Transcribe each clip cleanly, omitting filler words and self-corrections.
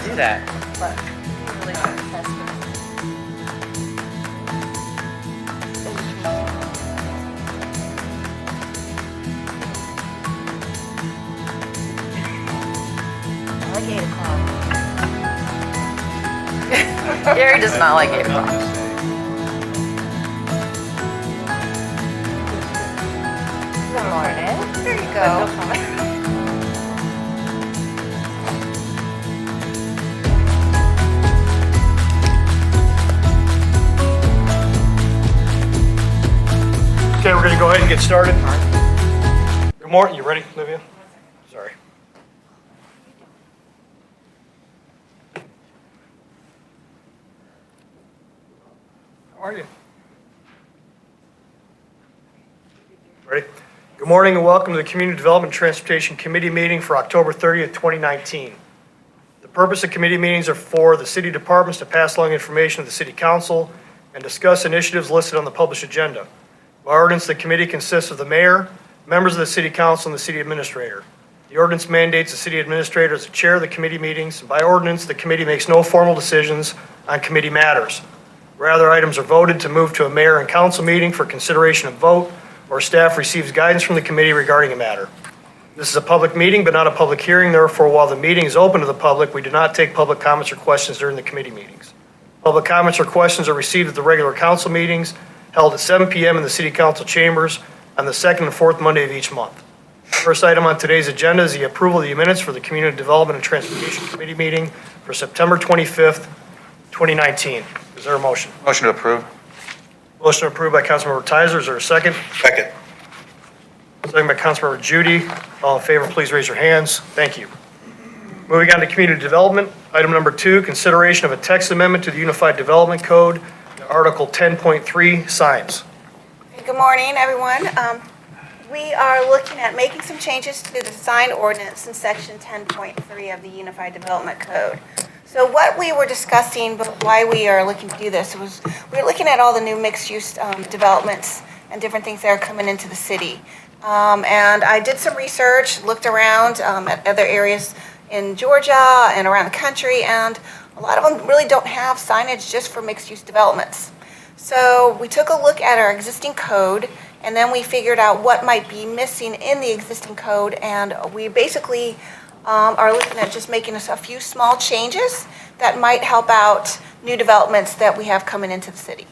do that. But really want to test it. I like 8 o'clock. Gary does not like 8 o'clock. Good morning. There you go. Okay, we're going to go ahead and get started. Good morning. You ready, Olivia? Sorry. How are you? Ready? Good morning and welcome to the Community Development and Transportation Committee meeting for October 30th, 2019. The purpose of committee meetings are for the city departments to pass along information to the city council and discuss initiatives listed on the published agenda. By ordinance, the committee consists of the mayor, members of the city council, and the city administrator. The ordinance mandates the city administrator as the chair of the committee meetings. By ordinance, the committee makes no formal decisions on committee matters. Rather, items are voted to move to a mayor and council meeting for consideration and vote, or staff receives guidance from the committee regarding a matter. This is a public meeting, but not a public hearing. Therefore, while the meeting is open to the public, we do not take public comments or questions during the committee meetings. Public comments or questions are received at the regular council meetings held at 7 p.m. in the City Council chambers on the second and fourth Monday of each month. First item on today's agenda is the approval of the minutes for the Community Development and Transportation Committee meeting for September 25th, 2019. Is there a motion? Motion to approve. Motion approved by Councilmember Tizer. Is there a second? Second. Second by Councilmember Judy. All in favor, please raise your hands. Thank you. Moving on to community development. Item number 2, consideration of a text amendment to the Unified Development Code, Article 10.3, signs. Good morning, everyone. We are looking at making some changes to the design ordinance in section 10.3 of the Unified Development Code. So what we were discussing, but why we are looking to do this, was we were looking at all the new mixed-use developments and different things that are coming into the city. And I did some research, looked around at other areas in Georgia and around the country, and a lot of them really don't have signage just for mixed-use developments. So we took a look at our existing code, and then we figured out what might be missing in the existing code, and we basically are looking at just making a few small changes that might help out new developments that we have coming into the city.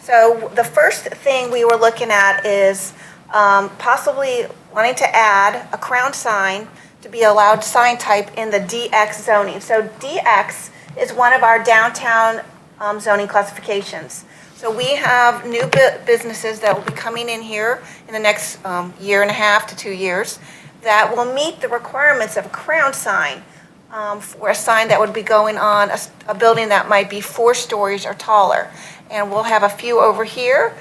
So the first thing we were looking at is possibly wanting to add a crown sign to be allowed sign type in the DX zoning. So DX is one of our downtown zoning classifications. So we have new businesses that will be coming in here in the next year and a half to 2 years that will meet the requirements of a crown sign for a sign that would be going on a building that might be 4 stories or taller. And we'll have a few over here.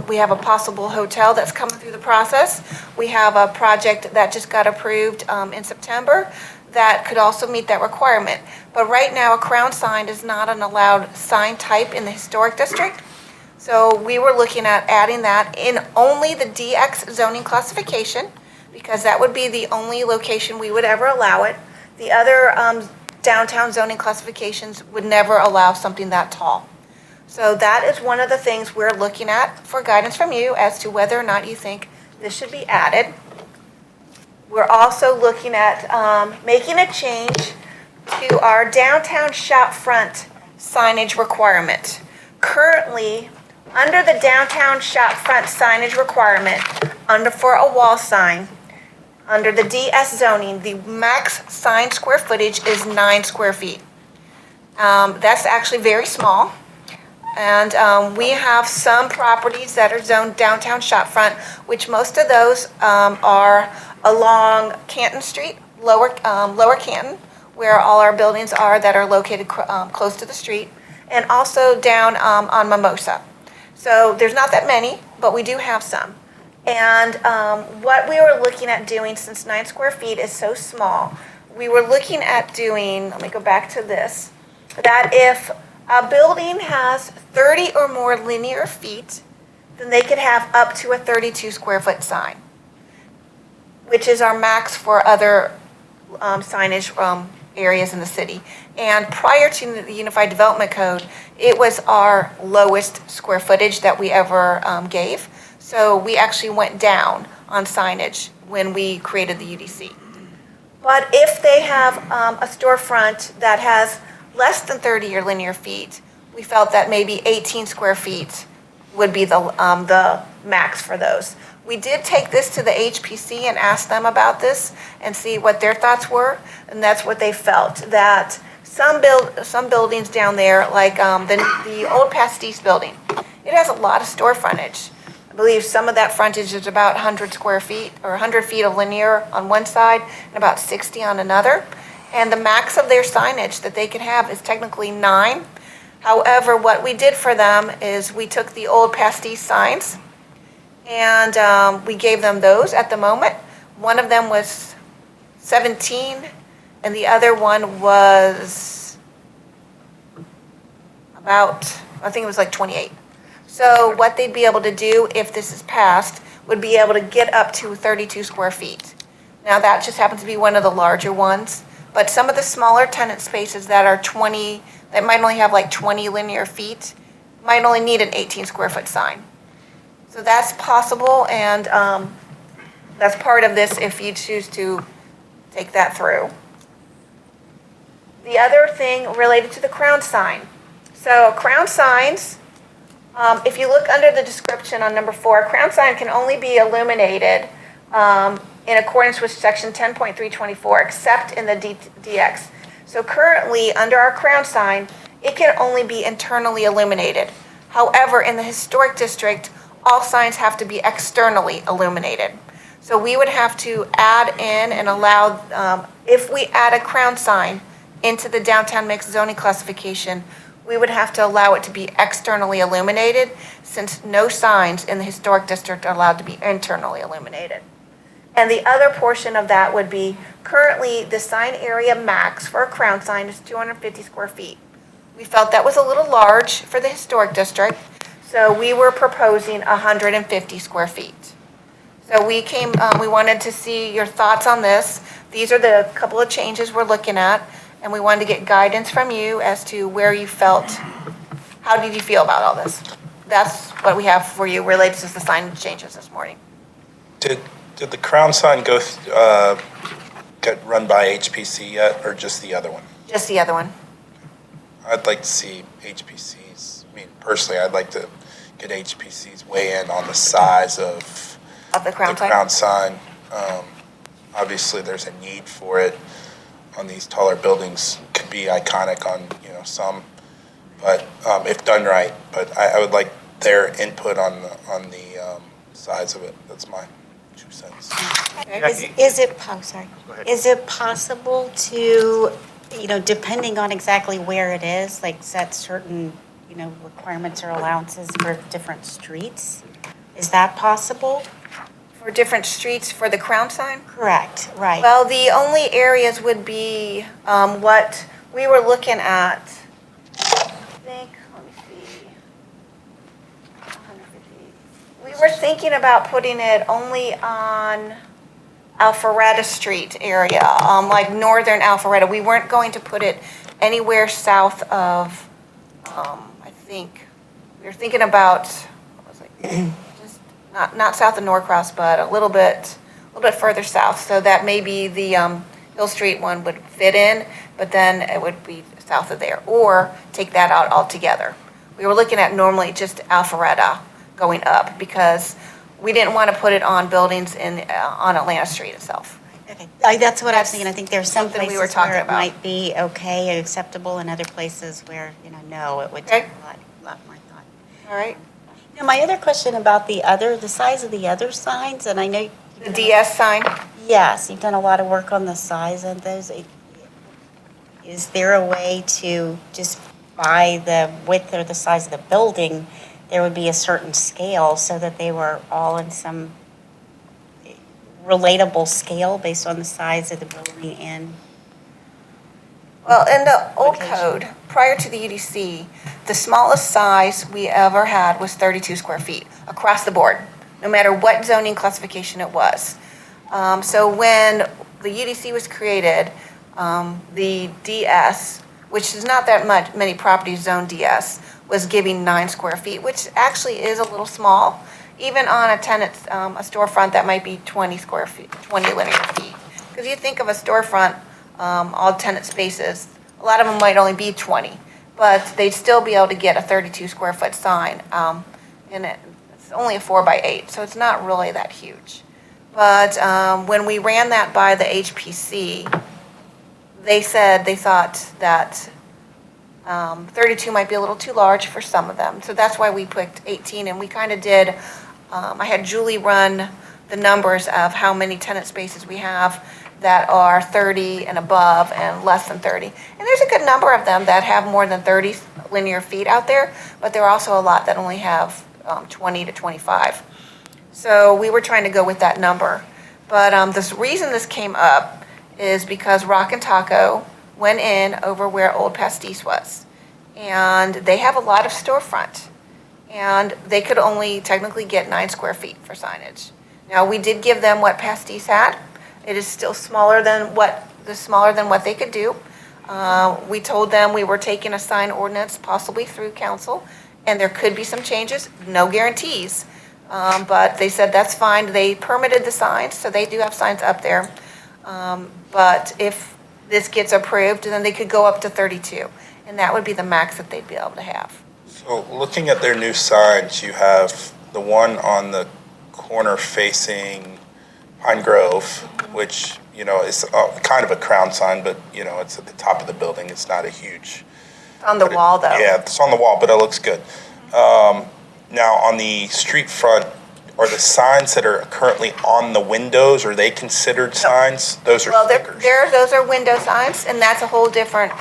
We have a possible hotel that's coming through the process. We have a project that just got approved in September that could also meet that requirement. But right now, a crown sign is not an allowed sign type in the historic district. So we were looking at adding that in only the DX zoning classification, because that would be the only location we would ever allow it. The other downtown zoning classifications would never allow something that tall. So that is one of the things we're looking at for guidance from you as to whether or not you think this should be added. We're also looking at making a change to our downtown shop front signage requirement. Currently, under the downtown shop front signage requirement, for a wall sign, under the DS zoning, the max sign square footage is 9 square feet. That's actually very small. And we have some properties that are zoned downtown shop front, which most of those are along Canton Street, Lower Canton, where all our buildings are that are located close to the street, and also down on Mimosa. So there's not that many, but we do have some. And what we were looking at doing, since 9 square feet is so small, we were looking at doing, let me go back to this, that if a building has 30 or more linear feet, then they could have up to a 32 square foot sign, which is our max for other signage areas in the city. And prior to the Unified Development Code, it was our lowest square footage that we ever gave. So we actually went down on signage when we created the UDC. But if they have a storefront that has less than 30 or linear feet, we felt that maybe 18 square feet would be the max for those. We did take this to the HPC and ask them about this and see what their thoughts were, and that's what they felt, that some buildings down there, like the old Pastis building, it has a lot of store frontage. I believe some of that frontage is about 100 square feet, or 100 feet of linear on one side and about 60 on another. And the max of their signage that they can have is technically 9. However, what we did for them is we took the old Pastis signs and we gave them those at the moment. One of them was 17 and the other one was about, I think it was like 28. So what they'd be able to do if this is passed would be able to get up to 32 square feet. Now that just happens to be one of the larger ones, but some of the smaller tenant spaces that are 20, that might only have like 20 linear feet, might only need an 18 square foot sign. So that's possible, and that's part of this if you choose to take that through. The other thing related to the crown sign. So crown signs, if you look under the description on number 4, a crown sign can only be illuminated in accordance with section 10.324, except in the DX. So currently, under our crown sign, it can only be internally illuminated. However, in the historic district, all signs have to be externally illuminated. So we would have to add in and allow, if we add a crown sign into the downtown mixed zoning classification, we would have to allow it to be externally illuminated, since no signs in the historic district are allowed to be internally illuminated. And the other portion of that would be, currently the sign area max for a crown sign is 250 square feet. We felt that was a little large for the historic district, so we were proposing 150 square feet. So we wanted to see your thoughts on this. These are the couple of changes we're looking at, and we wanted to get guidance from you as to where you felt, how did you feel about all this? That's what we have for you related to the sign changes this morning. Did the crown sign get run by HPC yet, or just the other one? Just the other one. I'd like to see HPC's, I mean, personally, I'd like to get HPC's weigh in on the size of the crown sign? Crown sign. Obviously, there's a need for it on these taller buildings. Could be iconic on, some, but if done right. But I would like their input on the size of it. That's my 2 cents. Okay. Is it possible to, depending on exactly where it is, like set certain, requirements or allowances for different streets? Is that possible? For different streets for the crown sign? Correct, right. Well, the only areas would be what we were looking at. I think, let me see. 150. We were thinking about putting it only on Alpharetta Street area, like northern Alpharetta. We weren't going to put it anywhere south of, I think, we were thinking about, what was it? Just not south of Norcross, but a little bit further south. So that maybe the Hill Street one would fit in, but then it would be south of there, or take that out altogether. We were looking at normally just Alpharetta going up, because we didn't want to put it on buildings on Atlanta Street itself. Okay, that's what I was thinking. I think there's some something we places were talking where it about. might be okay and acceptable, and other places where, no, it would Okay. take a lot more thought. All right. Now, my other question about the size of the other signs, and I know The DS sign? yes, you've done a lot of work on the size of those. Is there a way to just by the width or the size of the building, there would be a certain scale so that they were all in some relatable scale based on the size of the building and Well, in the old location? code, prior to the UDC, the smallest size we ever had was 32 square feet across the board, no matter what zoning classification it was. So when the UDC was created, the DS, which is not that many properties zone DS, was giving 9 square feet, which actually is a little small, even on a tenant, a storefront that might be 20 square feet, 20 linear feet. Because you think of a storefront, all tenant spaces, a lot of them might only be 20, but they'd still be able to get a 32 square foot sign. And it's only a 4 by 8, so it's not really that huge. But when we ran that by the HPC, they said they thought that 32 might be a little too large for some of them. So that's why we picked 18, and we kind of did, I had Julie run the numbers of how many tenant spaces we have that are 30 and above and less than 30. And there's a good number of them that have more than 30 linear feet out there, but there are also a lot that only have 20 to 25. So we were trying to go with that number. But the reason this came up is because Rock and Taco went in over where Old Pastis was. And they have a lot of storefront. And they could only technically get 9 square feet for signage. Now, we did give them what Pastis had. It is still smaller than what they could do. We told them we were taking a sign ordinance possibly through council, and there could be some changes, no guarantees. But they said that's fine. They permitted the signs, so they do have signs up there. But if this gets approved, then they could go up to 32, and that would be the max that they'd be able to have. So looking at their new signs, you have the one on the corner facing Pine Grove, which, is kind of a crown sign, but, it's at the top of the building. It's not a huge. It's on the wall, though. Yeah, it's on the wall, but it looks good. Now, on the street front, are the signs that are currently on the windows, are they considered signs? Those are stickers. Those are window signs, and that's a whole different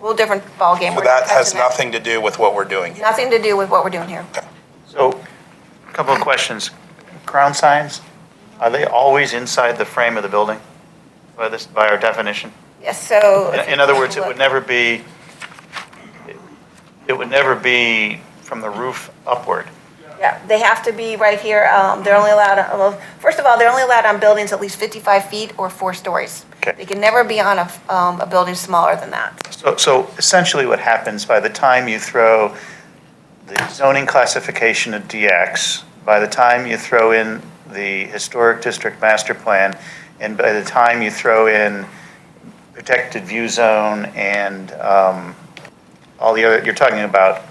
ballgame. So that has nothing to do with what we're doing here? Nothing to do with what we're doing here. Okay. So, a couple of questions. Crown signs, are they always inside the frame of the building by our definition? Yes, so. In other words, it would never be from the roof upward. Yeah, they have to be right here. They're only allowed, first of all, they're only allowed on buildings at least 55 feet or 4 stories. Okay. They can never be on a building smaller than that. So essentially what happens by the time you throw the zoning classification of DX, by the time you throw in the historic district master plan, and by the time you throw in protected view zone and all the other, you're talking about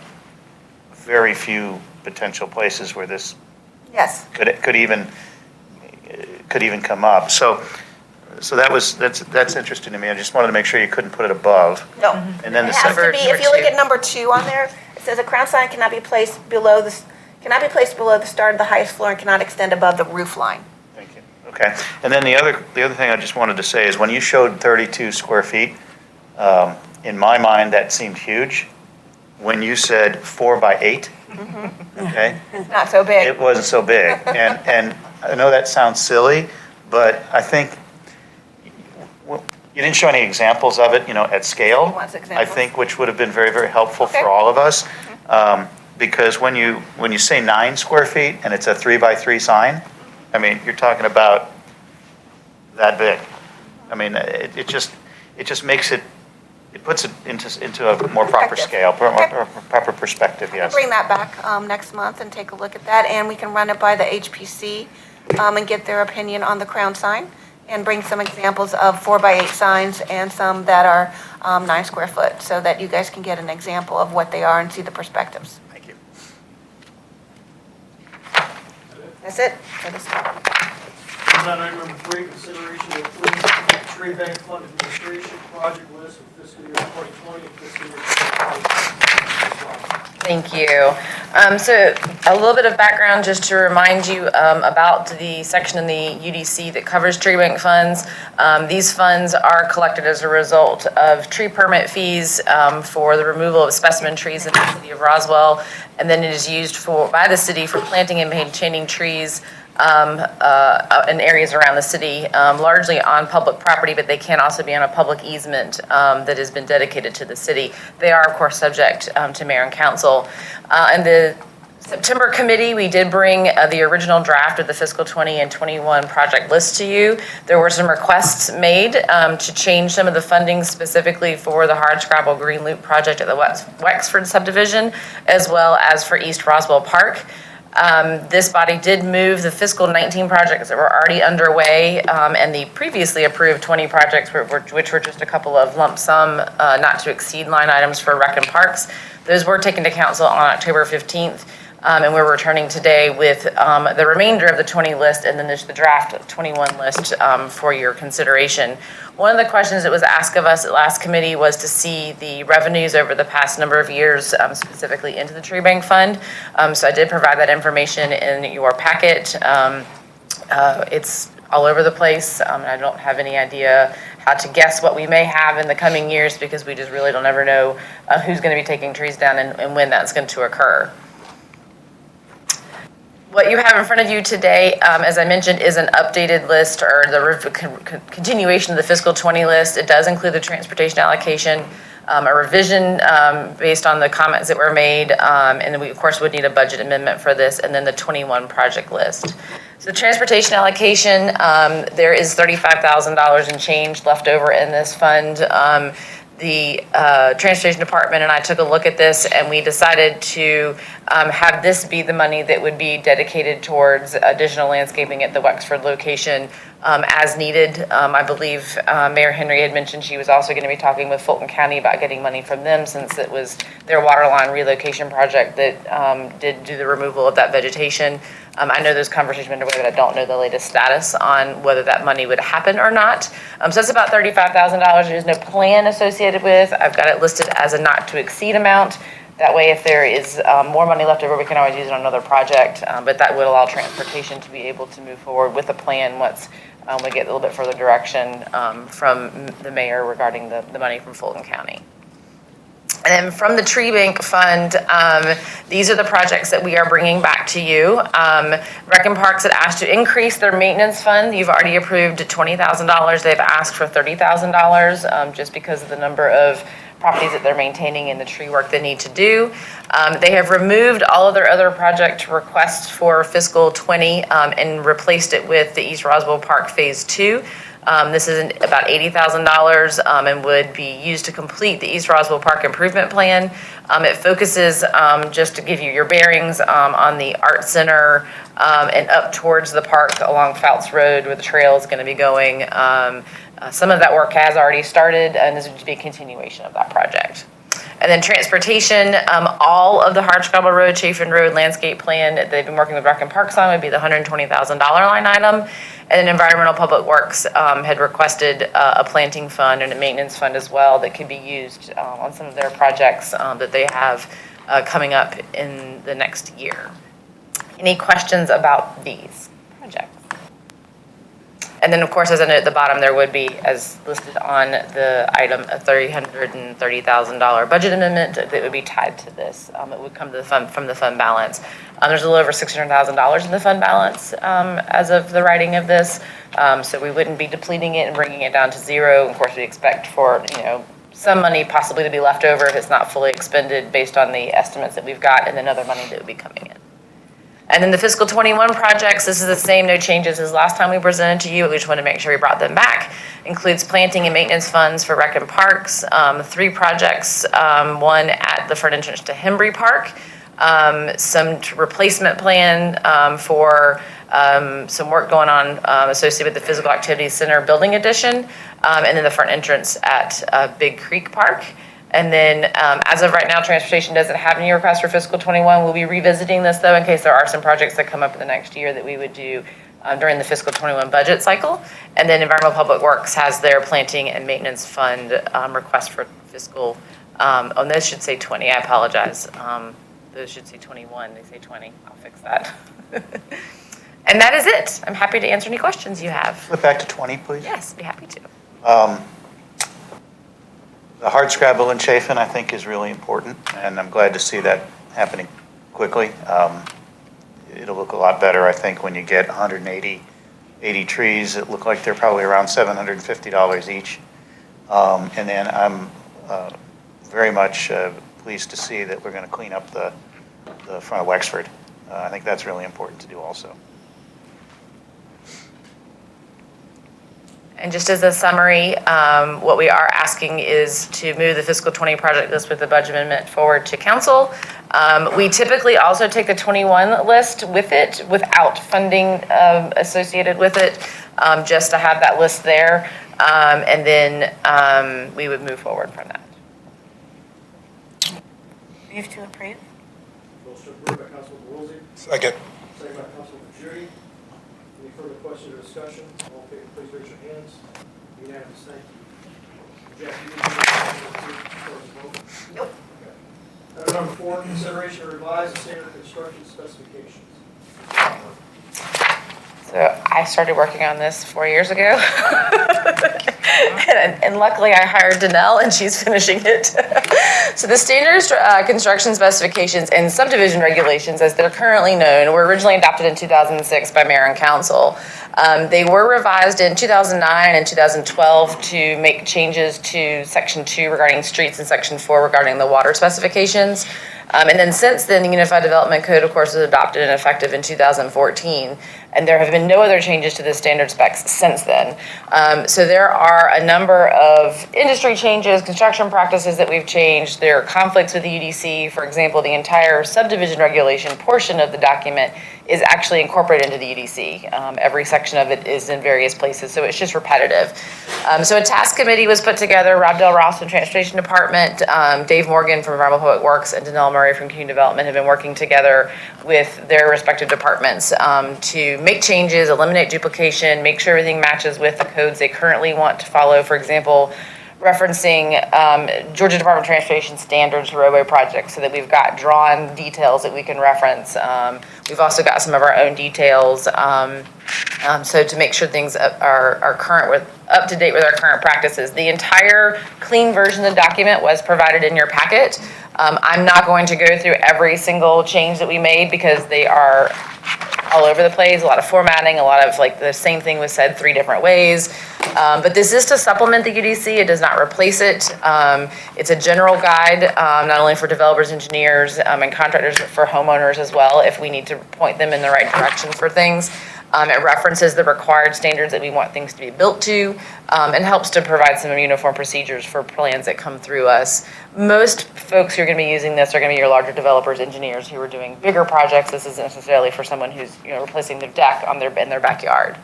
very few potential places where this Yes. could even come up. So that's interesting to me. I just wanted to make sure you couldn't put it above. No. And then It the has to second. be, if you look at number 2 on there, it says a crown sign cannot be placed below the start of the highest floor and cannot extend above the roof line. Thank you. Okay. And then the other thing I just wanted to say is when you showed 32 square feet, in my mind, that seemed huge. When you said 4 by 8, okay, It's not so big. it wasn't so big. And I know that sounds silly, but I think you didn't show any examples of it, at scale. He wants I examples. think, which would have been very, very helpful Okay. for all of us. Because when you say 9 square feet and it's a 3 by 3 sign, I mean, you're talking about that big. I mean, it just makes it puts it into a more proper Perspective. scale, Okay. proper perspective, We'll yes. bring that back next month and take a look at that, and we can run it by the HPC and get their opinion on the crown sign, and bring some examples of 4 by 8 signs and some that are 9 square foot, so that you guys can get an example of what they are and see the perspectives. Thank you. That's it for this one. Agenda item number 3, consideration of approving tree bank fund administration project list for fiscal year 2020 and fiscal year 2021. Thank you. So a little bit of background just to remind you about the section in the UDC that covers tree bank funds. These funds are collected as a result of tree permit fees for the removal of specimen trees in the city of Roswell, and then it is used by the city for planting and maintaining trees in areas around the city, largely on public property, but they can also be on a public easement that has been dedicated to the city. They are, of course, subject to mayor and council. And the September committee, we did bring the original draft of the fiscal 20 and 21 project list to you. There were some requests made to change some of the funding specifically for the Hardscrabble Green Loop project at the Wexford subdivision, as well as for East Roswell Park. This body did move the fiscal 19 projects that were already underway and the previously approved 20 projects, which were just a couple of lump sum, not to exceed line items for rec and parks. Those were taken to council on October 15th. And we're returning today with the remainder of the 20 list and then there's the draft 21 list for your consideration. One of the questions that was asked of us at last committee was to see the revenues over the past number of years, specifically into the Tree Bank Fund. So I did provide that information in your packet. It's all over the place. And I don't have any idea how to guess what we may have in the coming years because we just really don't ever know who's going to be taking trees down and when that's going to occur. What you have in front of you today, as I mentioned, is an updated list or the continuation of the fiscal 20 list. It does include the transportation allocation, a revision based on the comments that were made, and then we, of course, would need a budget amendment for this, and then the 21 project list. So transportation allocation, there is $35,000 in change left over in this fund. The Transportation Department and I took a look at this and we decided to have this be the money that would be dedicated towards additional landscaping at the Wexford location as needed. I believe Mayor Henry had mentioned she was also going to be talking with Fulton County about getting money from them since it was their water line relocation project that did do the removal of that vegetation. I know those conversations are underway, but I don't know the latest status on whether that money would happen or not. So that's about $35,000. There's no plan associated with. I've got it listed as a not to exceed amount. That way, if there is more money left over, we can always use it on another project. But that would allow transportation to be able to move forward with a plan once we get a little bit further direction from the mayor regarding the money from Fulton County. And then from the Tree Bank Fund, these are the projects that we are bringing back to you. Rec and Parks had asked to increase their maintenance fund. You've already approved $20,000. They've asked for $30,000 just because of the number of properties that they're maintaining and the tree work they need to do. They have removed all of their other project requests for fiscal 20 and replaced it with the East Roswell Park Phase 2. This is about $80,000 and would be used to complete the East Roswell Park Improvement Plan. It focuses, just to give you your bearings, on the Art Center and up towards the park along Fouts Road where the trail is going to be going. Some of that work has already started and this would be a continuation of that project. And then transportation, all of the Hardscrabble Road, Chafin Road landscape plan that they've been working with Rec and Parks on would be the $120,000 line item. And then Environmental Public Works had requested a planting fund and a maintenance fund as well that could be used on some of their projects that they have coming up in the next year. Any questions about these projects? And then, of course, as I note at the bottom, there would be, as listed on the item, a $330,000 budget amendment that would be tied to this. It would come to the fund from the fund balance. There's a little over $600,000 in the fund balance as of the writing of this, so we wouldn't be depleting it and bringing it down to zero. Of course, we expect for some money possibly to be left over if it's not fully expended based on the estimates that we've got, and then other money that would be coming in. And then the fiscal 21 projects, this is the same, no changes as last time we presented to you. We just want to make sure we brought them back. Includes planting and maintenance funds for Rec and Parks, 3 projects, one at the front entrance to Hembry Park, some replacement plan for some work going on associated with the Physical Activities Center building addition, and then the front entrance at Big Creek Park. And then, as of right now, transportation doesn't have any requests for fiscal 21. We'll be revisiting this, though, in case there are some projects that come up in the next year that we would do during the fiscal 21 budget cycle. And then Environmental Public Works has their planting and maintenance fund request for fiscal, those should say 20, I apologize. Those should say 21, they say 20. I'll fix that. And that is it. I'm happy to answer any questions you have. Flip back to 20, please. Yes, be happy to. The Hardscrabble and Chafin, I think, is really important, and I'm glad to see that happening quickly. It'll look a lot better, I think, when you get 180 trees that look like they're probably around $750 each. And then I'm very much pleased to see that we're going to clean up the front of Wexford. I think that's really important to do also. And just as a summary, what we are asking is to move the fiscal 20 project list with the budget amendment forward to council. We typically also take the 21 list with it without funding associated with it, just to have that list there. And then we would move forward from that. Move to approve. Motion approved by Councilwoman Woolsey, Second. second by Councilwoman Judy. Any further questions or discussion? All in favor, please raise your hands. Unanimous, thank you. Jack, you need to vote? Nope. Okay. Item number 4, consideration of revised standard construction specifications. So I started working on this 4 years ago. And luckily I hired Danelle and she's finishing it. So the standards construction specifications and subdivision regulations, as they're currently known, were originally adopted in 2006 by Mayor and Council. They were revised in 2009 and 2012 to make changes to Section 2 regarding streets and Section 4 regarding the water specifications. And then since then, the Unified Development Code, of course, was adopted and effective in 2014. And there have been no other changes to the standard specs since then. So there are a number of industry changes, construction practices that we've changed. There are conflicts with the UDC. For example, the entire subdivision regulation portion of the document is actually incorporated into the UDC. Every section of it is in various places, so it's just repetitive. So a task committee was put together. Rob Del Ross from Transportation Department, Dave Morgan from Environmental Public Works, and Danelle Murray from Community Development have been working together with their respective departments to make changes, eliminate duplication, make sure everything matches with the codes they currently want to follow. For example, referencing Georgia Department of Transportation standards for roadway projects so that we've got drawn details that we can reference. We've also got some of our own details. So to make sure things are current with, up to date with our current practices. The entire clean version of the document was provided in your packet. I'm not going to go through every single change that we made because they are all over the place, a lot of formatting, a lot of like the same thing was said 3 different ways. But this is to supplement the UDC, it does not replace it. It's a general guide, not only for developers, engineers, and contractors, but for homeowners as well, if we need to point them in the right direction for things. It references the required standards that we want things to be built to, and helps to provide some uniform procedures for plans that come through us. Most folks who are going to be using this are going to be your larger developers, engineers who are doing bigger projects. This isn't necessarily for someone who's replacing their deck in their backyard.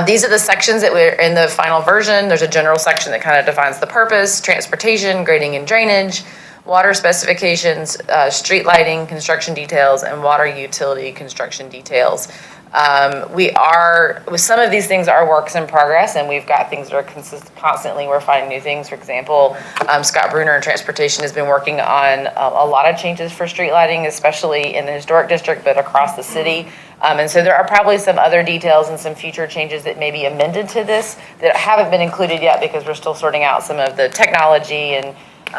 These are the sections that we're in the final version. There's a general section that kind of defines the purpose, transportation, grading and drainage, water specifications, street lighting, construction details, and water utility construction details. With some of these things are works in progress, and we've got things that are constantly, we're finding new things. For example, Scott Bruner in Transportation has been working on a lot of changes for street lighting, especially in the historic district, but across the city. And so there are probably some other details and some future changes that may be amended to this that haven't been included yet because we're still sorting out some of the technology and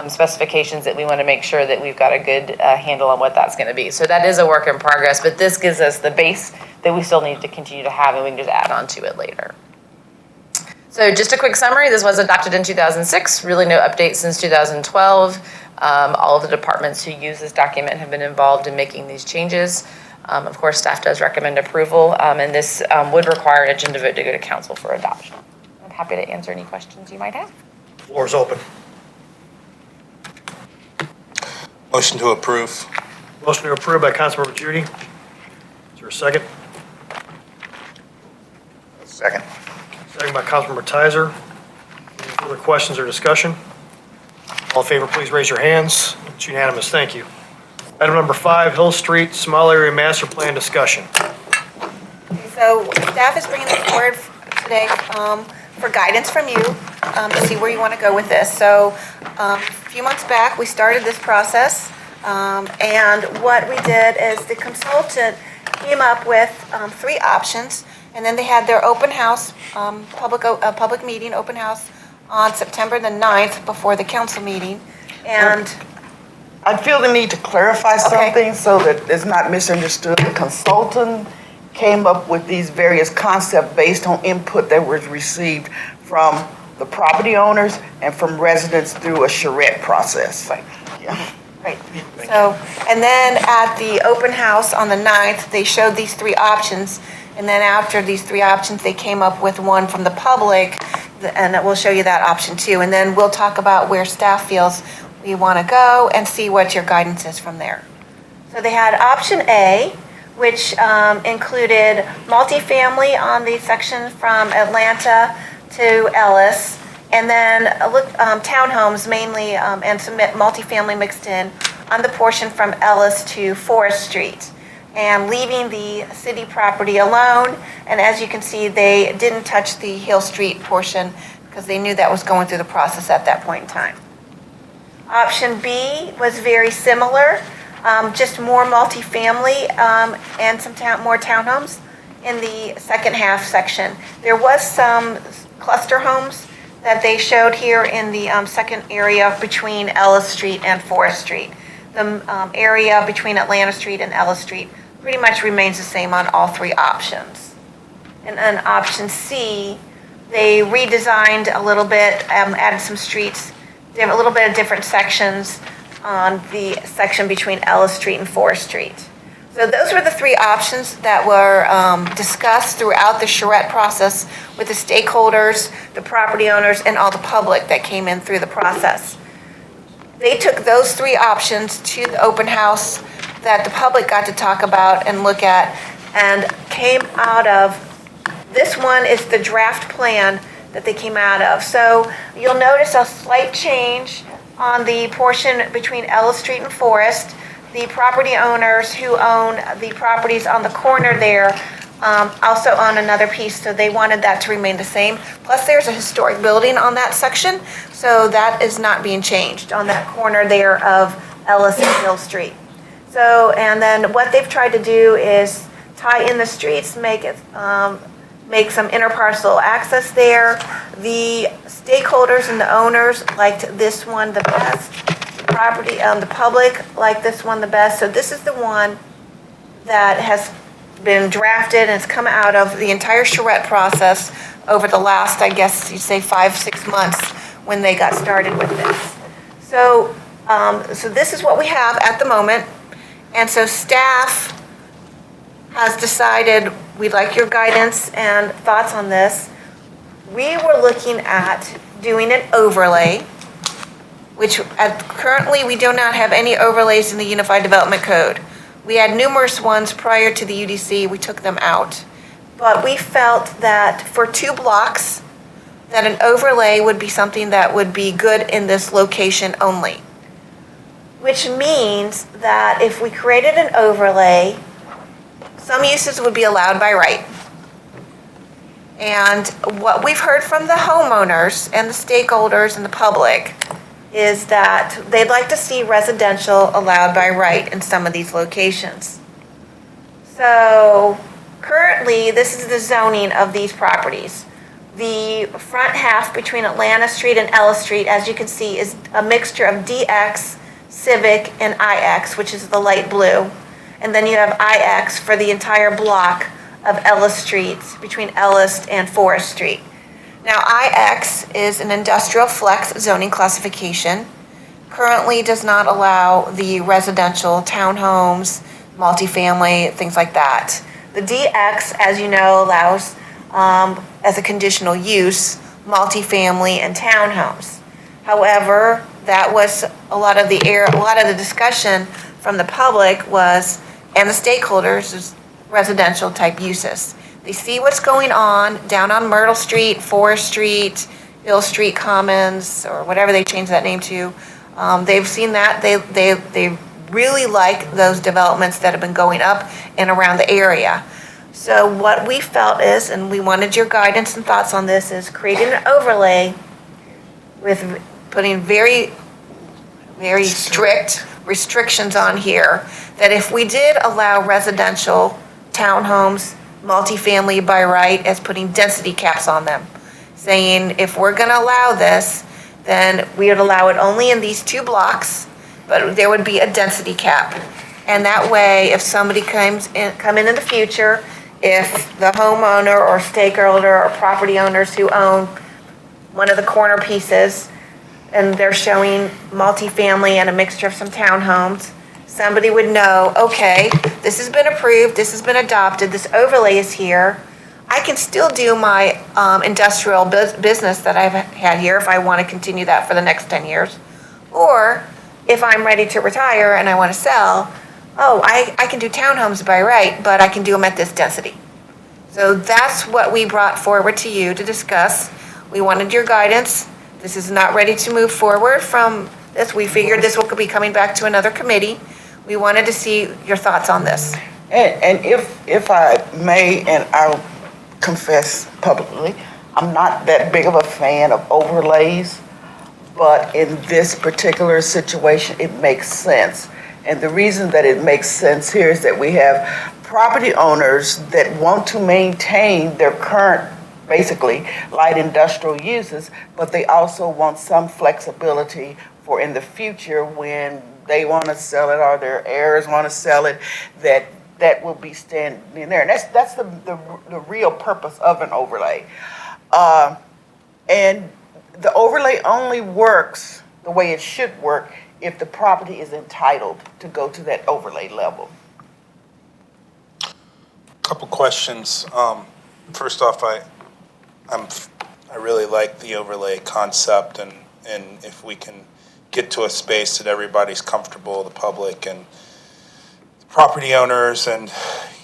specifications that we want to make sure that we've got a good handle on what that's going to be. So that is a work in progress, but this gives us the base that we still need to continue to have, and we can just add on to it later. So just a quick summary, this was adopted in 2006, really no updates since 2012. All of the departments who use this document have been involved in making these changes. Of course, staff does recommend approval, and this would require an agenda vote to go to council for adoption. I'm happy to answer any questions you might have. Floor is open. Motion to approve. Motion to approve by Councilmember Judy. Is there a second? Second. Second by Councilmember Tizer. Any further questions or discussion? All in favor, please raise your hands. It's unanimous, thank you. Item number 5, Hill Street Small Area Master Plan discussion. So staff is bringing this forward today for guidance from you to see where you want to go with this. So a few months back, we started this process, and what we did is the consultant came up with 3 options, and then they had their open house, public meeting, open house on September the 9th before the council meeting, and I feel the need to clarify something so that it's not misunderstood. The consultant came up with these various concepts based on input that was received from the property owners and from residents through a charrette process. Right. Thank So, and then at the open house on the 9th, they showed these three options. And then after these three options, they came up with one from the public, and we'll show you that option too. And then we'll talk about where staff feels we want to go and see what your guidance is from there. So they had option A, which included multifamily on the section from Atlanta to Ellis, and then townhomes mainly, and some multifamily mixed in on the portion from Ellis to Forest Street, and leaving the city property alone. And as you can see, they didn't touch the Hill Street portion because they knew that was going through the process at that point in time. Option B was very similar, just more multifamily and some more townhomes in the second half section. There was some cluster homes that they showed here in the second area between Ellis Street and Forest Street. The area between Atlanta Street and Ellis Street pretty much remains the same on all three options. And then option C, they redesigned a little bit, added some streets, a little bit of different sections on the section between Ellis Street and Forest Street. So those were the three options that were discussed throughout the charrette process with the stakeholders, the property owners, and all the public that came in through the process. They took those three options to the open house that the public got to talk about and look at, and came out of, this one is the draft plan that they came out of. So you'll notice a slight change on the portion between Ellis Street and Forest. The property owners who own the properties on the corner there also own another piece, so they wanted that to remain the same. Plus, there's a historic building on that section, so that is not being changed on that corner there of Ellis and Hill Street. So, and then what they've tried to do is tie in the streets, make some interparcel access there. The stakeholders and the owners liked this one the best. The public liked this one the best. So this is the one that has been drafted and has come out of the entire charrette process over the last, I guess you'd say 5-6 months when they got started with this. So, so this is what we have at the moment. And so staff has decided, we'd like your guidance and thoughts on this. We were looking at doing an overlay, which currently we do not have any overlays in the Unified Development Code. We had numerous ones prior to the UDC, we took them out. But we felt that for 2 blocks, that an overlay would be something that would be good in this location only. Which means that if we created an overlay, some uses would be allowed by right. And what we've heard from the homeowners and the stakeholders and the public is that they'd like to see residential allowed by right in some of these locations. So currently, this is the zoning of these properties. The front half between Atlanta Street and Ellis Street, as you can see, is a mixture of DX, Civic, and IX, which is the light blue. And then you have IX for the entire block of Ellis Street, between Ellis and Forest Street. Now, IX is an industrial flex zoning classification. Currently does not allow the residential townhomes, multifamily, things like that. The DX, as you know, allows, as a conditional use, multifamily and townhomes. However, that was a lot of the discussion from the public was, and the stakeholders, is residential type uses. They see what's going on down on Myrtle Street, Forest Street, Hill Street Commons, or whatever they changed that name to. They've seen that. They really like those developments that have been going up and around the area. So what we felt is, and we wanted your guidance and thoughts on this, is creating an overlay with putting very strict restrictions on here, that if we did allow residential townhomes, multifamily by right, as putting density caps on them, saying if we're going to allow this, then we would allow it only in these 2 blocks, but there would be a density cap. And that way, if somebody come in the future, if the homeowner or stakeholder or property owners who own one of the corner pieces, and they're showing multifamily and a mixture of some townhomes, somebody would know, okay, this has been approved, this has been adopted, this overlay is here. I can still do my industrial business that I've had here if I want to continue that for the next 10 years. Or if I'm ready to retire and I want to sell, I can do townhomes by right, but I can do them at this density. So that's what we brought forward to you to discuss. We wanted your guidance. This is not ready to move forward from this. We figured this will be coming back to another committee. We wanted to see your thoughts on this. And if I may, and I'll confess publicly, I'm not that big of a fan of overlays, but in this particular situation, it makes sense. And the reason that it makes sense here is that we have property owners that want to maintain their current, basically, light industrial uses, but they also want some flexibility for in the future when they want to sell it or their heirs want to sell it, that will be standing there. And that's the real purpose of an overlay. And the overlay only works the way it should work if the property is entitled to go to that overlay level. Couple questions. First off, I really like the overlay concept, and if we can get to a space that everybody's comfortable, the public and the property owners and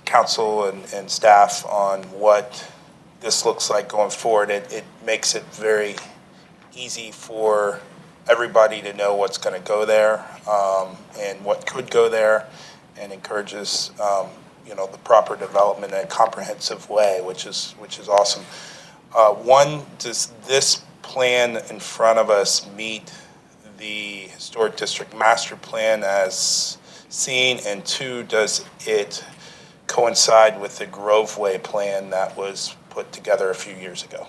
council and staff, on what this looks like going forward, it makes it very easy for everybody to know what's going to go there and what could go there, and encourages the proper development in a comprehensive way, which is awesome. One, does this plan in front of us meet the historic district master plan as seen? And two, does it coincide with the Groveway plan that was put together a few years ago?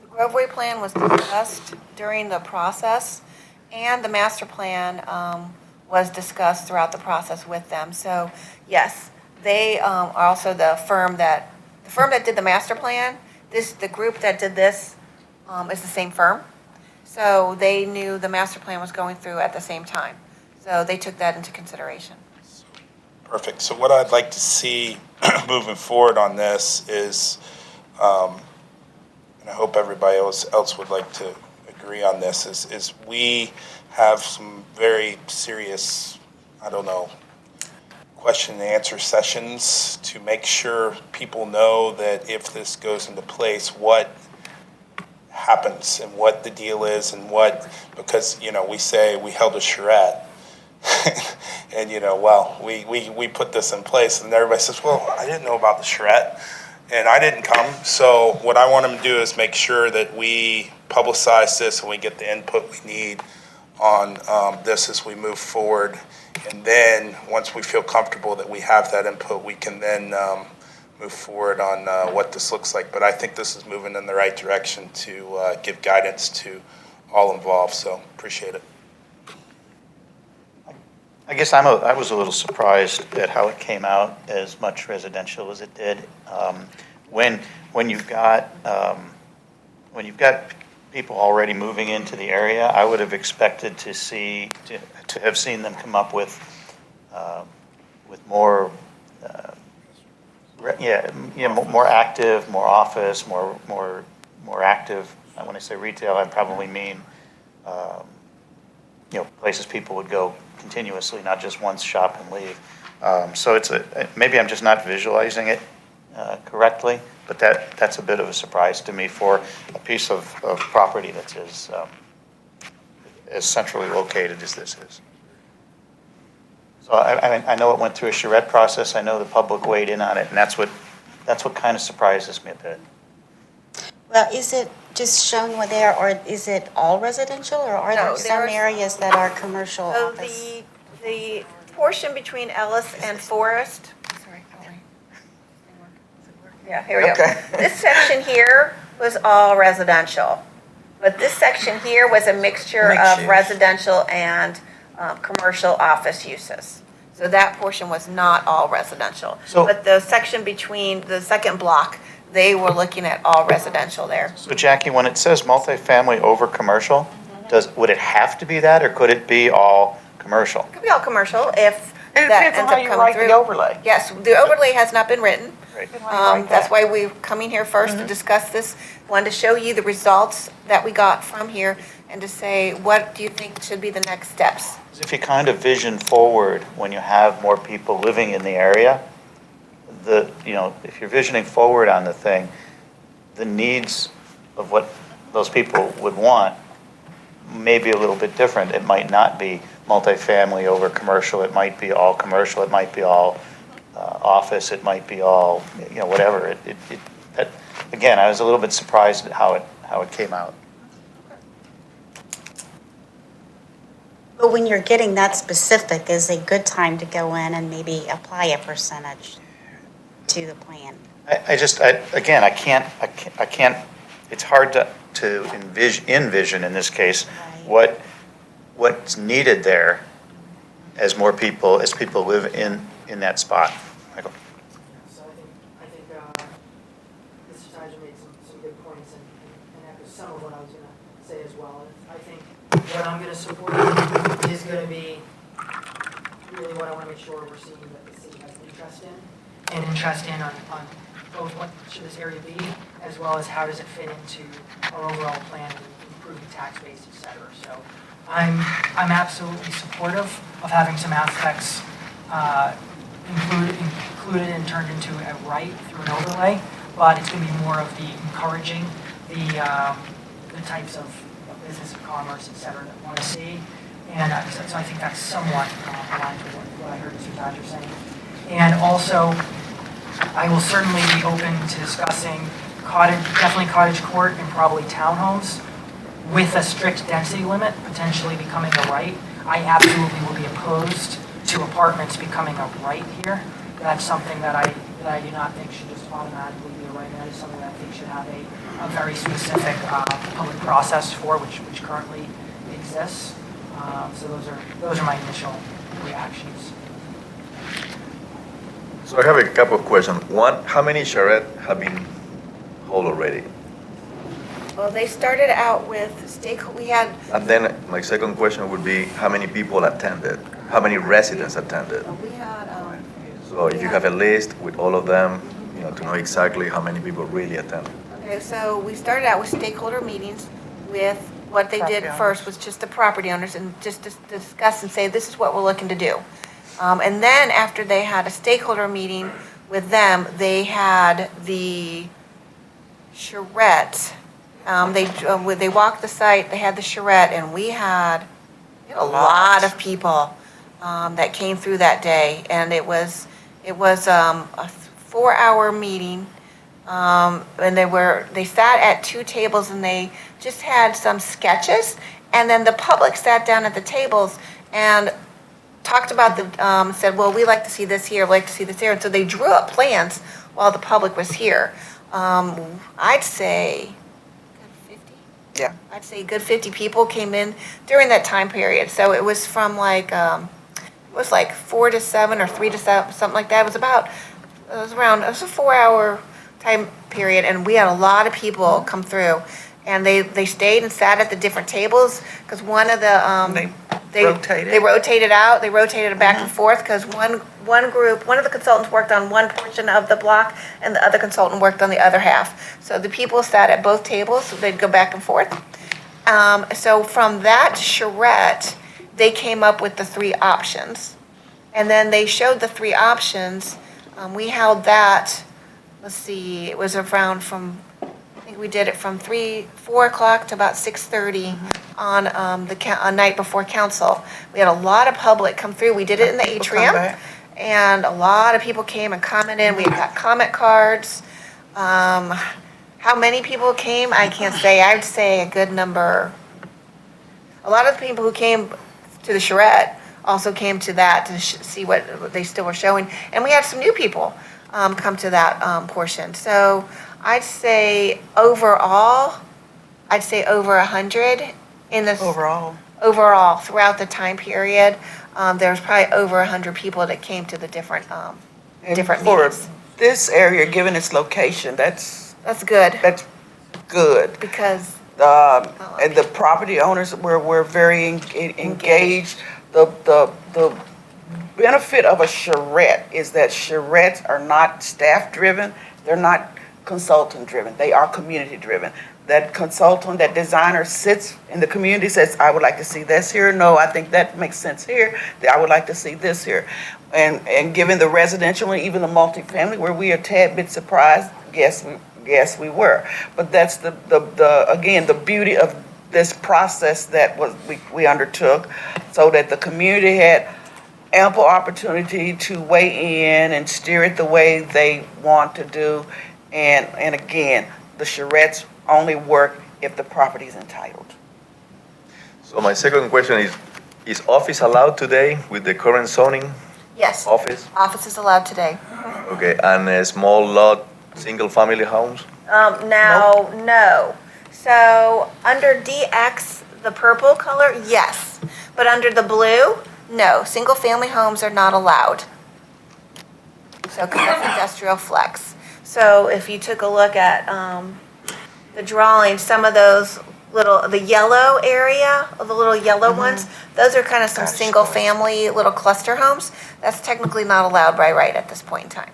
The Groveway plan was discussed during the process, and the master plan was discussed throughout the process with them. So yes, they are also the firm that did the master plan. The group that did this is the same firm. So they knew the master plan was going through at the same time. So they took that into consideration. Perfect. So what I'd like to see moving forward on this is, and I hope everybody else would like to agree on this, is we have some very serious, question and answer sessions to make sure people know that if this goes into place, what happens and what the deal is, and because we say we held a charrette and we put this in place, and everybody says, well, I didn't know about the charrette and I didn't come. So what I want them to do is make sure that we publicize this and we get the input we need on this as we move forward. And then once we feel comfortable that we have that input, we can then move forward on what this looks like. But I think this is moving in the right direction to give guidance to all involved. So appreciate it. I guess I was a little surprised at how it came out as much residential as it did. When you've got people already moving into the area, I would have expected to have seen them come up with more more active, more office, more active. When I say retail, I probably mean places people would go continuously, not just once shop and leave. So maybe I'm just not visualizing it correctly, but that's a bit of a surprise to me for a piece of property that's as centrally located as this is. So I know it went through a charrette process. I know the public weighed in on it, and that's what kind of surprises me a bit. Well, is it just shown there, or is it all residential, or are there some areas that are commercial So office? the portion between Ellis and Forest, yeah, here we go. Okay. This section here was all residential, but this section here was a mixture of residential and commercial office uses. So that portion was not all residential. But the section between the second block, they were looking at all residential there. So Jackie, when it says multifamily over commercial, would it have to be that, or could it be all commercial? It could be all commercial if It that depends on ends how up you coming write through. the overlay. Yes, the overlay has not been written. Right. That's why we're coming here first to discuss this. Wanted to show you the results that we got from here and to say, what do you think should be the next steps? If you kind of vision forward, when you have more people living in the area, if you're visioning forward on the thing, the needs of what those people would want may be a little bit different. It might not be multifamily over commercial, it might be all commercial, it might be all office, it might be all, whatever. Again, I was a little bit surprised at how it came out. But when you're getting that specific, is a good time to go in and maybe apply a percentage to the plan. Again, I can't, it's hard to envision in this case, Right. what's needed there as people live in that spot. Michael? So I think Mr. Tiger made some good points and echoes some of what I was going to say as well. I think what I'm going to support is going to be really what I want to make sure we're seeing that the city has interest in, and interest in on both what should this area be, as well as how does it fit into our overall plan of improving tax base, et cetera. So I'm absolutely supportive of having some aspects included and turned into a right through an overlay, but it's going to be more of the encouraging the types of business and commerce, et cetera, that we want to see. And so I think that's somewhat aligned with what I heard Mr. Dodger saying. And also, I will certainly be open to discussing definitely cottage court and probably townhomes with a strict density limit potentially becoming a right. I absolutely will be opposed to apartments becoming a right here. That's something that I do not think should just automatically be a right. That is something that I think should have a very specific public process for which currently exists. So those are my initial reactions. So I have a couple of questions. One, how many charrettes have been hauled already? Well, they started out with we had, And then my second question would be, how many people attended? How many residents attended? we had, So if you have a list with all of them, to know exactly how many people really attended. okay, so we started out with stakeholder meetings with, what they did first was just the property owners and just to discuss and say, this is what we're looking to do. And then after they had a stakeholder meeting with them, they had the charrette. They walked the site, they had the charrette, and we had a lot of people that came through that day. And it was a 4-hour meeting. And they sat at 2 tables and they just had some sketches. And then the public sat down at the tables and talked about said, well, we like to see this here, we like to see this here. And so they drew up plans while the public was here. I'd say a good 50 people came in during that time period. So it was from like 4 to 7 or 3 to 7, something like that. It was a 4-hour time period, and we had a lot of people come through. And they stayed and sat at the different tables because one of the they rotated out. They rotated back and forth because one of the consultants worked on one portion of the block and the other consultant worked on the other half. So the people sat at both tables, so they'd go back and forth. So from that charrette, they came up with the 3 options. And then they showed the 3 options. We held that, let's see, it was around we did it from 4 o'clock to about 6:30 on a night before council. We had a lot of public come through. We did it in the atrium, and a lot of people came and commented. We got comment cards. How many people came? I can't say. I would say a good number. A lot of the people who came to the charrette also came to that to see what they still were showing, and we had some new people come to that portion. So I'd say overall, over 100 in this overall throughout the time period. There was probably over 100 people that came to the different meetings. For this area, given its location, that's good. That's good. Because and the property owners were very engaged. The benefit of a charrette is that charrettes are not staff-driven, they're not consultant-driven, they are community-driven. That consultant, that designer sits in the community, says, I would like to see this here, no, I think that makes sense here, I would like to see this here. And given the residential and even the multifamily, where we are a tad bit surprised, yes, we were. But that's again, the beauty of this process that we undertook, so that the community had ample opportunity to weigh in and steer it the way they want to do. And again, the charrettes only work if the property is entitled. So my second question is office allowed today with the current zoning? Yes. Office? Office is allowed today. Okay, and a small lot, single-family homes? Now, no. So under DX, the purple color, yes. But under the blue, no. Single-family homes are not allowed. So, because that's industrial flex. So if you took a look at the drawing, some of those the yellow area, the little yellow ones, those are kind of some single-family little cluster homes. That's technically not allowed by right at this point in time.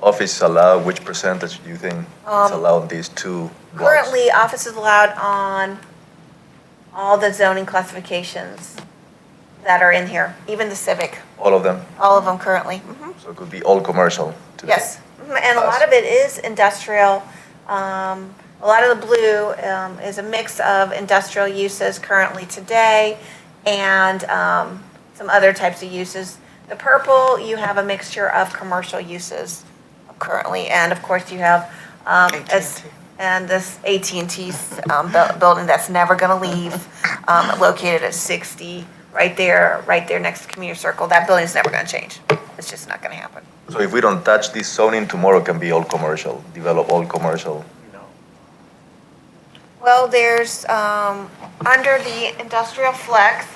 Office allowed, which percentage do you think is allowed in these two blocks? Currently, office is allowed on all the zoning classifications that are in here, even the civic, All of them? all of them currently. So it could be all commercial today? Yes, and a lot of it is industrial. A lot of the blue is a mix of industrial uses currently today and some other types of uses. The purple, you have a mixture of commercial uses currently, and of course you have this AT&T building that's never going to leave, located at 60, right there next to Community Circle. That building's never going to change. It's just not going to happen. So if we don't touch this zoning, tomorrow can be all commercial, develop all commercial? Well, there's, under the industrial flex,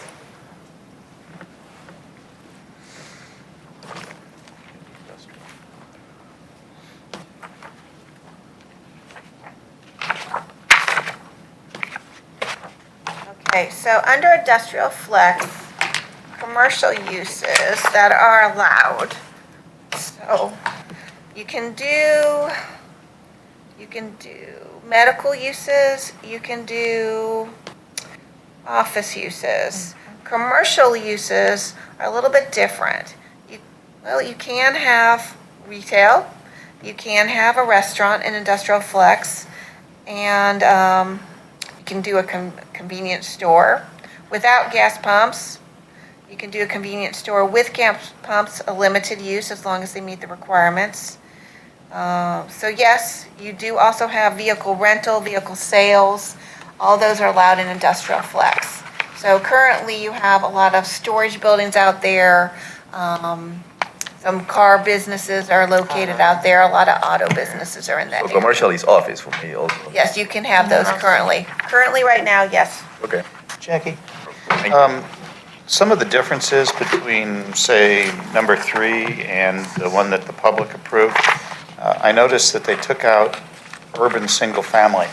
okay, so under industrial flex, commercial uses that are allowed. So you can do medical uses, you can do office uses. Commercial uses are a little bit different. You can have retail, you can have a restaurant in industrial flex, and you can do a convenience store without gas pumps. You can do a convenience store with gas pumps, a limited use as long as they meet the requirements. So yes, you do also have vehicle rental, vehicle sales. All those are allowed in industrial flex. So currently you have a lot of storage buildings out there. Some car businesses are located out there. A lot of auto businesses are in that So area. commercial is office for me also? Yes, you can have those currently. Currently, right now, yes. Okay. Jackie? Thank you. Some of the differences between, say, number 3 and the one that the public approved, I noticed that they took out urban single-family,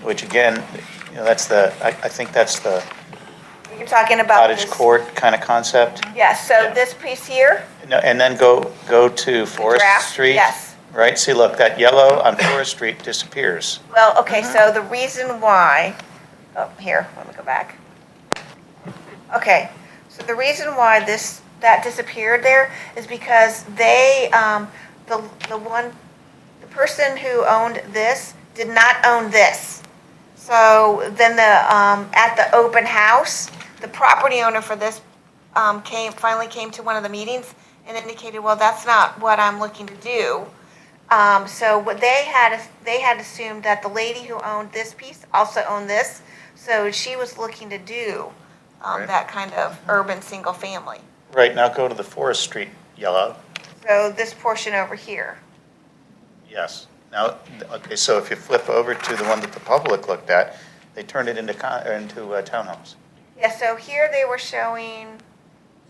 which again, I think that's the You're talking about cottage this. court kind of concept. Yes, so this piece here, No, and then go to Forest draft, Street. yes. Right, see, look, that yellow on Forest Street disappears. well, okay, so the reason why, here, let me go back. Okay, so the reason why that disappeared there is because they, the person who owned this did not own this. So then at the open house, the property owner for this finally came to one of the meetings and indicated, well, that's not what I'm looking to do. So what they had assumed that the lady who owned this piece also owned this, so she was looking to do Right. that kind of urban single family. Right, now go to the Forest Street yellow. So this portion over here. Yes. Now, okay, so if you flip over to the one that the public looked at, they turned it into townhomes. Yeah, so here they were showing,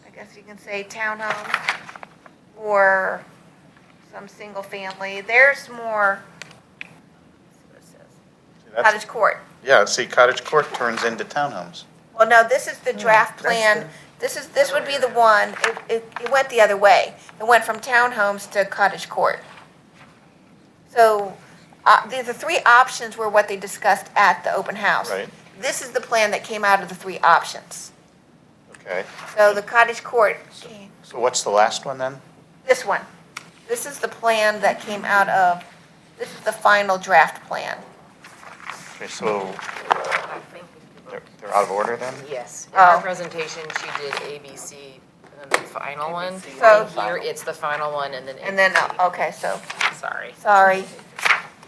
I guess you can say townhomes or some single family. There's more, let's see what it says. See, that's- Cottage court. Yeah, see, cottage court turns into townhomes. Well, no, this is the draft that's plan. This would be the one, it went the other way. It went from townhomes to cottage court. So, the three options were what they discussed at the open house. Right. This is the plan that came out of the three options. Okay. So the cottage court, So what's the last one then? this one. This is the plan that came out of, this is the final draft plan. Okay, so they're out of order then? Yes. In Oh. her presentation, she did A, B, C, and then the final one. So- And here, it's the final one, and then A, And then, B, C. okay, so, Sorry. sorry.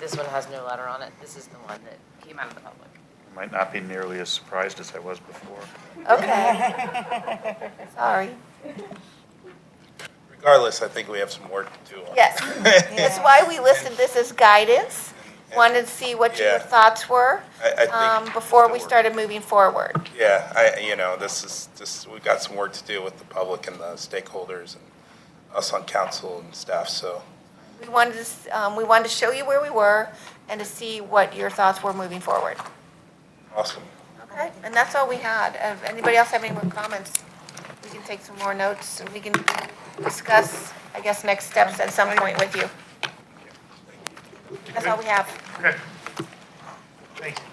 This one has no letter on it. This is the one that came out of the public. Might not be nearly as surprised as I was before. Okay. Sorry. Regardless, I think we have some work to do on it. Yes. That's why we listed this as guidance. Wanted to see what your Yeah. thoughts were I think. before we started moving forward. Yeah, we've got some work to do with the public and the stakeholders and us on council and staff, so. We wanted to show you where we were and to see what your thoughts were moving forward. Awesome. Okay, and that's all we had. Anybody else have any more comments? We can take some more notes and we can discuss, I guess, next steps at some point with you. That's all we have. Okay. Thank you.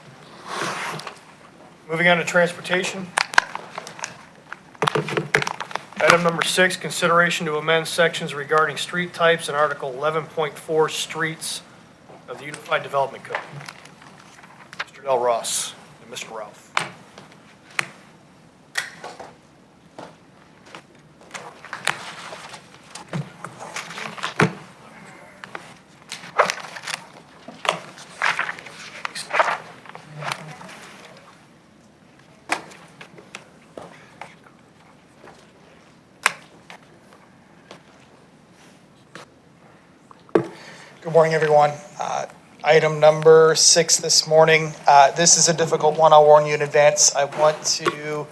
Moving on to transportation. Item number 6, consideration to amend sections regarding street types in Article 11.4 streets of the Unified Development Code. Mr. Del Ross and Mr. Ralph. Good morning, everyone. Item number 6 this morning. This is a difficult one, I'll warn you in advance. I want to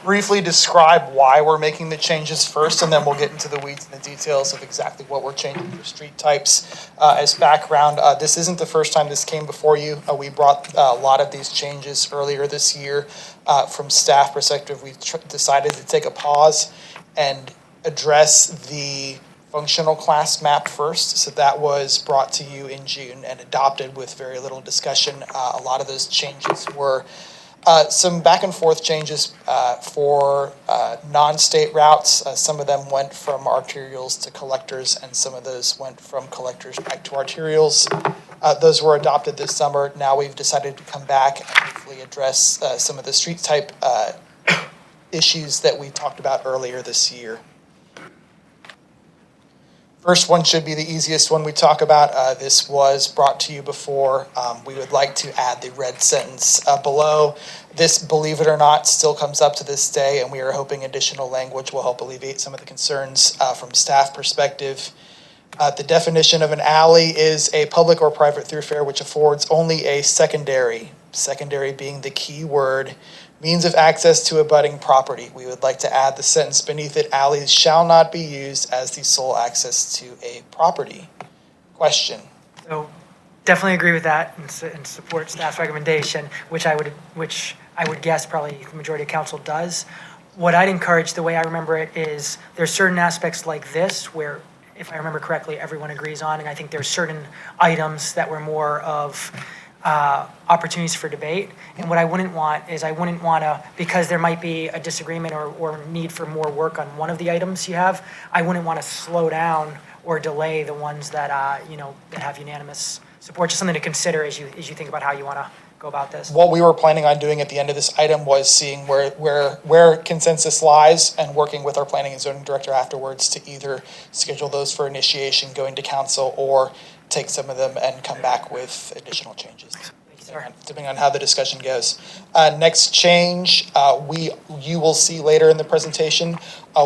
briefly describe why we're making the changes first, and then we'll get into the weeds and the details of exactly what we're changing for street types. As background, this isn't the first time this came before you. We brought a lot of these changes earlier this year. From staff perspective, we decided to take a pause and address the functional class map first. So that was brought to you in June and adopted with very little discussion. A lot of those changes were some back and forth changes for non-state routes. Some of them went from arterials to collectors, and some of those went from collectors back to arterials. Those were adopted this summer. Now we've decided to come back and hopefully address some of the street type issues that we talked about earlier this year. First one should be the easiest one we talk about. This was brought to you before. We would like to add the red sentence below. This, believe it or not, still comes up to this day, and we are hoping additional language will help alleviate some of the concerns from staff perspective. The definition of an alley is a public or private thoroughfare which affords only a secondary being the key word, means of access to abutting property. We would like to add the sentence beneath it, alleys shall not be used as the sole access to a property. Question? So definitely agree with that and support staff's recommendation, which I would guess probably the majority of council does. What I'd encourage, the way I remember it, is there's certain aspects like this where, if I remember correctly, everyone agrees on, and I think there's certain items that were more of opportunities for debate. And what I wouldn't want is because there might be a disagreement or need for more work on one of the items you have, I wouldn't want to slow down or delay the ones that, that have unanimous support. Just something to consider as you think about how you want to go about this. What we were planning on doing at the end of this item was seeing where consensus lies and working with our planning and zoning director afterwards to either schedule those for initiation, going to council, or take some of them and come back with additional changes, depending on how the discussion goes. Next change, you will see later in the presentation,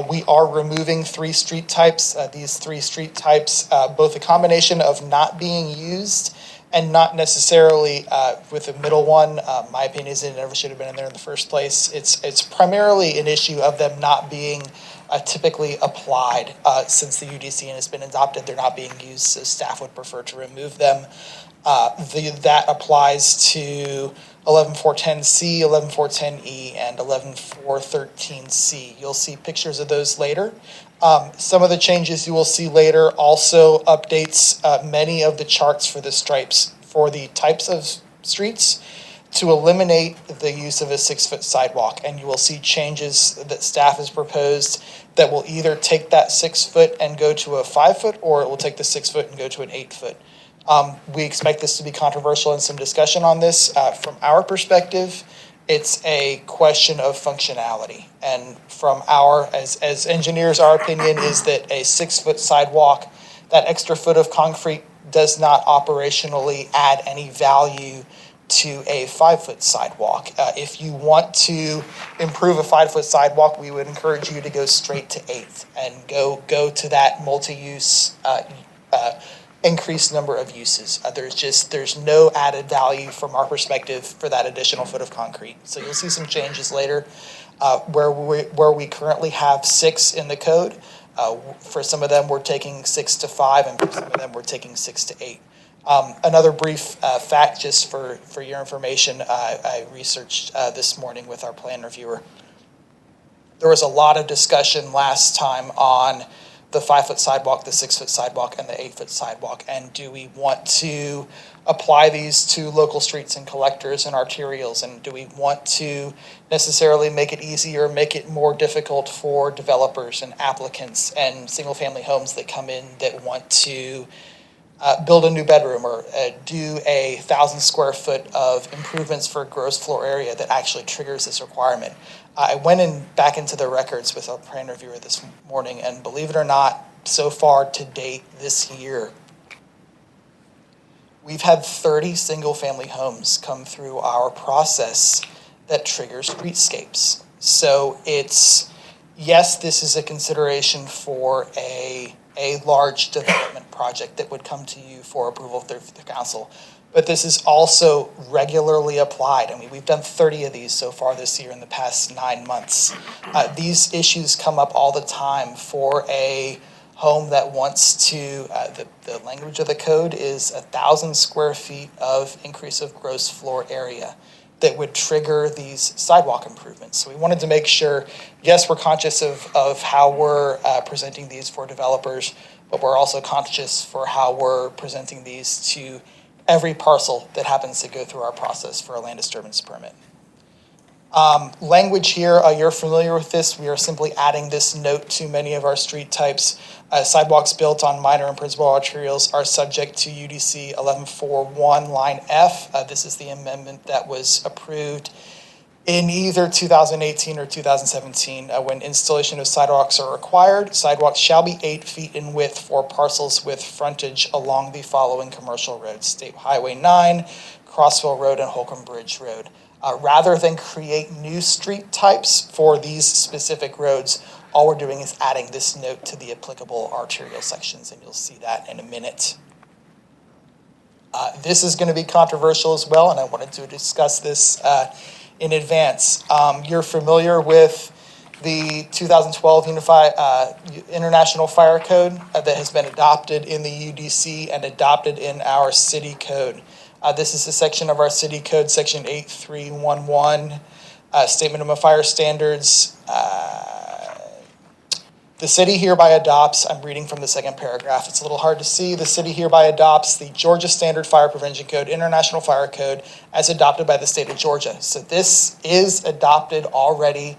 we are removing 3 street types. These 3 street types, both a combination of not being used and not necessarily with the middle one. My opinion is it never should have been in there in the first place. It's primarily an issue of them not being typically applied. Since the UDC has been adopted, they're not being used, so staff would prefer to remove them. That applies to 11410C, 11410E, and 11413C. You'll see pictures of those later. Some of the changes you will see later also updates many of the charts for the stripes for the types of streets to eliminate the use of a 6-foot sidewalk. And you will see changes that staff has proposed that will either take that 6 foot and go to a 5 foot, or it will take the 6 foot and go to an 8 foot. We expect this to be controversial and some discussion on this. From our perspective, it's a question of functionality. And from as engineers, our opinion is that a 6-foot sidewalk, that extra foot of concrete does not operationally add any value to a 5-foot sidewalk. If you want to improve a 5-foot sidewalk, we would encourage you to go straight to 8th and go to that multi-use increased number of uses. There's no added value from our perspective for that additional foot of concrete. So you'll see some changes later where we currently have 6 in the code. For some of them, we're taking 6 to 5, and for some of them, we're taking 6 to 8. Another brief fact, just for your information, I researched this morning with our plan reviewer. There was a lot of discussion last time on the 5-foot sidewalk, the 6-foot sidewalk, and the 8-foot sidewalk, and do we want to apply these to local streets and collectors and arterials, and do we want to necessarily make it easier, make it more difficult for developers and applicants and single-family homes that come in that want to build a new bedroom or do 1,000 square foot of improvements for gross floor area that actually triggers this requirement. I went back into the records with our plan reviewer this morning, and believe it or not, so far to date this year, we've had 30 single-family homes come through our process that triggers streetscapes. So yes, this is a consideration for a large development project that would come to you for approval through the council. But this is also regularly applied. I mean, we've done 30 of these so far this year in the past 9 months. These issues come up all the time for a home that wants to, the language of the code is 1,000 square feet of increase of gross floor area that would trigger these sidewalk improvements. So we wanted to make sure, yes, we're conscious of how we're presenting these for developers, but we're also conscious for how we're presenting these to every parcel that happens to go through our process for a land disturbance permit. Language here, you're familiar with this. We are simply adding this note to many of our street types. Sidewalks built on minor and principal arterials are subject to UDC 1141 line F. This is the amendment that was approved in either 2018 or 2017. When installation of sidewalks are required, sidewalks shall be 8 feet in width for parcels with frontage along the following commercial roads: State Highway 9, Crossville Road, and Holcomb Bridge Road. Rather than create new street types for these specific roads, all we're doing is adding this note to the applicable arterial sections, and you'll see that in a minute. This is going to be controversial as well, and I wanted to discuss this in advance. You're familiar with the 2012 International Fire Code that has been adopted in the UDC and adopted in our city code. This is a section of our city code, section 8311, Statement of Fire Standards. The city hereby adopts, I'm reading from the second paragraph, it's a little hard to see. The city hereby adopts the Georgia Standard Fire Prevention Code, International Fire Code, as adopted by the state of Georgia. So this is adopted already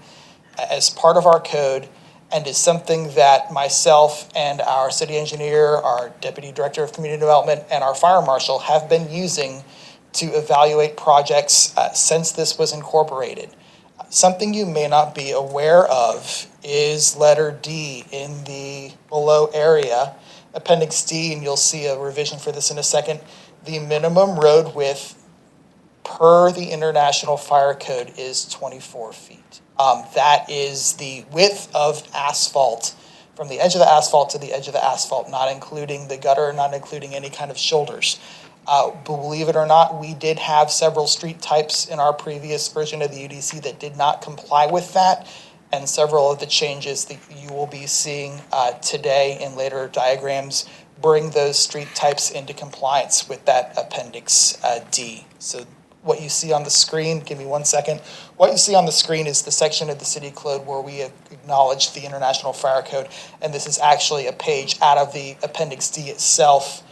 as part of our code and is something that myself and our city engineer, our deputy director of community development, and our fire marshal have been using to evaluate projects since this was incorporated. Something you may not be aware of is letter D in the below area, Appendix D, and you'll see a revision for this in a second. The minimum road width per the International Fire Code is 24 feet. That is the width of asphalt, from the edge of the asphalt to the edge of the asphalt, not including the gutter, not including any kind of shoulders. Believe it or not, we did have several street types in our previous version of the UDC that did not comply with that, and several of the changes that you will be seeing today in later diagrams bring those street types into compliance with that Appendix D. So what you see on the screen. Give me 1 second. What you see on the screen is the section of the city code where we acknowledge the International Fire Code, and this is actually a page out of the Appendix D itself,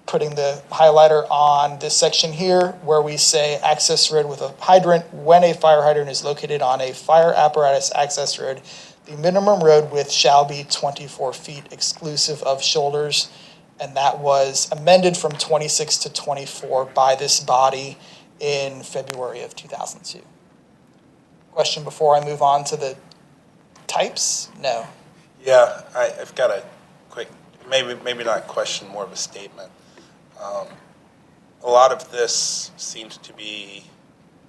putting the highlighter on this section here where we say access road with a hydrant. When a fire hydrant is located on a fire apparatus access road, the minimum road width shall be 24 feet exclusive of shoulders. And that was amended from 26 to 24 by this body in February of 2002. Question before I move on to the types? No. Yeah, I've got a quick, maybe not a question, more of a statement. A lot of this seems to be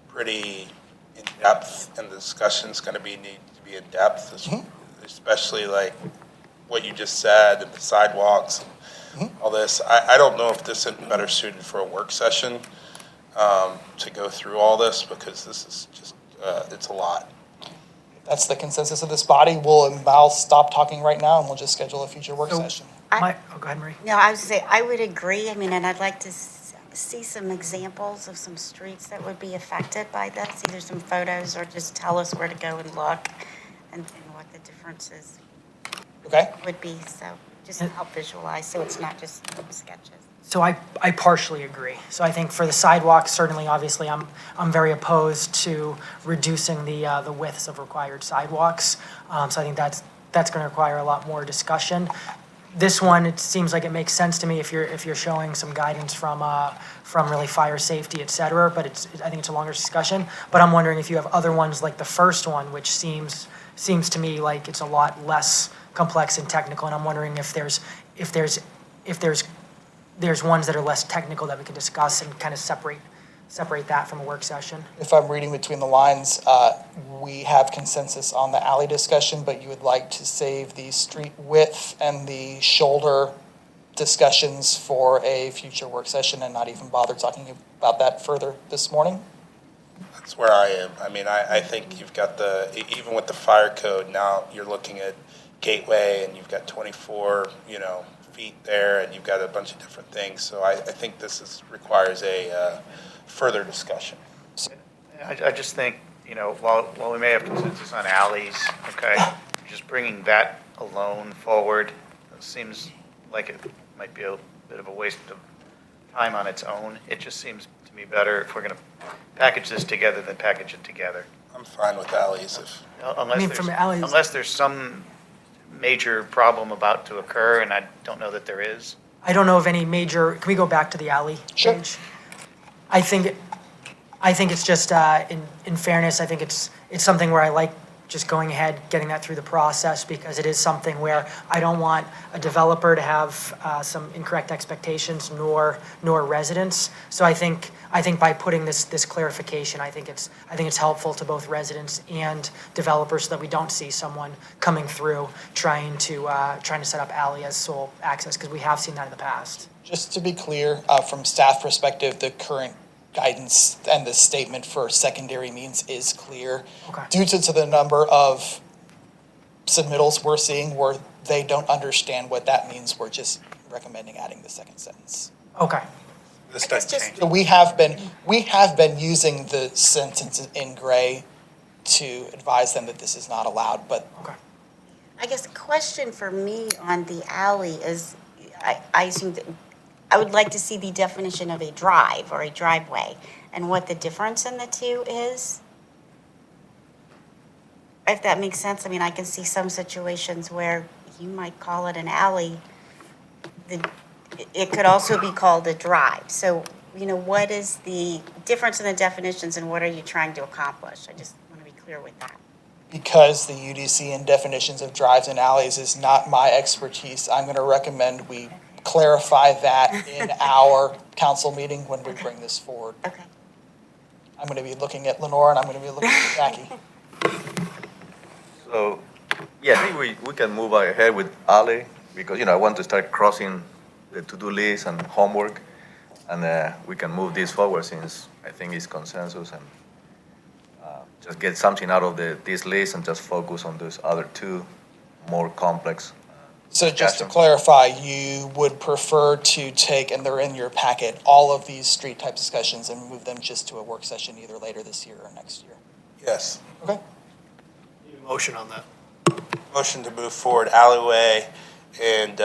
pretty in depth, and the discussion's going to need to be in depth, especially like what you just said and the sidewalks and all this. I don't know if this isn't better suited for a work session to go through all this, because this is just it's a lot. That's the consensus of this body. I'll stop talking right now and we'll just schedule a future work session. Go ahead, Marie. No, I was gonna say, I would agree. I mean, and I'd like to see some examples of some streets that would be affected by this, either some photos or just tell us where to go and look and what the differences would be. So just to help visualize, so it's not just sketches. So I partially agree. So I think for the sidewalks, certainly, obviously, I'm very opposed to reducing the widths of required sidewalks. So I think that's going to require a lot more discussion. This one, it seems like it makes sense to me if you're showing some guidance from really fire safety, et cetera. But I think it's a longer discussion. But I'm wondering if you have other ones like the first one, which seems to me like it's a lot less complex and technical. And I'm wondering if there's ones that are less technical that we can discuss and kind of separate that from a work session. If I'm reading between the lines, we have consensus on the alley discussion, but you would like to save the street width and the shoulder discussions for a future work session and not even bother talking about that further this morning? That's where I am. I mean, I think you've got even with the fire code, now you're looking at gateway and you've got 24, feet there, and you've got a bunch of different things. So I think this requires a further discussion. I just think, while we may have consensus on alleys, okay, just bringing that alone forward seems like it might be a bit of a waste of time on its own. It just seems to me better if we're going to package this together than package it together. I'm fine with alleys unless there's some major problem about to occur, and I don't know that there is. I don't know of any major. Can we go back to the alley page? I think it's just in fairness. I think it's something where I like just going ahead, getting that through the process, because it is something where I don't want a developer to have some incorrect expectations, nor residents. So I think by putting this clarification, I think it's helpful to both residents and developers, so that we don't see someone coming through trying to set up alley as sole access, because we have seen that in the past. Just to be clear, from staff perspective, the current guidance and the statement for secondary means is clear. Okay. Due to the number of submittals we're seeing where they don't understand what that means, we're just recommending adding the second sentence. Okay. This doesn't change. So we have been using the sentences in gray to advise them that this is not allowed, but Okay. I guess a question for me on the alley is, I assume that I would like to see the definition of a drive or a driveway and what the difference in the two is. If that makes sense. I mean, I can see some situations where you might call it an alley. It could also be called a drive. So, what is the difference in the definitions and what are you trying to accomplish? I just want to be clear with that. because the UDC and definitions of drives and alleys is not my expertise, I'm going to recommend we clarify that in our council meeting when we bring this forward. Okay. I'm going to be looking at Lenore and I'm going to be looking at Jackie. So, yeah, I think we can move ahead with alley because, I want to start crossing the to-do list and homework, and we can move this forward since I think it's consensus and just get something out of this list and just focus on those other two more complex So just to Gotcha. clarify, you would prefer to take, and they're in your packet, all of these street type discussions and move them just to a work session either later this year or next year? Yes. Okay. Need a motion on that. Motion to move forward alleyway and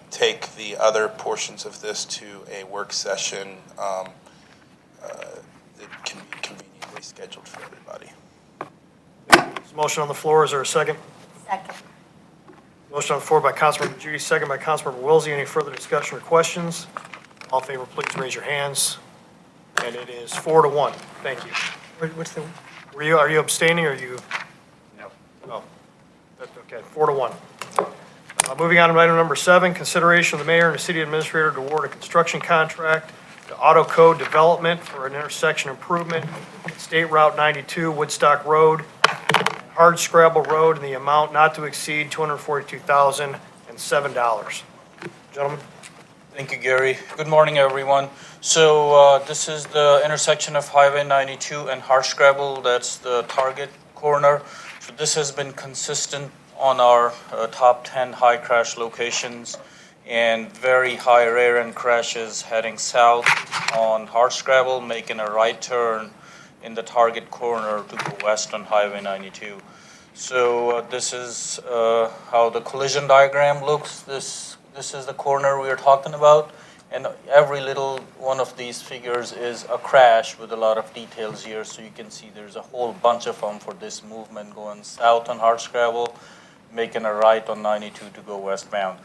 take the other portions of this to a work session that can be conveniently scheduled for everybody. There's a motion on the floor. Is there a second? Second. Motion on the floor by Councilmember Judy, second by Councilmember Wilsey. Any further discussion or questions? All in favor, please raise your hands. And it is 4-1. Thank you. What's the? Are you abstaining or you? No. Oh, that's okay. 4-1. Moving on to item number 7, consideration of the mayor and the city administrator to award a construction contract to Auto Code Development for an intersection improvement at State Route 92, Woodstock Road, Hard Scrabble Road, in the amount not to exceed $242,007. Gentlemen? Thank you, Gary. Good morning, everyone. So this is the intersection of Highway 92 and Hardscrabble. That's the target corner. So this has been consistent on our top 10 high crash locations and very high rear end crashes heading south on Hardscrabble, making a right turn in the target corner to go west on Highway 92. So this is how the collision diagram looks. This is the corner we are talking about, and every little one of these figures is a crash with a lot of details here. So you can see there's a whole bunch of them for this movement going south on Hardscrabble, making a right on 92 to go westbound.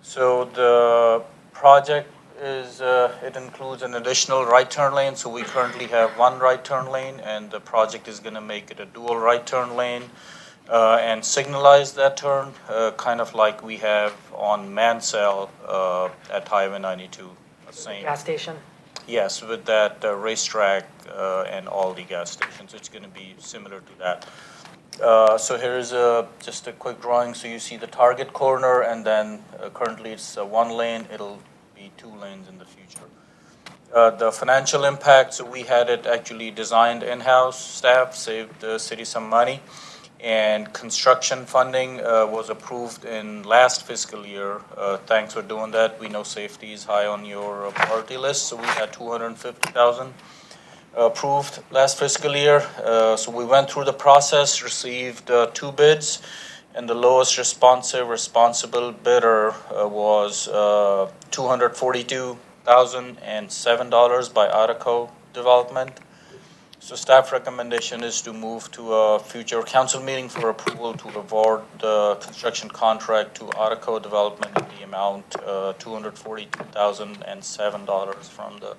So the project is, it includes an additional right turn lane. So we currently have one right turn lane, and the project is going to make it a dual right turn lane and signalize that turn, kind of like we have on Mansell at Highway 92. Same. Gas station? Yes, with that racetrack and all the gas stations. It's going to be similar to that. So here is just a quick drawing. So you see the target corner, and then currently it's one lane. It'll be 2 lanes in the future. The financial impact, so we had it actually designed in-house. Staff saved the city some money. And construction funding was approved in last fiscal year. Thanks for doing that. We know safety is high on your priority list, so we had $250,000 approved last fiscal year. So we went through the process, received 2 bids, and the lowest responsible bidder was $242,007 by Artico Development. So staff recommendation is to move to a future council meeting for approval to award the construction contract to Artico Development in the amount $242,007 from the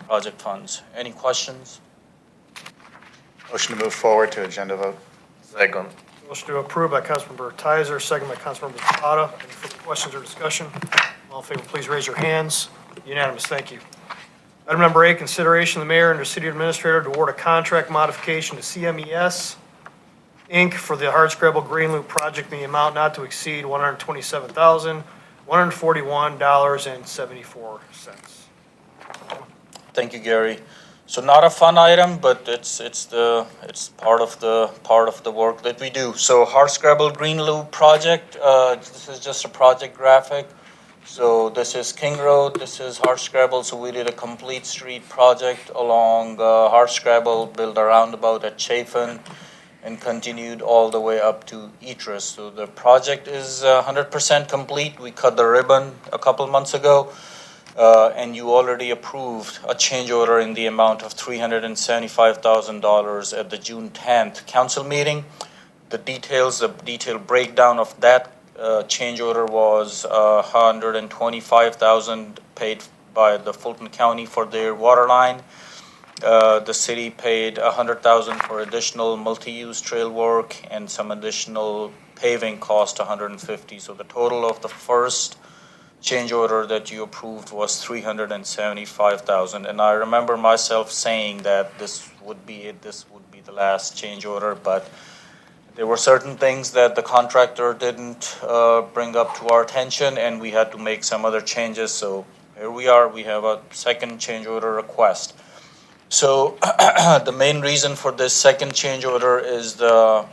project funds. Any questions? Motion to move forward to agenda vote. Second. Motion to approve by Councilmember Tizer, second by Councilmember Zapata. Any further questions or discussion? All in favor, please raise your hands. Unanimous, thank you. Item number 8, consideration of the mayor and the city administrator to award a contract modification to CMES, Inc. for the Hardscrabble Green Loop project in the amount not to exceed $127,141.74. Thank you, Gary. So not a fun item, but it's part of the work that we do. So Hardscrabble Green Loop project. This is just a project graphic. So this is King Road. This is Hardscrabble. So we did a complete street project along Hardscrabble, built a roundabout at Chafin, and continued all the way up to Etris. So the project is 100% complete. We cut the ribbon a couple months ago. And you already approved a change order in the amount of $375,000 at the June 10th council meeting. The detailed breakdown of that change order was $125,000 paid by the Fulton County for their water line. The city paid $100,000 for additional multi-use trail work and some additional paving cost, $150,000. So the total of the first change order that you approved was $375,000, and I remember myself saying that this would be it, this would be the last change order, but there were certain things that the contractor didn't bring up to our attention, and we had to make some other changes. So here we are, we have a second change order request. So the main reason for this second change order is so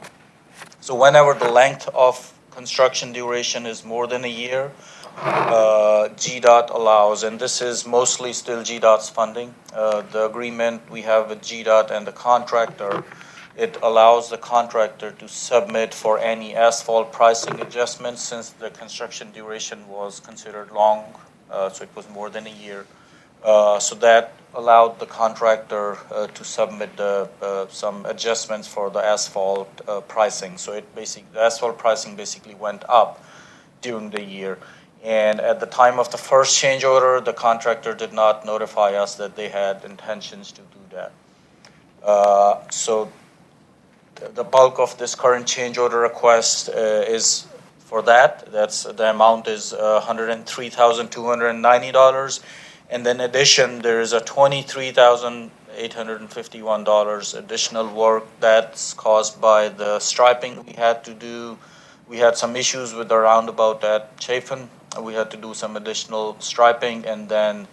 whenever the length of construction duration is more than a year, GDOT allows, and this is mostly still GDOT's funding. The agreement we have with GDOT and the contractor, it allows the contractor to submit for any asphalt pricing adjustments since the construction duration was considered long, so it was more than a year. So that allowed the contractor to submit some adjustments for the asphalt pricing. So the asphalt pricing basically went up during the year. And at the time of the first change order, the contractor did not notify us that they had intentions to do that. So the bulk of this current change order request is for that. The amount is $103,290. And then in addition, there is a $23,851 additional work that's caused by the striping we had to do. We had some issues with the roundabout at Chafin. We had to do some additional striping, and then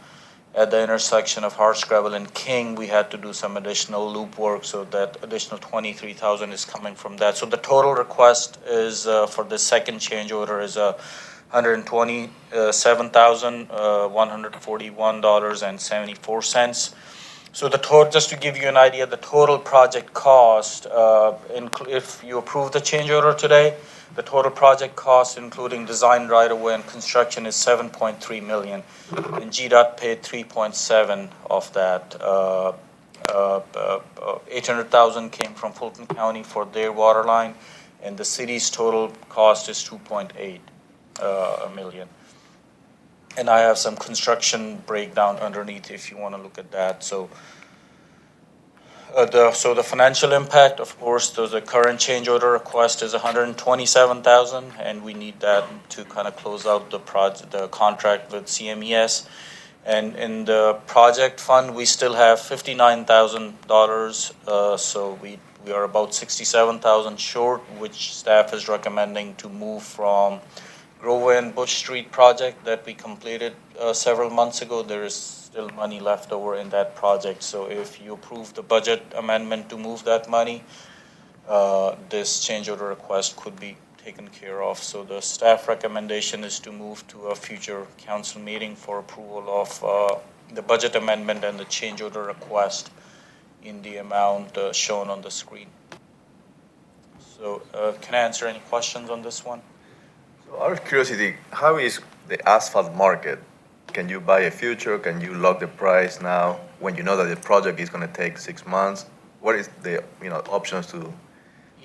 at the intersection of Hardscrabble and King, we had to do some additional loop work, so that additional $23,000 is coming from that. So the total request is for the second change order is $127,141.74. So the total, just to give you an idea, the total project cost, if you approve the change order today, the total project cost, including design right-of-way and construction, is $7.3 million, and GDOT paid $3.7 of that. $800,000 came from Fulton County for their water line, and the city's total cost is $2.8 million. And I have some construction breakdown underneath if you want to look at that. So the financial impact, of course, the current change order request is $127,000, and we need that to kind of close out the contract with CMES. And in the project fund, we still have $59,000, so we are about $67,000 short, which staff is recommending to move from Grove and Bush Street project that we completed several months ago. There is still money left over in that project. So if you approve the budget amendment to move that money, this change order request could be taken care of. So the staff recommendation is to move to a future council meeting for approval of the budget amendment and the change order request in the amount shown on the screen. So can I answer any questions on this one? So out of curiosity, how is the asphalt market? Can you buy a future? Can you lock the price now when you know that the project is going to take 6 months? What is the options to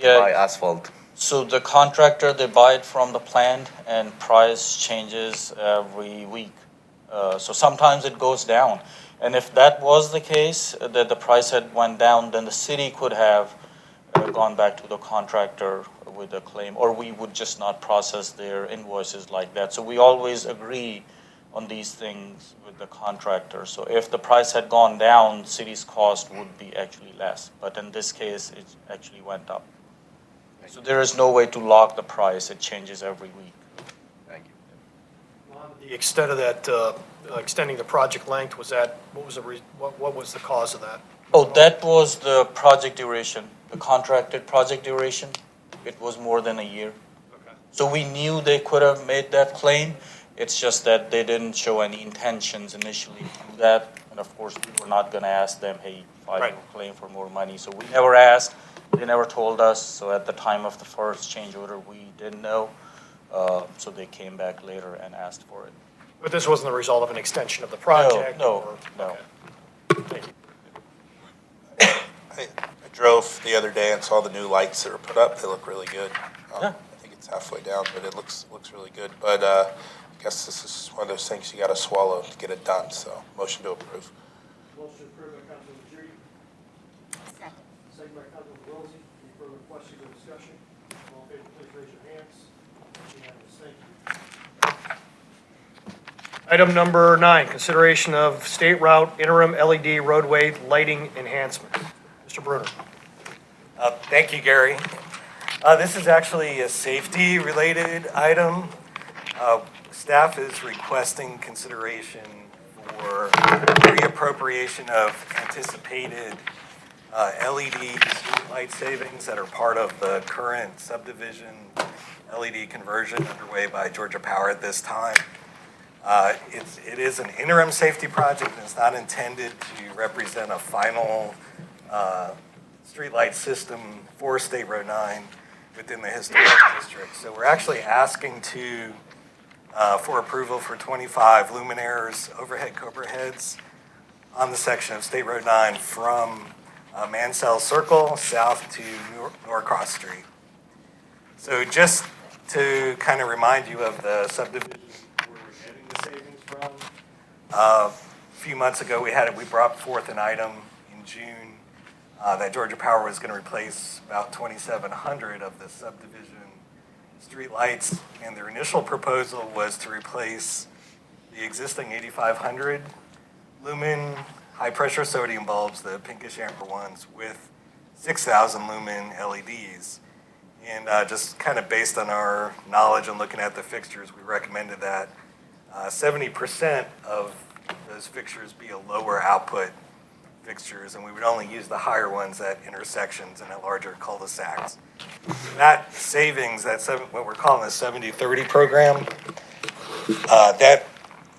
buy asphalt? So the contractor, they buy it from the plant, and price changes every week. So sometimes it goes down. And if that was the case, that the price had went down, then the city could have gone back to the contractor with a claim, or we would just not process their invoices like that. So we always agree on these things with the contractor. So if the price had gone down, city's cost would be actually less. But in this case, it actually went up. So there is no way to lock the price. It changes every week. Thank you. The extent of that, extending the project length, was that, what was the cause of that? Oh, that was the project duration, the contracted project duration. It was more than a year. Okay. So we knew they could have made that claim. It's just that they didn't show any intentions initially to do that. And of course, we were not going to ask them, hey, file your claim for more money. So we never asked. They never told us. So at the time of the first change order, we didn't know. So they came back later and asked for it. But this wasn't the result of an extension of the project? No. Okay. Thank you. I drove the other day and saw the new lights that were put up. They look really good. Yeah. I think it's halfway down, but it looks really good. But I guess this is one of those things you got to swallow to get it done. So motion to approve. Motion approved by Councilman Judy. Second by Councilman Wilsey. Any further questions or discussion? All in favor, please raise your hands. Unanimous. Thank you. Item number 9, consideration of state route interim LED roadway lighting enhancement. Mr. Bruner. Thank you, Gary. This is actually a safety-related item. Staff is requesting consideration for reappropriation of anticipated LED light savings that are part of the current subdivision LED conversion underway by Georgia Power at this time. It is an interim safety project, and it's not intended to represent a final streetlight system for State Road 9 within the historic district. So we're actually asking for approval for 25 luminaires, overhead cobra heads on the section of State Road 9 from Mansell Circle south to Norcross Street. So just to kind of remind you of the subdivision where we're getting the savings from, a few months ago we brought forth an item in June that Georgia Power was going to replace about 2,700 of the subdivision streetlights, and their initial proposal was to replace the existing 8,500 lumen high-pressure sodium bulbs, the pinkish amber ones, with 6,000 lumen LEDs. And just kind of based on our knowledge and looking at the fixtures, we recommended that 70% of those fixtures be a lower output fixtures, and we would only use the higher ones at intersections and at larger cul-de-sacs. That savings, what we're calling the 70-30 program,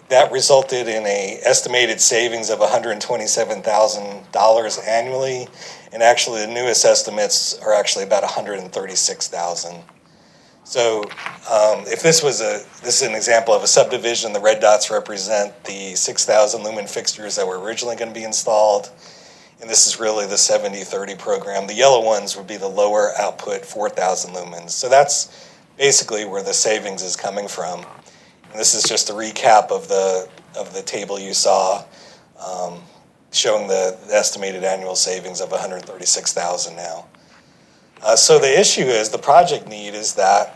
that resulted in a estimated savings of $127,000 annually, and actually the newest estimates are actually about $136,000. So if this is an example of a subdivision, the red dots represent the 6,000 lumen fixtures that were originally going to be installed, and this is really the 70-30 program. The yellow ones would be the lower output 4,000 lumens. So that's basically where the savings is coming from. And this is just a recap of the table you saw, showing the estimated annual savings of $136,000 now. So the issue is, the project need is that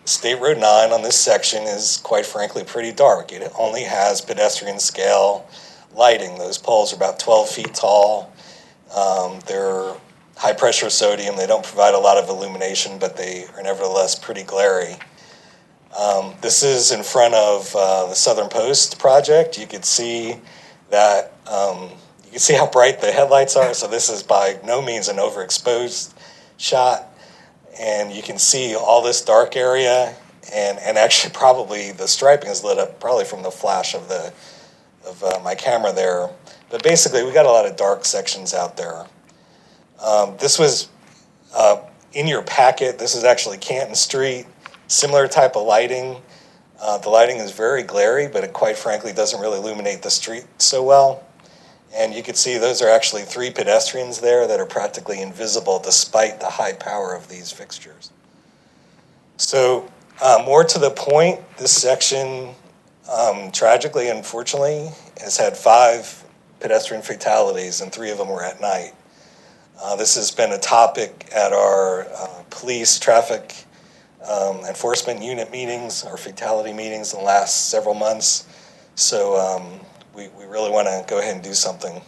State Road 9 on this section is, quite frankly, pretty dark. It only has pedestrian scale lighting. Those poles are about 12 feet tall. They're high pressure sodium. They don't provide a lot of illumination, but they are nevertheless pretty glary. This is in front of the Southern Post project. You can see that, you can see how bright the headlights are. So this is by no means an overexposed shot. And you can see all this dark area, and actually probably the striping is lit up probably from the flash of my camera there. But basically we got a lot of dark sections out there. This was in your packet. This is actually Canton Street, similar type of lighting. The lighting is very glary, but it quite frankly doesn't really illuminate the street so well. And you can see those are actually 3 pedestrians there that are practically invisible despite the high power of these fixtures. So more to the point, this section, tragically, unfortunately, has had 5 pedestrian fatalities, and 3 of them were at night. This has been a topic at our police traffic enforcement unit meetings, our fatality meetings in the last several months. So we really want to go ahead and do something.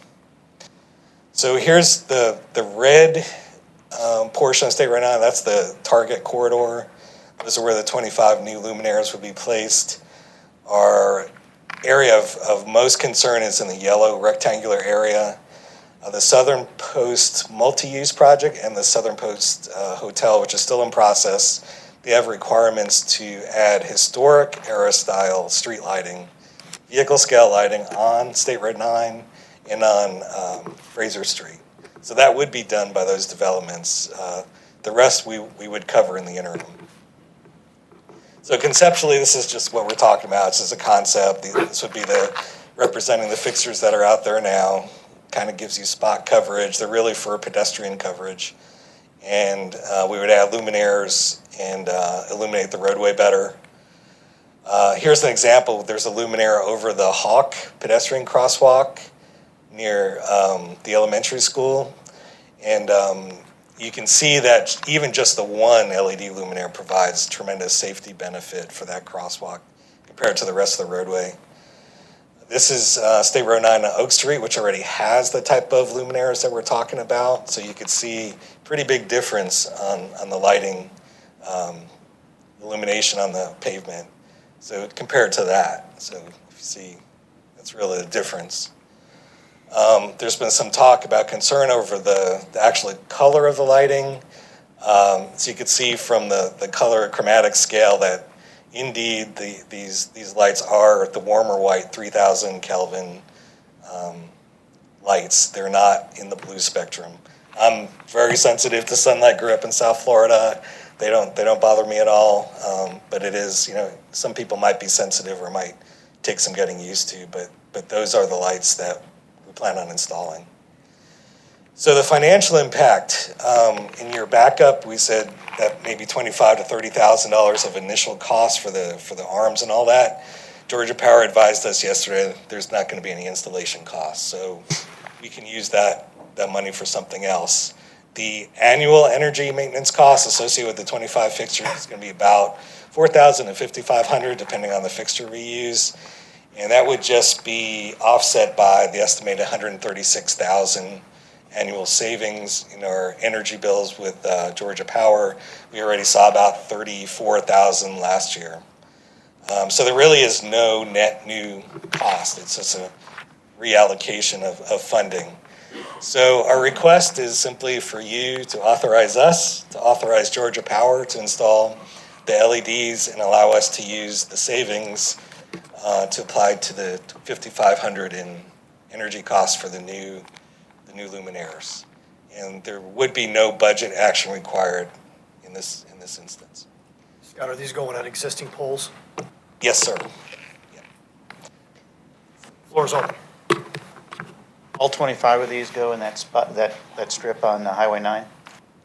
So here's the red portion of State Road 9. That's the target corridor. Those are where the 25 new luminaires would be placed. Our area of most concern is in the yellow rectangular area. The Southern Post multi-use project and the Southern Post Hotel, which is still in process, they have requirements to add historic era-style street lighting, vehicle scale lighting on State Road 9 and on Fraser Street. So that would be done by those developments. The rest we would cover in the interim. So conceptually, this is just what we're talking about. It's just a concept. This would be representing the fixtures that are out there now. Kind of gives you spot coverage. They're really for pedestrian coverage. And we would add luminaires and illuminate the roadway better. Here's an example. There's a luminaire over the Hawk pedestrian crosswalk near the elementary school. And you can see that even just the one LED luminaire provides tremendous safety benefit for that crosswalk compared to the rest of the roadway. This is State Road 9 on Oak Street, which already has the type of luminaires that we're talking about. So you could see pretty big difference on the lighting, illumination on the pavement. So compared to that, so if you see, that's really the difference. There's been some talk about concern over the actual color of the lighting. So you can see from the color chromatic scale that indeed these lights are the warmer white 3000 Kelvin lights. They're not in the blue spectrum. I'm very sensitive to sunlight. Grew up in South Florida. They don't bother me at all. But it is, some people might be sensitive or might take some getting used to. But those are the lights that we plan on installing. So the financial impact, in your backup, we said that maybe $25,000 to $30,000 of initial cost for the arms and all that. Georgia Power advised us yesterday there's not going to be any installation costs, so we can use that money for something else. The annual energy maintenance costs associated with the 25 fixtures is going to be about $4,000 to $5,500, depending on the fixture we use, and that would just be offset by the estimated $136,000 annual savings in our energy bills with Georgia Power. We already saw about $34,000 last year. So there really is no net new cost. It's just a reallocation of funding. So our request is simply for you to authorize us, to authorize Georgia Power to install the LEDs and allow us to use the savings to apply to the $5,500 in energy costs for the new luminaires. And there would be no budget action required in this instance. Scott, are these going at existing poles? Yes, sir. Floor is open. All 25 of these go in that spot, that strip on Highway 9?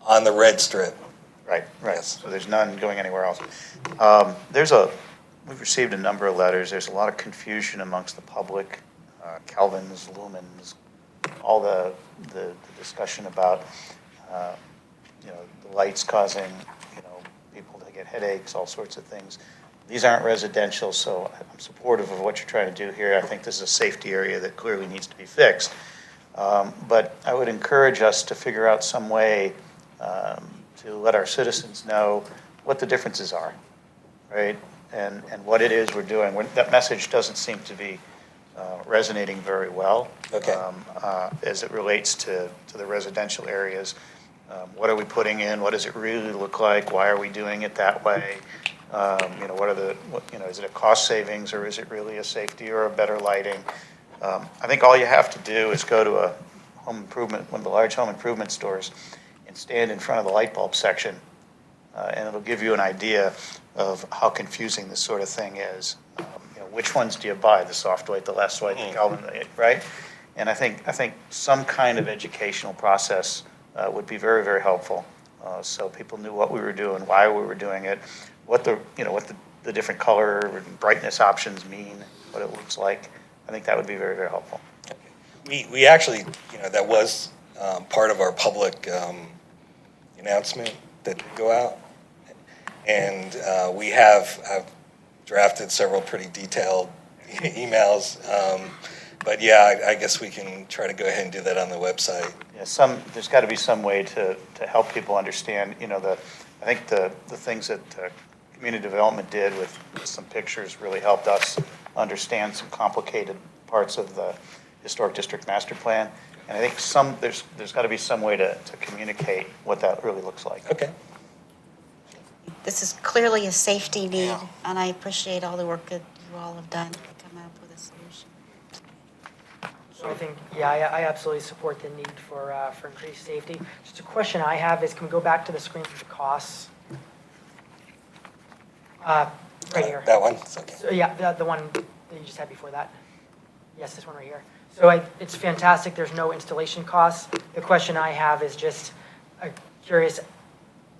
On the red strip. Right. Yes. So there's none going anywhere else. We've received a number of letters. There's a lot of confusion amongst the public, kelvins, lumens, all the discussion about, the lights causing, people to get headaches, all sorts of things. These aren't residential, so I'm supportive of what you're trying to do here. I think this is a safety area that clearly needs to be fixed. But I would encourage us to figure out some way to let our citizens know what the differences are, right? And what it is we're doing. That message doesn't seem to be resonating very well. Okay. As it relates to the residential areas. What are we putting in? What does it really look like? Why are we doing it that way? Is it a cost savings or is it really a safety or a better lighting? I think all you have to do is go to one of the large home improvement stores and stand in front of the light bulb section, and it'll give you an idea of how confusing this sort of thing is. Which ones do you buy? The soft white, the less white, the Kelvin, right? And I think some kind of educational process would be very, very helpful. So people knew what we were doing, why we were doing it, what the different color and brightness options mean, what it looks like. I think that would be very, very helpful. We actually, that was part of our public announcement that did go out. And we have drafted several pretty detailed emails. But yeah, I guess we can try to go ahead and do that on the website. Yeah, there's got to be some way to help people understand, I think the things that community development did with some pictures really helped us understand some complicated parts of the historic district master plan. And I think there's got to be some way to communicate what that really looks like. Okay. This is clearly a safety need, and I appreciate all the work that you all have done to come up with a solution. So I think, I absolutely support the need for increased safety. Just a question I have is, can we go back to the screen for the costs? Right here. That one? Okay. So, yeah, the one that you just had before that. Yes, this one right here. So it's fantastic. There's no installation costs. The question I have is just curious,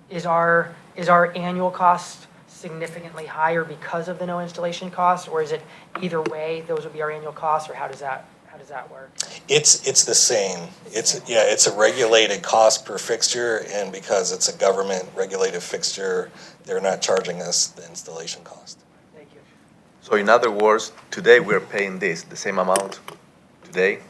is our annual cost significantly higher because of the no installation costs, or is it either way, those would be our annual costs, or how does that work? It's the same. It's a regulated cost per fixture, and because it's a government regulated fixture, they're not charging us the installation cost. Thank you. So in other words, today we're paying the same amount today?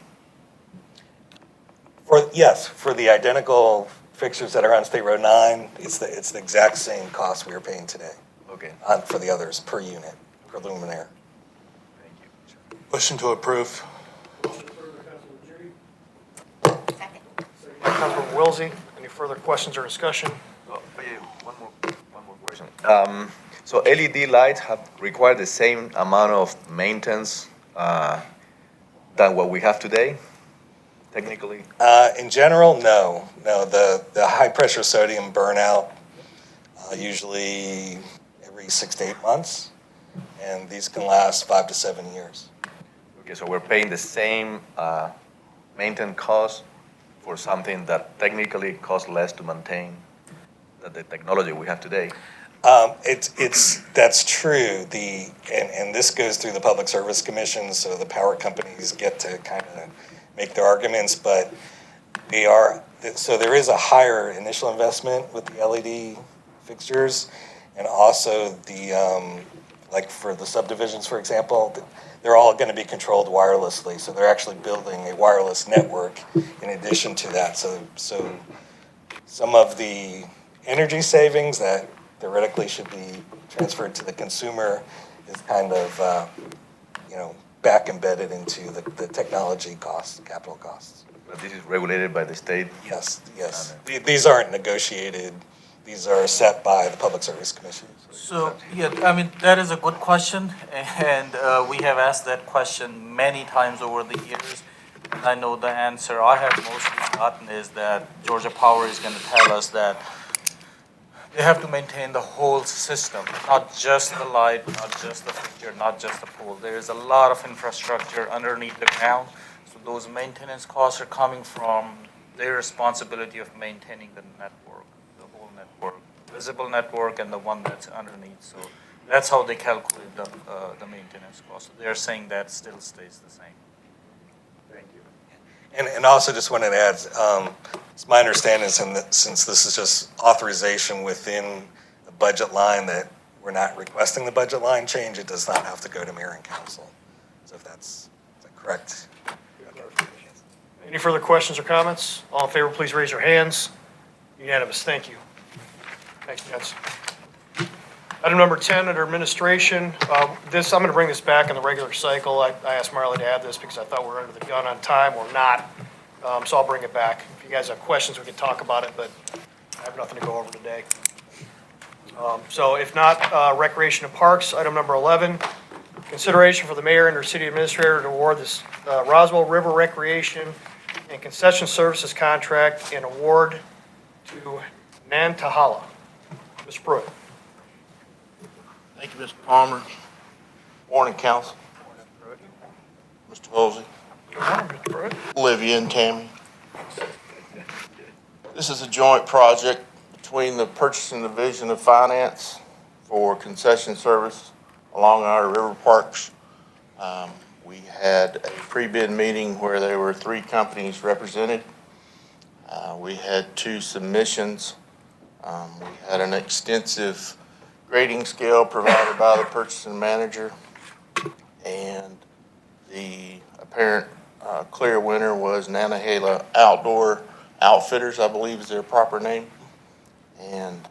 For the identical fixtures that are on State Road 9, it's the exact same cost we are paying today. Okay. For the others, per unit, per luminaire. Thank you. Motion to approve. Second. Councilmember Wilsey, any further questions or discussion? One more question. So LED lights have required the same amount of maintenance than what we have today, technically? In general, no. No, the high-pressure sodium burnout, usually every 6 to 8 months, and these can last 5 to 7 years. Okay, so we're paying the same maintenance cost for something that technically costs less to maintain than the technology we have today. That's true. And this goes through the Public Service Commission, so the power companies get to kind of make their arguments, but so there is a higher initial investment with the LED fixtures, and also like for the subdivisions, for example, they're all going to be controlled wirelessly, so they're actually building a wireless network in addition to that. So some of the energy savings that theoretically should be transferred to the consumer is kind of, back embedded into the technology costs, capital costs. But this is regulated by the state? Yes. These aren't negotiated. These are set by the Public Service Commission. So, yeah, that is a good question, and we have asked that question many times over the years. And I know the answer I have mostly gotten is that Georgia Power is going to tell us that they have to maintain the whole system, not just the light, not just the fixture, not just the pole. There is a lot of infrastructure underneath the ground, so those maintenance costs are coming from their responsibility of maintaining the network, the whole network, visible network and the one that's underneath. So that's how they calculate the maintenance cost. So they're saying that still stays the same. Thank you. And also just wanted to add, it's my understanding, since this is just authorization within the budget line, that we're not requesting the budget line change, it does not have to go to mayor and council. So is that correct? Any further questions or comments? All in favor, please raise your hands. Unanimous, thank you. Thanks, Jens. Item number 10 under administration. I'm going to bring this back in the regular cycle. I asked Marley to add this because I thought we were under the gun on time. We're not. So I'll bring it back. If you guys have questions, we can talk about it, but I have nothing to go over today. So if not, Recreation and Parks, item number 11. Consideration for the mayor and or city administrator to award this Roswell River Recreation and Concession Services contract and award to Nantahala. Mr. Pruitt. Thank you, Mr. Palmer. Morning, council. Mr. Hosey. Good morning, Mr. Pruitt. Olivia and Tammy. This is a joint project between the Purchasing Division of Finance for concession service along our river parks. We had a pre-bid meeting where there were 3 companies represented. We had 2 submissions. We had an extensive grading scale provided by the purchasing manager, and the apparent clear winner was Nantahala Outdoor Outfitters, I believe is their proper name. And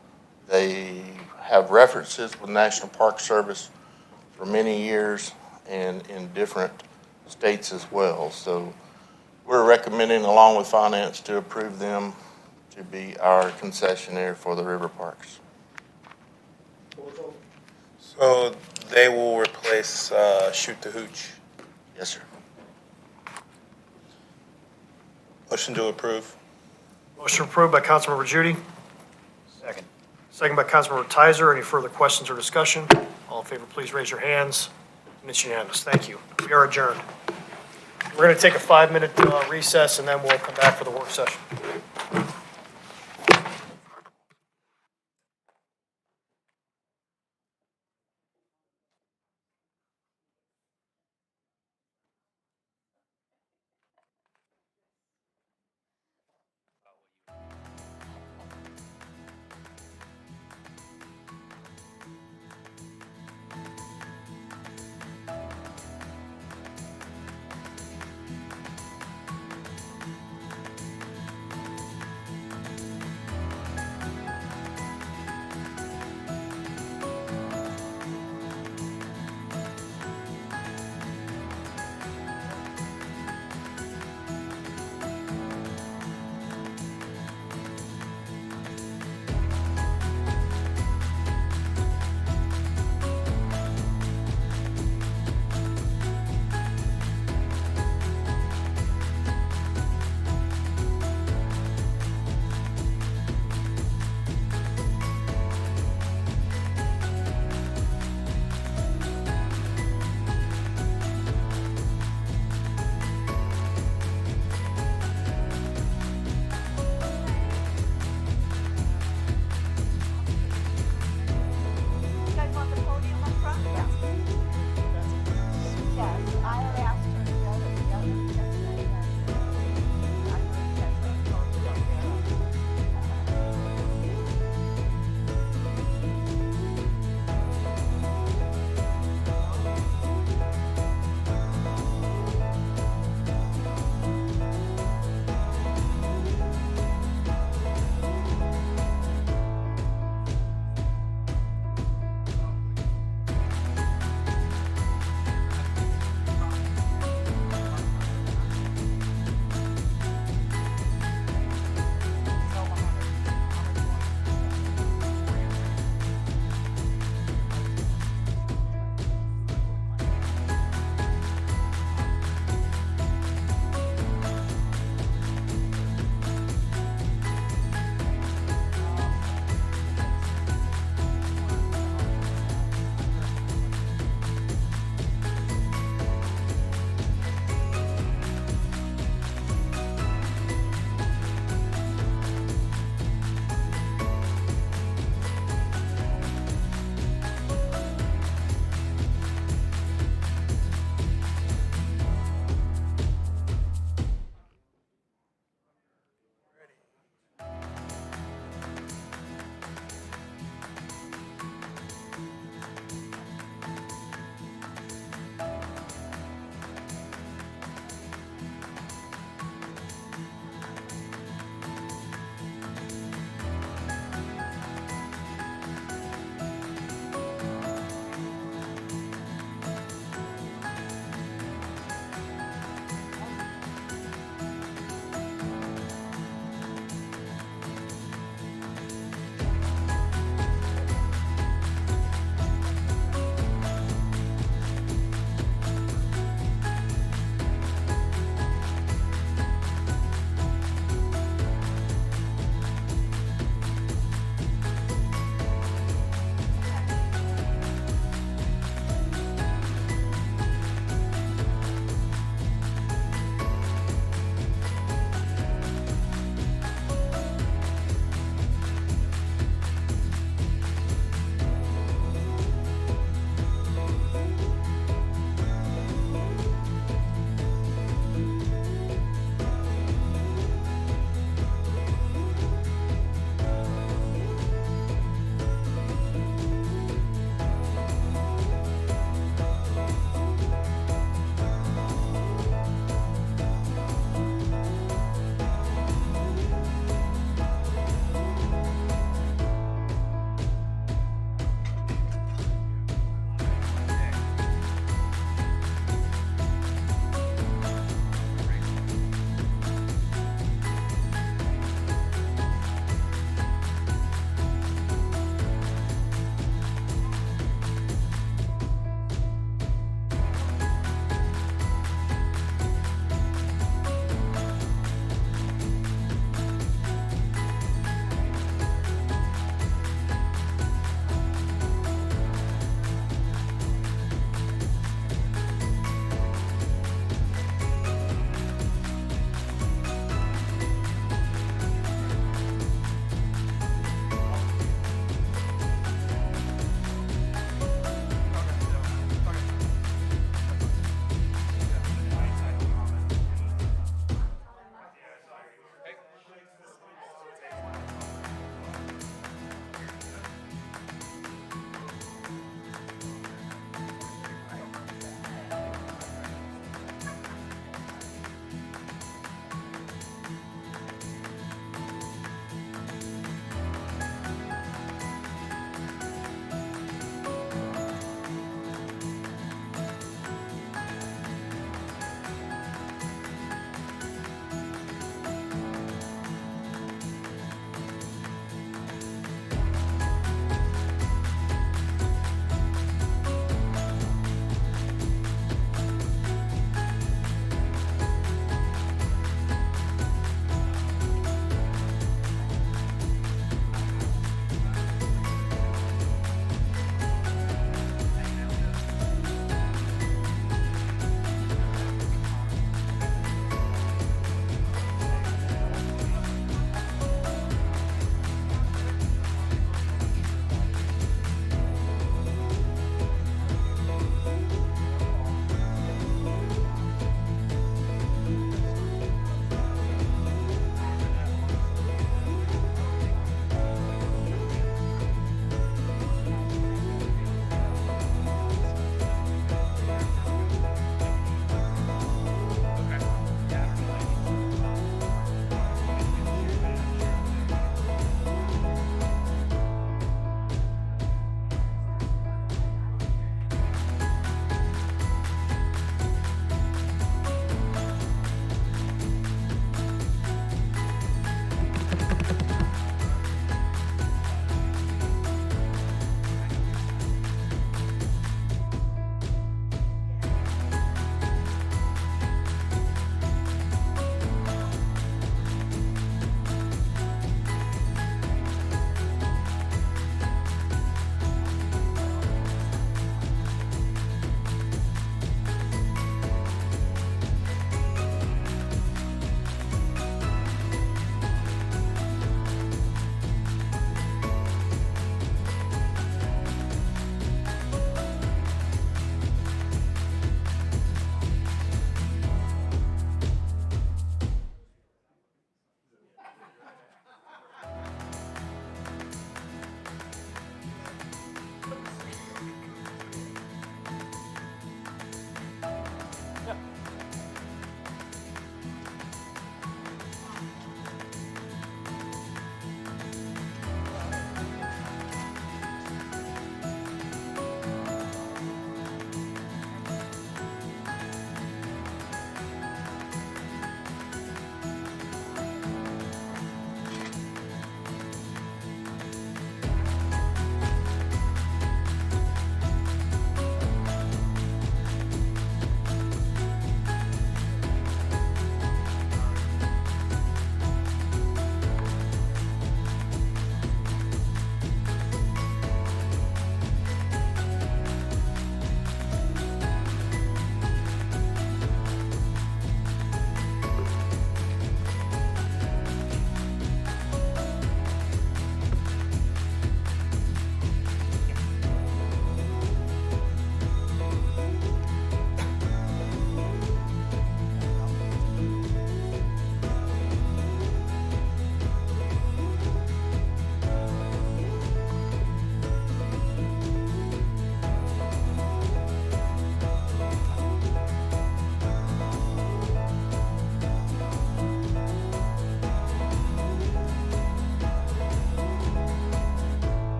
they have references with National Park Service for many years and in different states as well. So we're recommending, along with finance, to approve them to be our concessionaire for the river parks. So they will replace Shoot the Hooch. Yes, sir. Motion to approve. Motion approved by Councilmember Judy. Second. Second by Councilmember Tizer. Any further questions or discussion? All in favor, please raise your hands. And it's unanimous. Thank you. We are adjourned. We're going to take a 5-minute recess, and then we'll come back for the work session.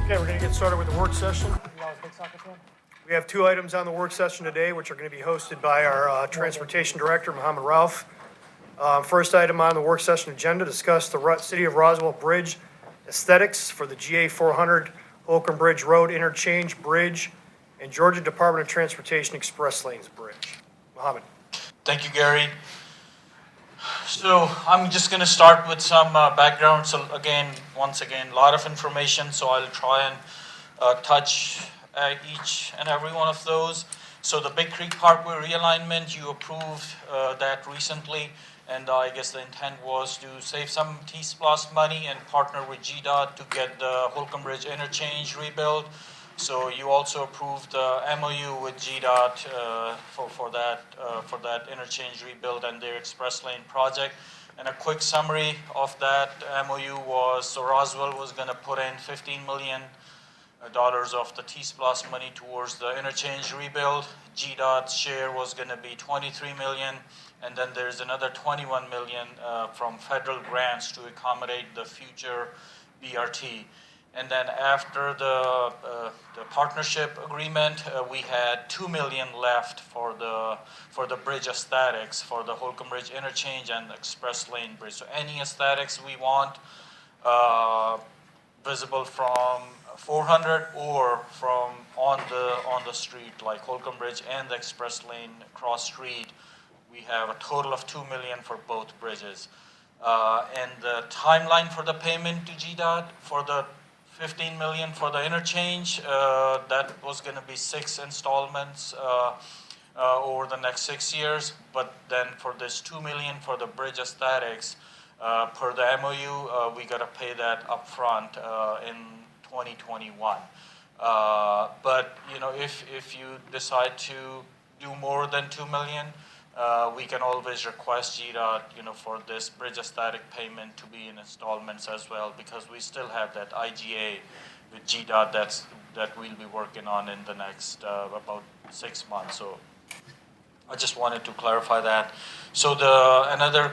Okay, we're going to get started with the work session. We have 2 items on the work session today, which are going to be hosted by our Transportation Director, Mohammed Rauf. First item on the work session agenda, discuss the City of Roswell Bridge aesthetics for the GA 400 Holcomb Bridge Road Interchange Bridge and Georgia Department of Transportation Express Lanes Bridge. Mohammed. Thank you, Gary. So I'm just going to start with some background. So once again, a lot of information, so I'll try and touch each and every one of those. So the Big Creek Parkway realignment, you approved that recently, and I guess the intent was to save some T-Splosh money and partner with GDOT to get the Holcomb Bridge interchange rebuilt. So you also approved the MOU with GDOT for that interchange rebuild and their express lane project. And a quick summary of that MOU was, so Roswell was going to put in $15 million of the T-Splosh money towards the interchange rebuild. GDOT's share was going to be $23 million, and then there's another $21 million from federal grants to accommodate the future BRT. And then after the partnership agreement, we had $2 million left for the bridge aesthetics for the Holcomb Bridge interchange and express lane bridge. So any aesthetics we want visible from 400 or from on the street, like Holcomb Bridge and the express lane cross street, we have a total of $2 million for both bridges. And the timeline for the payment to GDOT for the $15 million for the interchange, that was going to be 6 installments over the next 6 years. But then for this $2 million for the bridge aesthetics, per the MOU, we got to pay that upfront in 2021. But if you decide to do more than $2 million, we can always request GDOT, for this bridge aesthetic payment to be in installments as well, because we still have that IGA with GDOT that we'll be working on in the next about 6 months. So I just wanted to clarify that. So another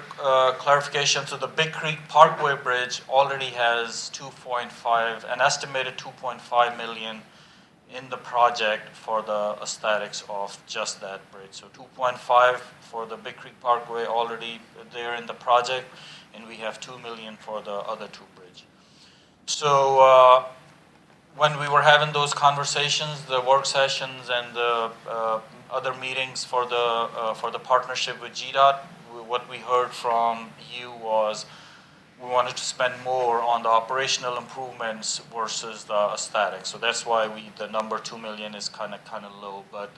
clarification, so the Big Creek Parkway Bridge already has an estimated $2.5 million in the project for the aesthetics of just that bridge. So 2.5 for the Big Creek Parkway already there in the project, and we have $2 million for the other 2 bridges. So when we were having those conversations, the work sessions and the other meetings for the partnership with GDOT, what we heard from you was we wanted to spend more on the operational improvements versus the aesthetics. So that's why the number $2 million is kind of low, but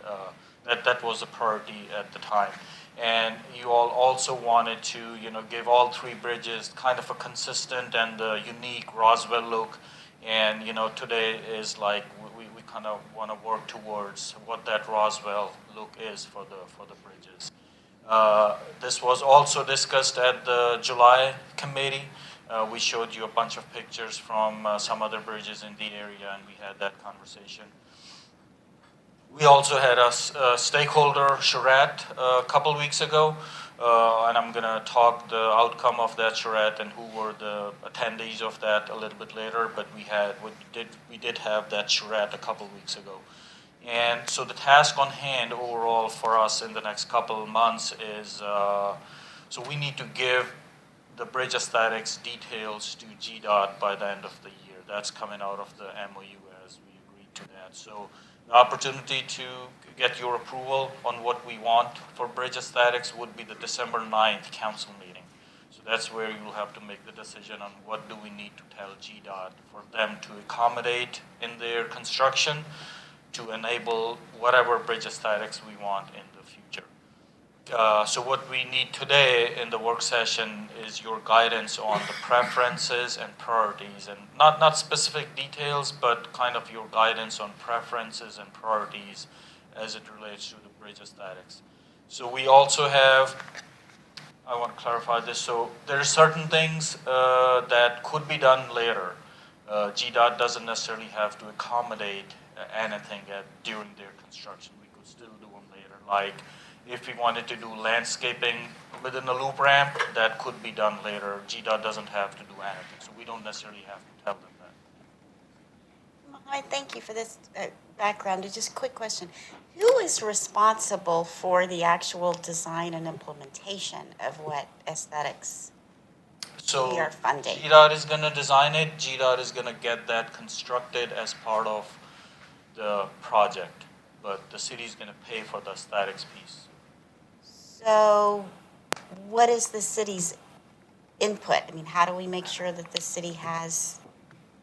that was a priority at the time. And you all also wanted to give all 3 bridges kind of a consistent and unique Roswell look. And today is like we kind of want to work towards what that Roswell look is for the bridges. This was also discussed at the July committee. We showed you a bunch of pictures from some other bridges in the area, and we had that conversation. We also had a stakeholder charrette a couple weeks ago, and I'm going to talk the outcome of that charrette and who were the attendees of that a little bit later. But we did have that charrette a couple weeks ago. And so the task on hand overall for us in the next couple of months is, so we need to give the bridge aesthetics details to GDOT by the end of the year. That's coming out of the MOU as we agreed to that. So the opportunity to get your approval on what we want for bridge aesthetics would be the December 9th council meeting. So that's where you'll have to make the decision on what do we need to tell GDOT for them to accommodate in their construction to enable whatever bridge aesthetics we want in the future. So what we need today in the work session is your guidance on the preferences and priorities, and not specific details, but kind of your guidance on preferences and priorities as it relates to the bridge aesthetics. So we also have, I want to clarify this, so there are certain things that could be done later. GDOT doesn't necessarily have to accommodate anything during their construction. We could still do them later, like If we wanted to do landscaping within the loop ramp, that could be done later. GDOT doesn't have to do anything, so we don't necessarily have to tell them that. I thank you for this background. Just a quick question. Who is responsible for the actual design and implementation of what aesthetics So we are funding? GDOT is gonna design it, GDOT is gonna get that constructed as part of the project, but the city's gonna pay for the aesthetics piece. So what is the city's input? I mean, how do we make sure that the city has?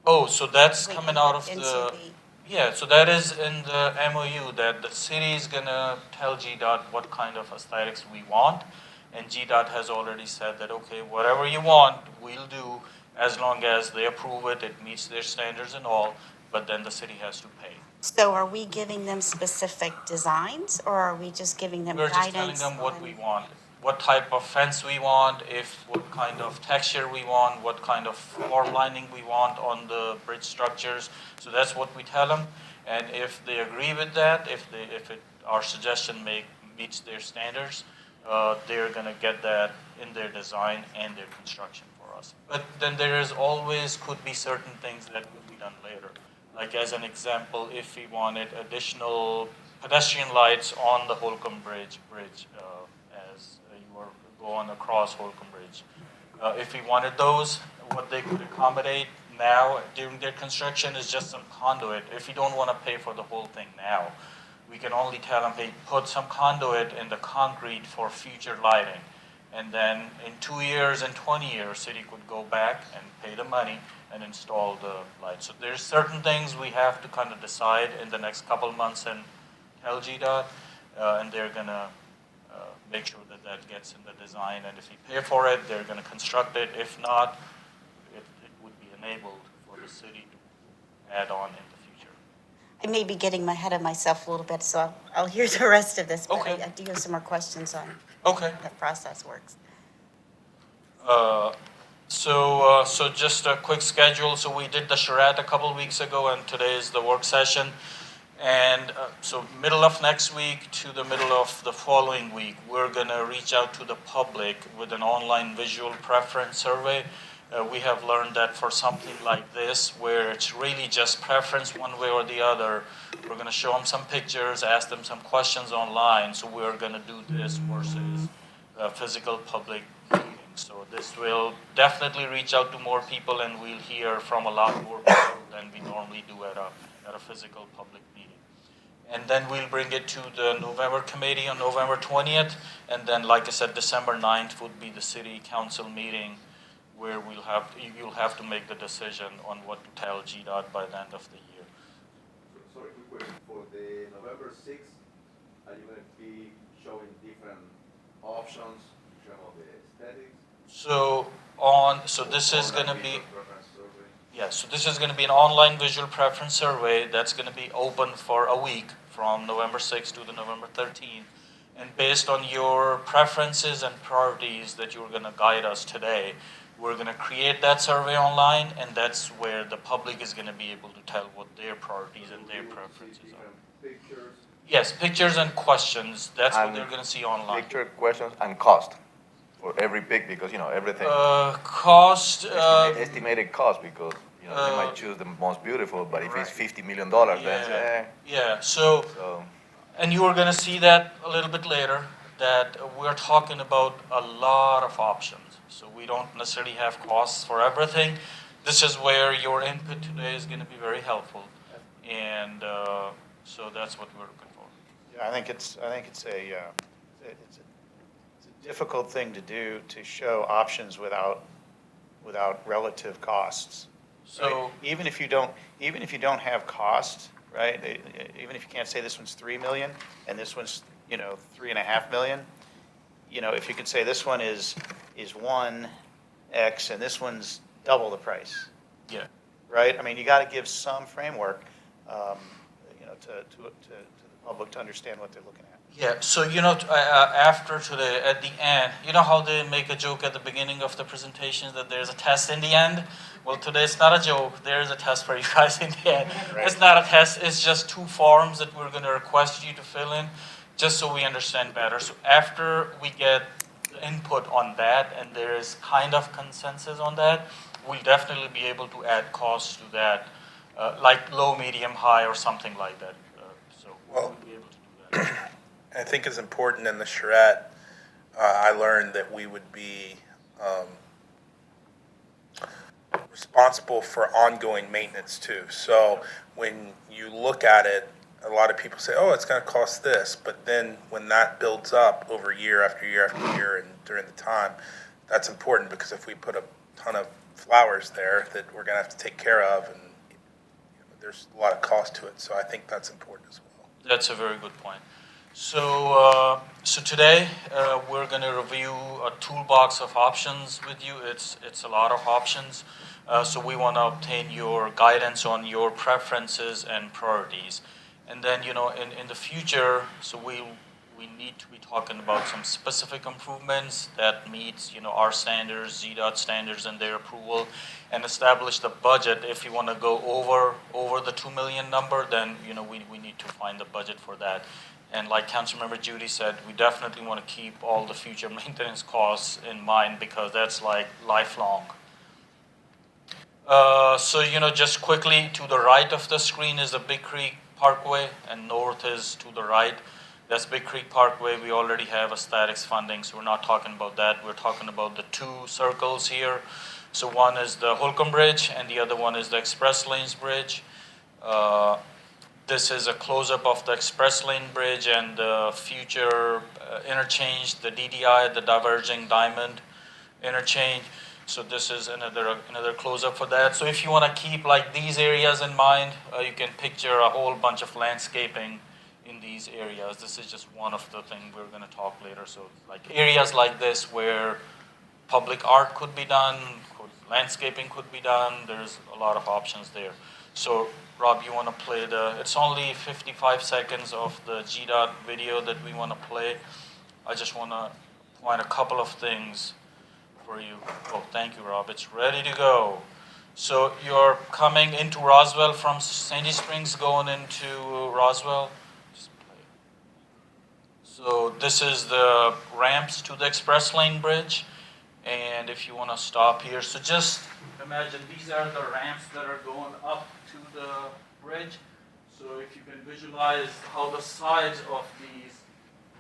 Oh, so that's we coming out input of into the, yeah, so that is in the MOU, that the city is gonna tell GDOT what kind of aesthetics we want. And GDOT has already said that, okay, whatever you want, we'll do, as long as they approve it, it meets their standards and all, but then the city has to pay. So are we giving them specific designs, or are we just giving them We're just guidance? telling them what we want, what type of fence we want, what kind of texture we want, what kind of floor lining we want on the bridge structures. So that's what we tell them. And if they agree with that, our suggestion meets their standards, they're gonna get that in their design and their construction for us. But then there is always could be certain things that could be done later. Like as an example, if we wanted additional pedestrian lights on the Holcomb Bridge, as you are going across Holcomb Bridge. If we wanted those, what they could accommodate now during their construction is just some conduit. If you don't want to pay for the whole thing now, we can only tell them, hey, put some conduit in the concrete for future lighting. And then in 2 years and 20 years, city could go back and pay the money and install the lights. So there's certain things we have to kind of decide in the next couple of months and tell GDOT, and they're gonna make sure that that gets in the design. And if we pay for it, they're gonna construct it. If not, it would be enabled for the city to add on in the future. I may be getting ahead of myself a little bit, so I'll hear the rest of this, but Okay. I do have some more questions on Okay. how the process works. So just a quick schedule. So we did the charrette a couple weeks ago, and today is the work session. And so middle of next week to the middle of the following week, we're gonna reach out to the public with an online visual preference survey. We have learned that for something like this, where it's really just preference one way or the other, we're gonna show them some pictures, ask them some questions online. So we're gonna do this versus physical public meetings. So this will definitely reach out to more people, and we'll hear from a lot more people than we normally do at a physical public meeting. And then we'll bring it to the November committee on November 20th. And then, like I said, December 9th would be the city council meeting, where you'll have to make the decision on what to tell GDOT by the end of the year. Sorry, quick question. For the November 6th, are you going to be showing different options in terms of the aesthetics? So this is going to be, yeah, so this is going to be an online visual preference survey that's going to be open for a week from November 6th to the November 13th. And based on your preferences and priorities that you're going to guide us today, we're going to create that survey online, and that's where the public is going to be able to tell what their priorities and their preferences are. Pictures, Yes, pictures and questions, that's what they're going to see online. picture, questions, and cost for every pic, because, everything. Cost, Estimated cost, because, they might choose the most beautiful, but if it's $50 million, then, yeah, so, and you are going to see that a little bit later, that we're talking about a lot of options. So we don't necessarily have costs for everything. This is where your input today is going to be very helpful. And so that's what we're looking for. Yeah, I think it's a difficult thing to do, to show options without relative costs. So right? Even if you don't have cost, right? Even if you can't say this one's 3 million and this one's 3.5 million, if you could say this one is 1x and this one's double the price. Yeah. Right. I mean, you got to give some framework, to the public to understand what they're looking at. Yeah, so after today, at the end, you know how they make a joke at the beginning of the presentations that there's a test in the end? Well, today it's not a joke, there's a test for you guys in the end. Right. It's not a test, it's just 2 forms that we're going to request you to fill in. just so we understand better. So after we get the input on that and there is kind of consensus on that, we'll definitely be able to add costs to that, like low, medium, high, or something like that. So we'll be able to do that. I think it's important in the charrette, I learned that we would be responsible for ongoing maintenance too. So when you look at it, a lot of people say, oh, it's going to cost this. But then when that builds up over year after year after year and during the time, that's important because if we put a ton of flowers there that we're going to have to take care of, and there's a lot of cost to it. So I think that's important as well. That's a very good point. So, so today we're going to review a toolbox of options with you. It's a lot of options. So we want to obtain your guidance on your preferences and priorities. And then, in the future, so we need to be talking about some specific improvements that meets, our standards, GDOT standards and their approval, and establish the budget. If you want to go over the 2 million number, then, we need to find the budget for that. And like Councilmember Judy said, we definitely want to keep all the future maintenance costs in mind because that's like lifelong. So, just quickly to the right of the screen is the Big Creek Parkway, and north is to the right. That's Big Creek Parkway. We already have aesthetics funding, so we're not talking about that. We're talking about the two circles here. So one is the Holcomb Bridge, and the other one is the Express Lanes Bridge. This is a close-up of the Express Lane Bridge and the future interchange, the DDI, the Diverging Diamond interchange. So this is another close-up for that. So if you want to keep like these areas in mind, you can picture a whole bunch of landscaping in these areas. This is just one of the things we're going to talk later. So like areas like this where public art could be done, landscaping could be done. There's a lot of options there. So Rob, you want to play it's only 55 seconds of the GDOT video that we want to play. I just want to point a couple of things for you. Oh, thank you, Rob. It's ready to go. So you're coming into Roswell from Sandy Springs, going into Roswell. Just play. So this is the ramps to the Express Lane Bridge. And if you want to stop here, so just imagine these are the ramps that are going up to the bridge. So if you can visualize how the sides of these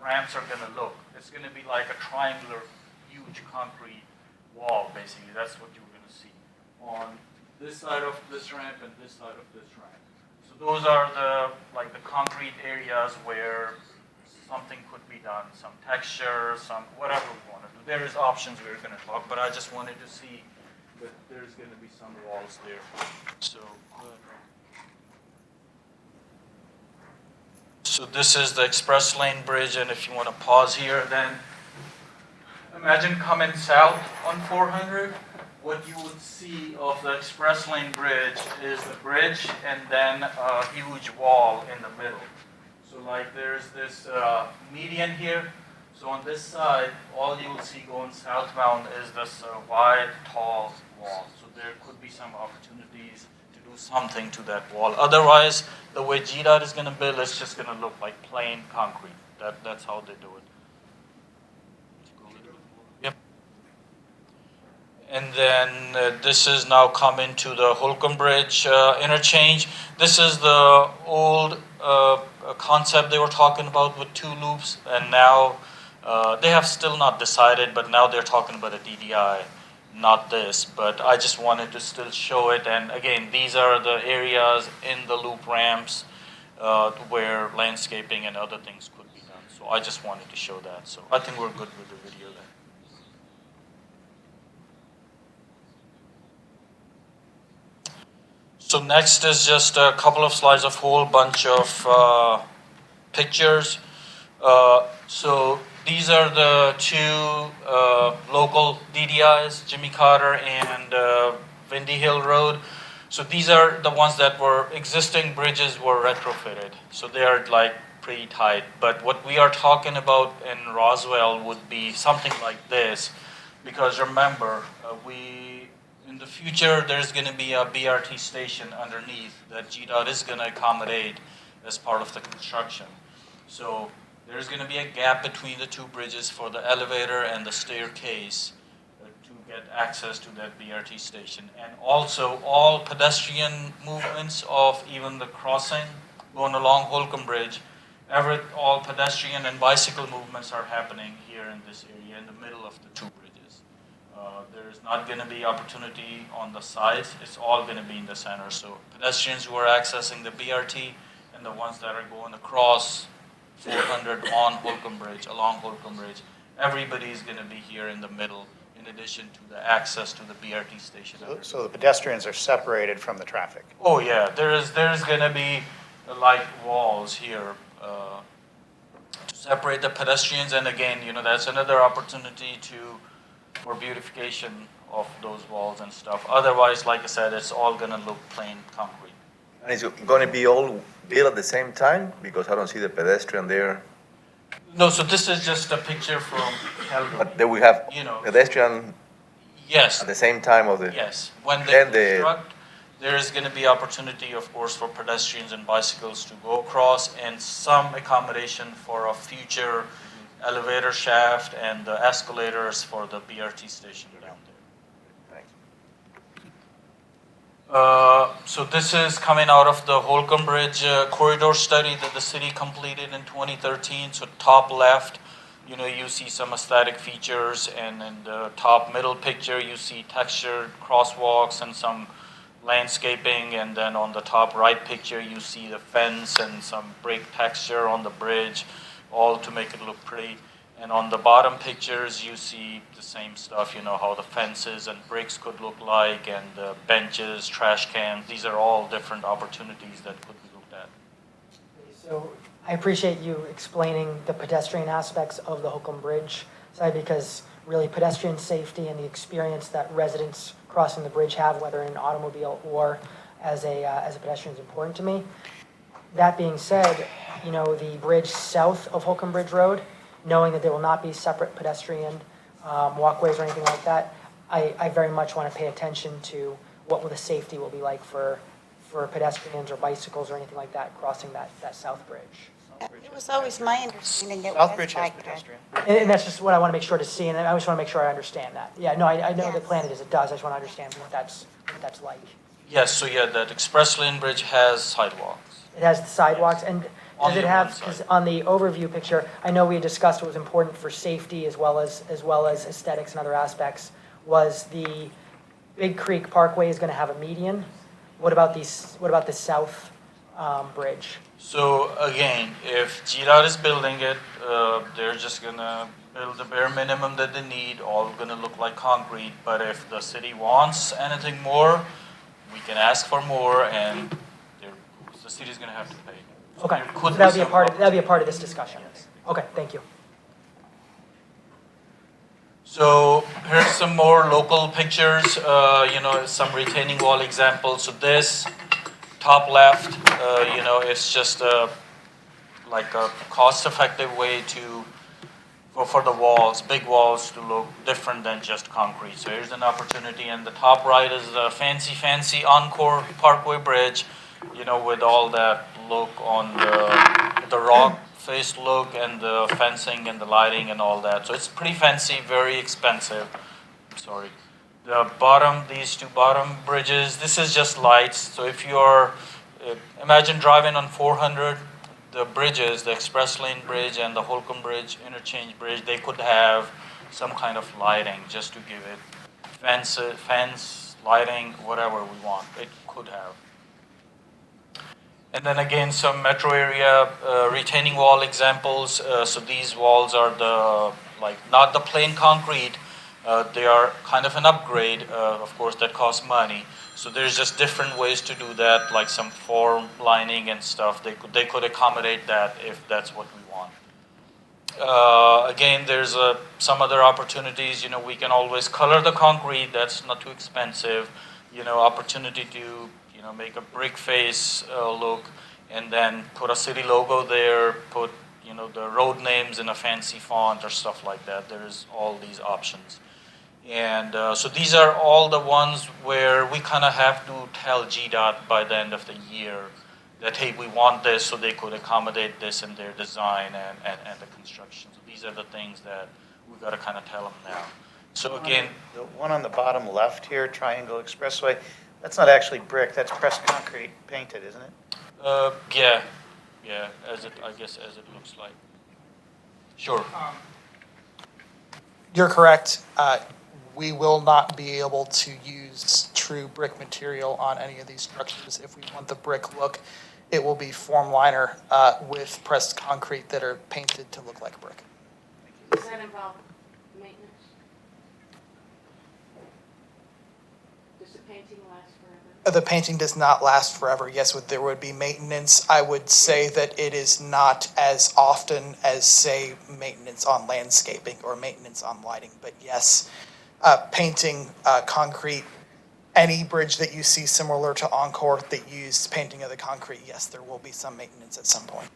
ramps are going to look, it's going to be like a triangular, huge concrete wall, basically. That's what you're going to see on this side of this ramp and this side of this ramp. So those are the concrete areas where something could be done, some texture, some whatever we want to do. There is options we're going to talk, but I just wanted to see that there's going to be some walls there. So, so this is the Express Lane Bridge, and if you want to pause here, then imagine coming south on 400. What you would see of the Express Lane Bridge is the bridge and then a huge wall in the middle. So like there's this median here. So on this side, all you will see going southbound is this wide, tall wall. So there could be some opportunities to do something to that wall. Otherwise, the way GDOT is going to build, it's just going to look like plain concrete. That's how they do it. Yep. And then this is now coming to the Holcomb Bridge interchange. This is the old concept they were talking about with two loops, and now they have still not decided, but now they're talking about a DDI, not this. But I just wanted to still show it. And again, these are the areas in the loop ramps where landscaping and other things could be done. So I just wanted to show that. So I think we're good with the video then. So next is just a couple of slides of whole bunch of pictures. So these are the two local DDIs, Jimmy Carter and Windy Hill Road. So these are the ones that were existing bridges were retrofitted. So they are like pretty tight. But what we are talking about in Roswell would be something like this, because remember, in the future, there's going to be a BRT station underneath that GDOT is going to accommodate as part of the construction. So There's going to be a gap between the two bridges for the elevator and the staircase to get access to that BRT station. And also, all pedestrian movements of even the crossing going along Holcomb Bridge, all pedestrian and bicycle movements are happening here in this area in the middle of the two bridges. There's not going to be opportunity on the sides. It's all going to be in the center. So pedestrians who are accessing the BRT and the ones that are going across 400 on Holcomb Bridge, along Holcomb Bridge, everybody is going to be here in the middle, in addition to the access to the BRT station. So the pedestrians are separated from the traffic? Oh, yeah, there's going to be like walls here to separate the pedestrians, and again, that's another opportunity for beautification of those walls and stuff. Otherwise, like I said, it's all going to look plain concrete. And it's going to be all built at the same time? Because I don't see the pedestrian there. No, so this is just a picture from Calgary. But then we have pedestrian Yes. at the same time of the... Yes. When they construct, there is going to be opportunity, of course, for pedestrians and bicycles to go across, and some accommodation for a future elevator shaft and the escalators for the BRT station down there. Thanks. So this is coming out of the Holcomb Bridge corridor study that the city completed in 2013. So top left, you see some aesthetic features, and in the top middle picture, you see textured crosswalks and some landscaping, and then on the top right picture, you see the fence and some brick texture on the bridge, all to make it look pretty. And on the bottom pictures, you see the same stuff, how the fences and bricks could look like, and the benches, trash cans. These are all different opportunities that could be looked at. So I appreciate you explaining the pedestrian aspects of the Holcomb Bridge side, because really pedestrian safety and the experience that residents crossing the bridge have, whether in an automobile or as a pedestrian, is important to me. That being said, the bridge south of Holcomb Bridge Road, knowing that there will not be separate pedestrian walkways or anything like that, I very much want to pay attention to what the safety will be like for pedestrians or bicycles or anything like that crossing that south bridge. It was always my understanding it South was Bridge has like that. pedestrian. And that's just what I want to make sure to see, and I just want to make sure I understand that. Yeah, no, I know the plan it is, it does, I just want to understand what that's like. Yes, so yeah, that express lane bridge has sidewalks. It has the sidewalks, and does it have, because on the overview picture, I know we had discussed what was important for safety as well as aesthetics and other aspects, was the Big Creek Parkway is going to have a median. What about the south bridge? So again, if GDOT is building it, they're just gonna build the bare minimum that they need, all gonna look like concrete. But if the city wants anything more, we can ask for more, and the city's gonna have to pay. So Okay, there could so that'll be some a part of this discussion. Okay, thank you. So here's some more local pictures, some retaining wall examples. So this top left, it's just like a cost-effective way for the walls, big walls, to look different than just concrete. So here's an opportunity. And the top right is a fancy Encore Parkway Bridge, with all that look on the rock-faced look and the fencing and the lighting and all that. So it's pretty fancy, very expensive. Sorry. These two bottom bridges, this is just lights. So if you're, imagine driving on 400, the bridges, the express lane bridge and the Holcomb Bridge interchange bridge, they could have some kind of lighting just to give it fence, lighting, whatever we want, it could have. And then again, some metro area retaining wall examples. So these walls are not the plain concrete. They are kind of an upgrade, of course, that costs money. So there's just different ways to do that, like some form lining and stuff. They could accommodate that if that's what we want. Again, there's some other opportunities. We can always color the concrete. That's not too expensive. Opportunity to make a brick face look, and then put a city logo there. Put the road names in a fancy font or stuff like that. There's all these options. And so these are all the ones where we kind of have to tell GDOT by the end of the year that, hey, we want this, so they could accommodate this in their design and the construction. So these are the things that we got to kind of tell them now. So again, The one on the bottom left here, Triangle Expressway, that's not actually brick, that's pressed concrete painted, isn't it? yeah, I guess as it looks like. Sure. You're correct. We will not be able to use true brick material on any of these structures. If we want the brick look, it will be form liner with pressed concrete that are painted to look like brick. Does that involve maintenance? Does the painting last forever? The painting does not last forever. Yes, there would be maintenance. I would say that it is not as often as, say, maintenance on landscaping or maintenance on lighting. But yes, painting concrete, any bridge that you see similar to Encore that used painting of the concrete, yes, there will be some maintenance at some point.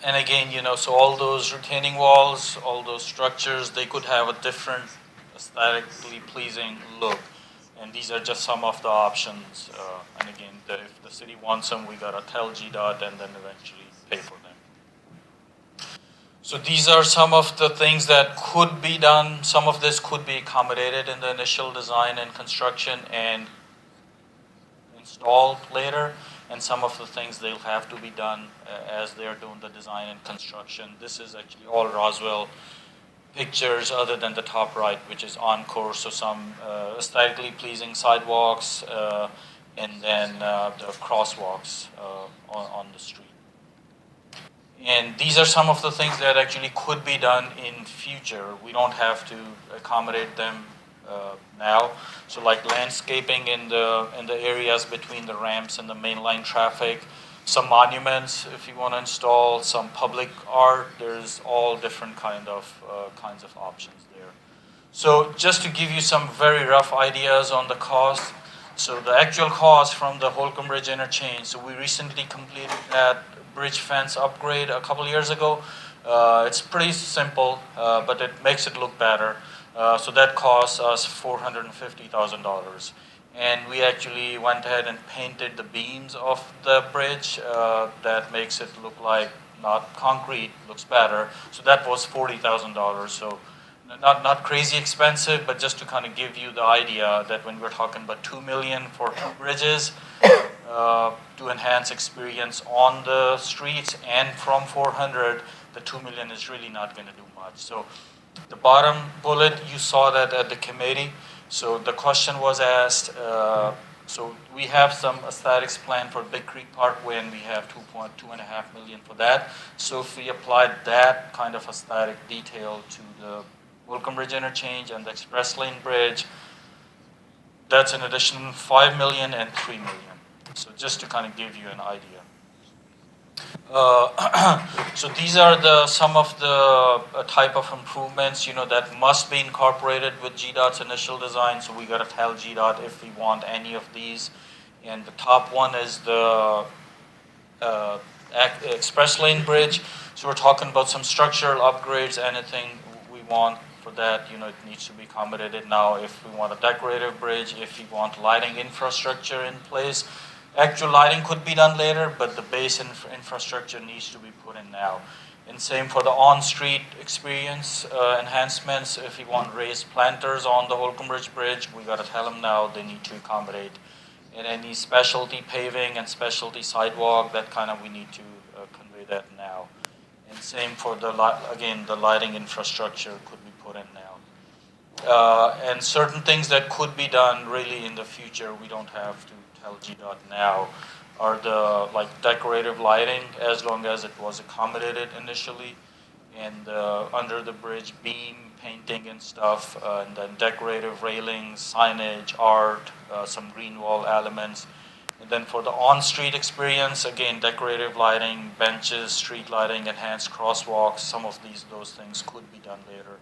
And again, so all those retaining walls, all those structures, they could have a different aesthetically pleasing look. And these are just some of the options. And again, if the city wants them, we gotta tell GDOT and then eventually pay for them. So these are some of the things that could be done. Some of this could be accommodated in the initial design and construction and installed later. And some of the things they'll have to be done as they're doing the design and construction. This is actually all Roswell pictures other than the top right, which is Encore. So some aesthetically pleasing sidewalks and then the crosswalks on the street. And these are some of the things that actually could be done in future. We don't have to accommodate them now. So like landscaping in the areas between the ramps and the mainline traffic, some monuments if you want to install, some public art. There's all different kinds of options there. So just to give you some very rough ideas on the cost. So the actual cost from the Holcomb Bridge interchange. So we recently completed that bridge fence upgrade a couple years ago. It's pretty simple, but it makes it look better. So that cost us $450,000. And we actually went ahead and painted the beams of the bridge. That makes it look like not concrete, looks better. So that was $40,000. So not crazy expensive, but just to kind of give you the idea that when we're talking about $2 million for two bridges to enhance experience on the streets, and from 400, the $2 million is really not going to do much. So the bottom bullet, you saw that at the committee. So the question was asked, so we have some aesthetics plan for Big Creek Parkway, and we have $2.5 million for that. So if we applied that kind of aesthetic detail to the Welcome Bridge interchange and the Express Lane Bridge, that's an additional $5 million and $3 million. So just to kind of give you an idea. So these are some of the type of improvements, that must be incorporated with GDOT's initial design. So we got to tell GDOT if we want any of these. And the top one is the Express Lane Bridge. So we're talking about some structural upgrades, anything we want for that, it needs to be accommodated now. If we want a decorative bridge, if we want lighting infrastructure in place, actual lighting could be done later, but the base infrastructure needs to be put in now. And same for the on-street experience enhancements. If we want raised planters on the Holcomb Bridge Bridge, we got to tell them now they need to accommodate. And any specialty paving and specialty sidewalk, that kind of we need to convey that now. And same for the lighting infrastructure could be put in now. And certain things that could be done really in the future, we don't have to tell GDOT now, are the decorative lighting, as long as it was accommodated initially, and under the bridge beam painting and stuff, and then decorative railings, signage, art, some green wall elements. And then for the on-street experience, again, decorative lighting, benches, street lighting, enhanced crosswalks, some of those things could be done later.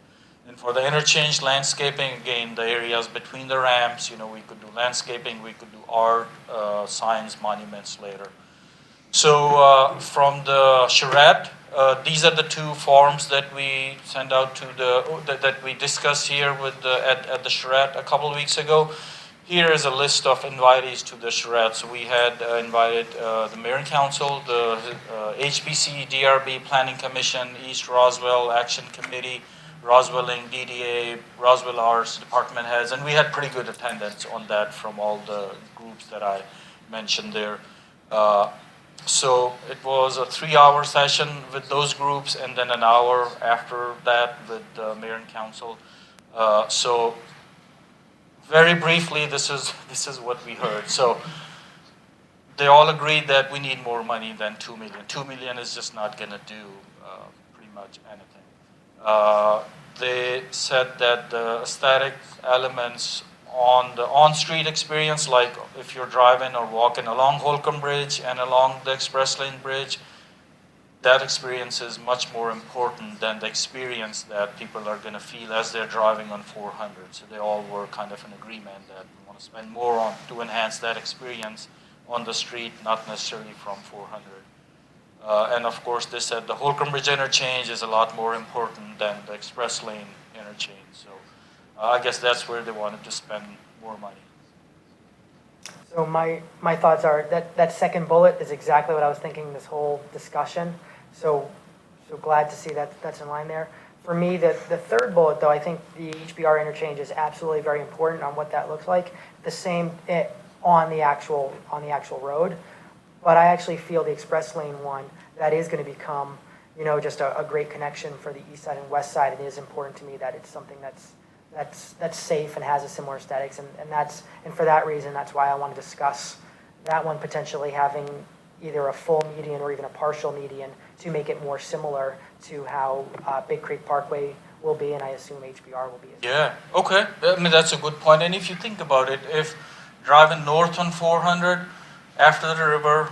And for the interchange landscaping, again, the areas between the ramps, we could do landscaping, we could do art, signs, monuments later. So from the charrette, these are the two forms that we sent out to that we discussed here at the charrette a couple of weeks ago. here is a list of invitees to the charrette. So we had invited the Mayor and Council, the HPC, DRB, Planning Commission, East Roswell Action Committee, Roswell Inc., DDA, Roswell Arts Department heads, and we had pretty good attendance on that from all the groups that I mentioned there. So it was a 3-hour session with those groups, and then an hour after that with the Mayor and Council. So very briefly, this is what we heard. So they all agreed that we need more money than 2 million. 2 million is just not going to do pretty much anything. They said that the aesthetic elements on the on-street experience, like if you're driving or walking along Holcomb Bridge and along the Express Lane Bridge, that experience is much more important than the experience that people are going to feel as they're driving on 400. So they all were kind of in agreement that we want to spend more on to enhance that experience on the street, not necessarily from 400. And of course, they said the Holcomb Bridge interchange is a lot more important than the Express Lane interchange. So I guess that's where they wanted to spend more money. So my thoughts are that second bullet is exactly what I was thinking this whole discussion. So glad to see that that's in line there. For me, the third bullet, though, I think the HBR interchange is absolutely very important on what that looks like. The same on the actual road, but I actually feel the express lane one, that is going to become, just a great connection for the east side and west side. It is important to me that it's something that's safe and has a similar aesthetics, and for that reason, that's why I want to discuss that one potentially having either a full median or even a partial median to make it more similar to how Big Creek Parkway will be, and I assume HBR will be as well. Yeah, okay. I mean, that's a good point. And if you think about it, if driving north on 400 after the river,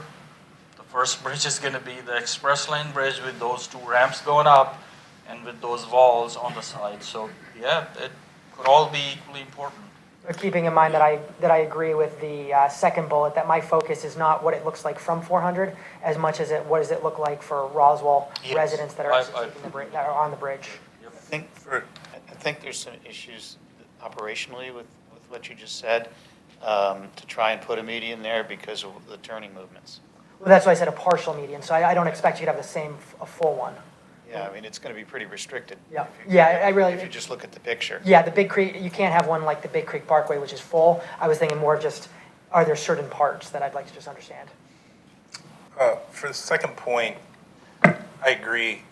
the first bridge is going to be the Express Lane Bridge with those 2 ramps going up and with those walls on the side. So yeah, it could all be equally important. But keeping in mind that I agree with the second bullet, that my focus is not what it looks like from 400 as much as what does it look like for Roswell residents that are that are on the bridge. I think there's some issues operationally with what you just said, to try and put a median there because of the turning movements. Well, that's why I said a partial median, so I don't expect you to have the same, a full one. Yeah, I mean, it's going to be pretty restricted. Yeah, If you just look at the picture. Yeah, the Big Creek, you can't have one like the Big Creek Parkway, which is full. I was thinking more of just, are there certain parts that I'd like to just understand? For the second point, I agree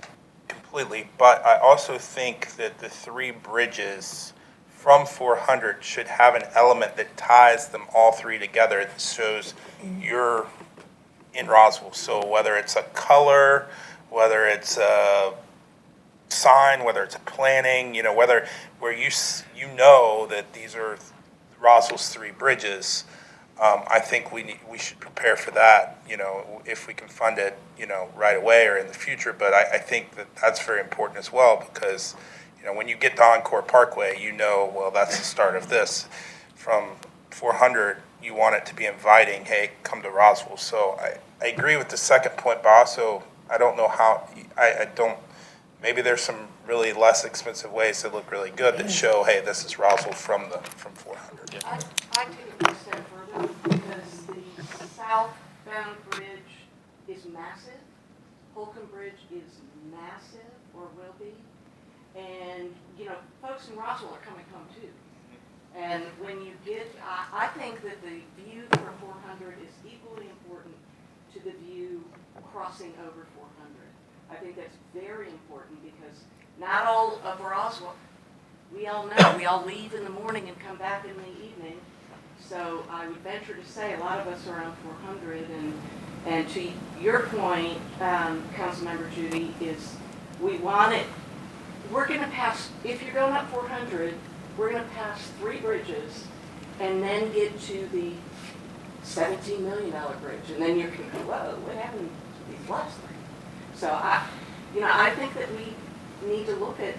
completely, but I also think that the 3 bridges from 400 should have an element that ties them all 3 together that shows you're in Roswell. So whether it's a color, whether it's a sign, whether it's a planning, where you know that these are Roswell's 3 bridges. I think we should prepare for that, if we can fund it, right away or in the future. But I think that that's very important as well because, when you get to Encore Parkway, well, that's the start of this. From 400, you want it to be inviting, hey, come to Roswell. So I agree with the second point, but also I don't know how, maybe there's some really less expensive ways that look really good that show, hey, this is Roswell from 400. I take it one step further because the southbound bridge is massive. Holcomb Bridge is massive, or will be. And, folks in Roswell are coming home too. And when you get, I think that the view from 400 is equally important to the view crossing over 400. I think that's very important because not all of Roswell, we all know, we all leave in the morning and come back in the evening. So I would venture to say a lot of us are on 400. And to your point, Councilmember Judy, is we want it, we're going to pass, if you're going up 400, we're going to pass 3 bridges and then get to the $17 million bridge. And then you're going to go, whoa, what happened to these last 3? So I think that we need to look at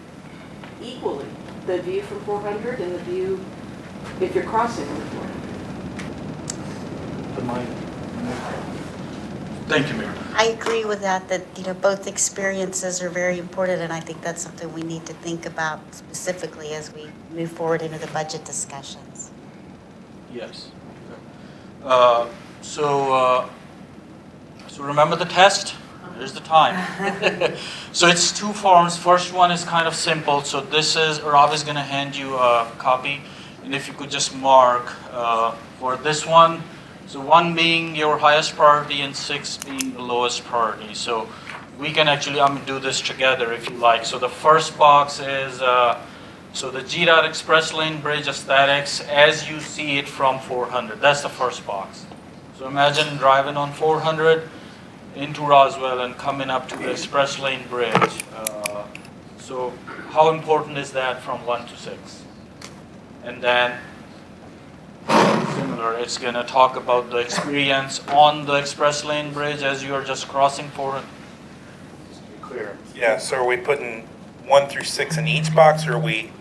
equally the view from 400 and the view if you're crossing over 400. Thank you, Mayor. I agree with that both experiences are very important, and I think that's something we need to think about specifically as we move forward into the budget discussions. Yes. So remember the test? Here's the time. So it's two forms. First one is kind of simple. So this is, Rob is going to hand you a copy. And if you could just mark for this one, so 1 being your highest priority and 6 being the lowest priority. So we can actually do this together if you like. So the first box is, so the GDOT Express Lane Bridge aesthetics as you see it from 400. That's the first box. So imagine driving on 400 into Roswell and coming up to the Express Lane Bridge. So how important is that from 1 to 6? And then similar, it's going to talk about the experience on the Express Lane Bridge as you are just crossing 400. Just to be clear. Yeah, so are we putting 1 through 6 in each box, or are we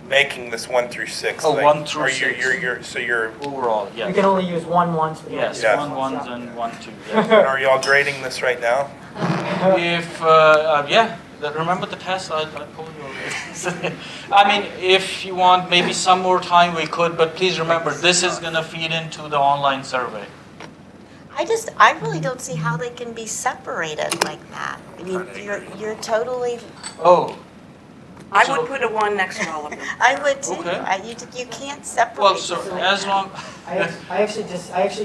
making this 1 through 6? Oh, like, 1 through or 6. So you're Overall, yes. We can only use one once. Yes, Yeah. 1 ones and 1 2. and are y'all grading this right now? If, remember the test I told you already. I mean, if you want maybe some more time, we could, but please remember, this is going to feed into the online survey. I really don't see how they can be separated like that. I mean, you're totally, Oh, I So- would put a 1 next to all of them. I would too. Okay. You can't separate. well, so them like as that. long, I actually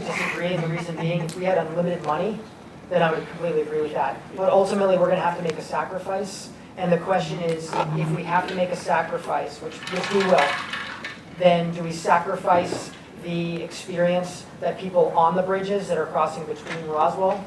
disagree, and the reason being, if we had unlimited money, then I would completely agree with that. But ultimately, we're gonna have to make a sacrifice, and the question is, if we have to make a sacrifice, which we will, then do we sacrifice the experience that people on the bridges that are crossing between Roswell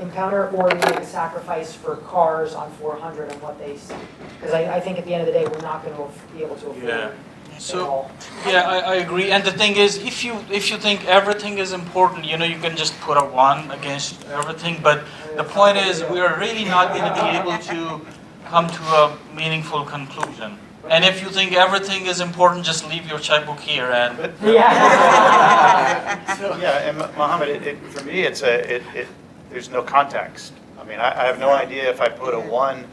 encounter, or do we make a sacrifice for cars on 400 and what they see? Because I think at the end of the day, we're not gonna be able to afford Yeah. it So- all. yeah, I agree. And the thing is, if you think everything is important, you can just put a 1 against everything. But the point is, we are really not going to be able to come to a meaningful conclusion. And if you think everything is important, just leave your checkbook here and. Yeah. Yeah, and Mohammed, for me, there's no context. I mean, I have no idea if I put a 1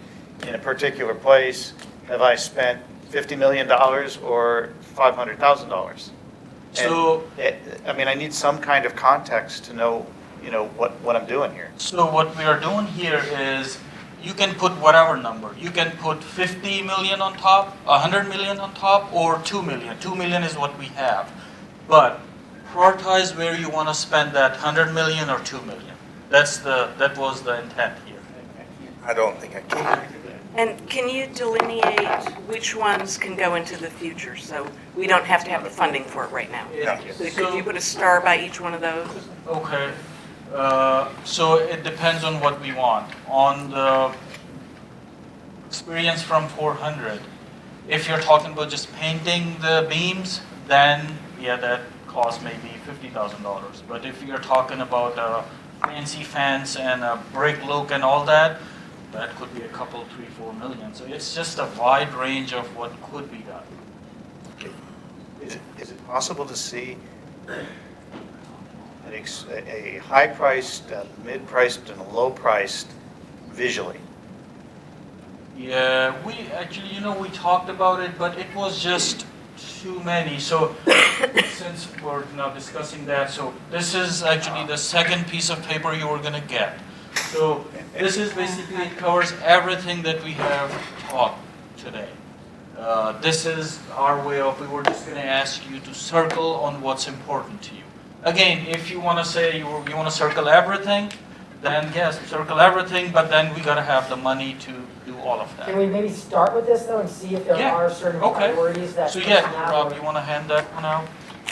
in a particular place, have I spent $50 million or $500,000? So- I mean, I need some kind of context to know, what I'm doing here. So what we are doing here is, you can put whatever number. You can put 50 million on top, 100 million on top, or 2 million. 2 million is what we have. But prioritize where you want to spend that 100 million or 2 million. That was the intent here. I don't think I can. And can you delineate which ones can go into the future, so we don't have to have the funding for it right now? So could you put a star by each one of those? Okay. So it depends on what we want. On the experience from 400, if you're talking about just painting the beams, then yeah, that costs maybe $50,000. But if you're talking about a fancy fence and a brick look and all that, that could be a couple, 3, 4 million. So it's just a wide range of what could be done. Is it possible to see a high-priced, mid-priced, and a low-priced visually? Yeah, we actually, we talked about it, but it was just too many. So since we're now discussing that, so this is actually the second piece of paper you were going to get. So this is basically, it covers everything that we have taught today. This is our way of, we were just going to ask you to circle on what's important to you. Again, if you want to say you want to circle everything, then yes, circle everything, but then we got to have the money to do all of that. Can we maybe start with this though and see if there Yeah. are certain Okay. priorities that? So yeah, person have Rob, or- you want to hand that one out?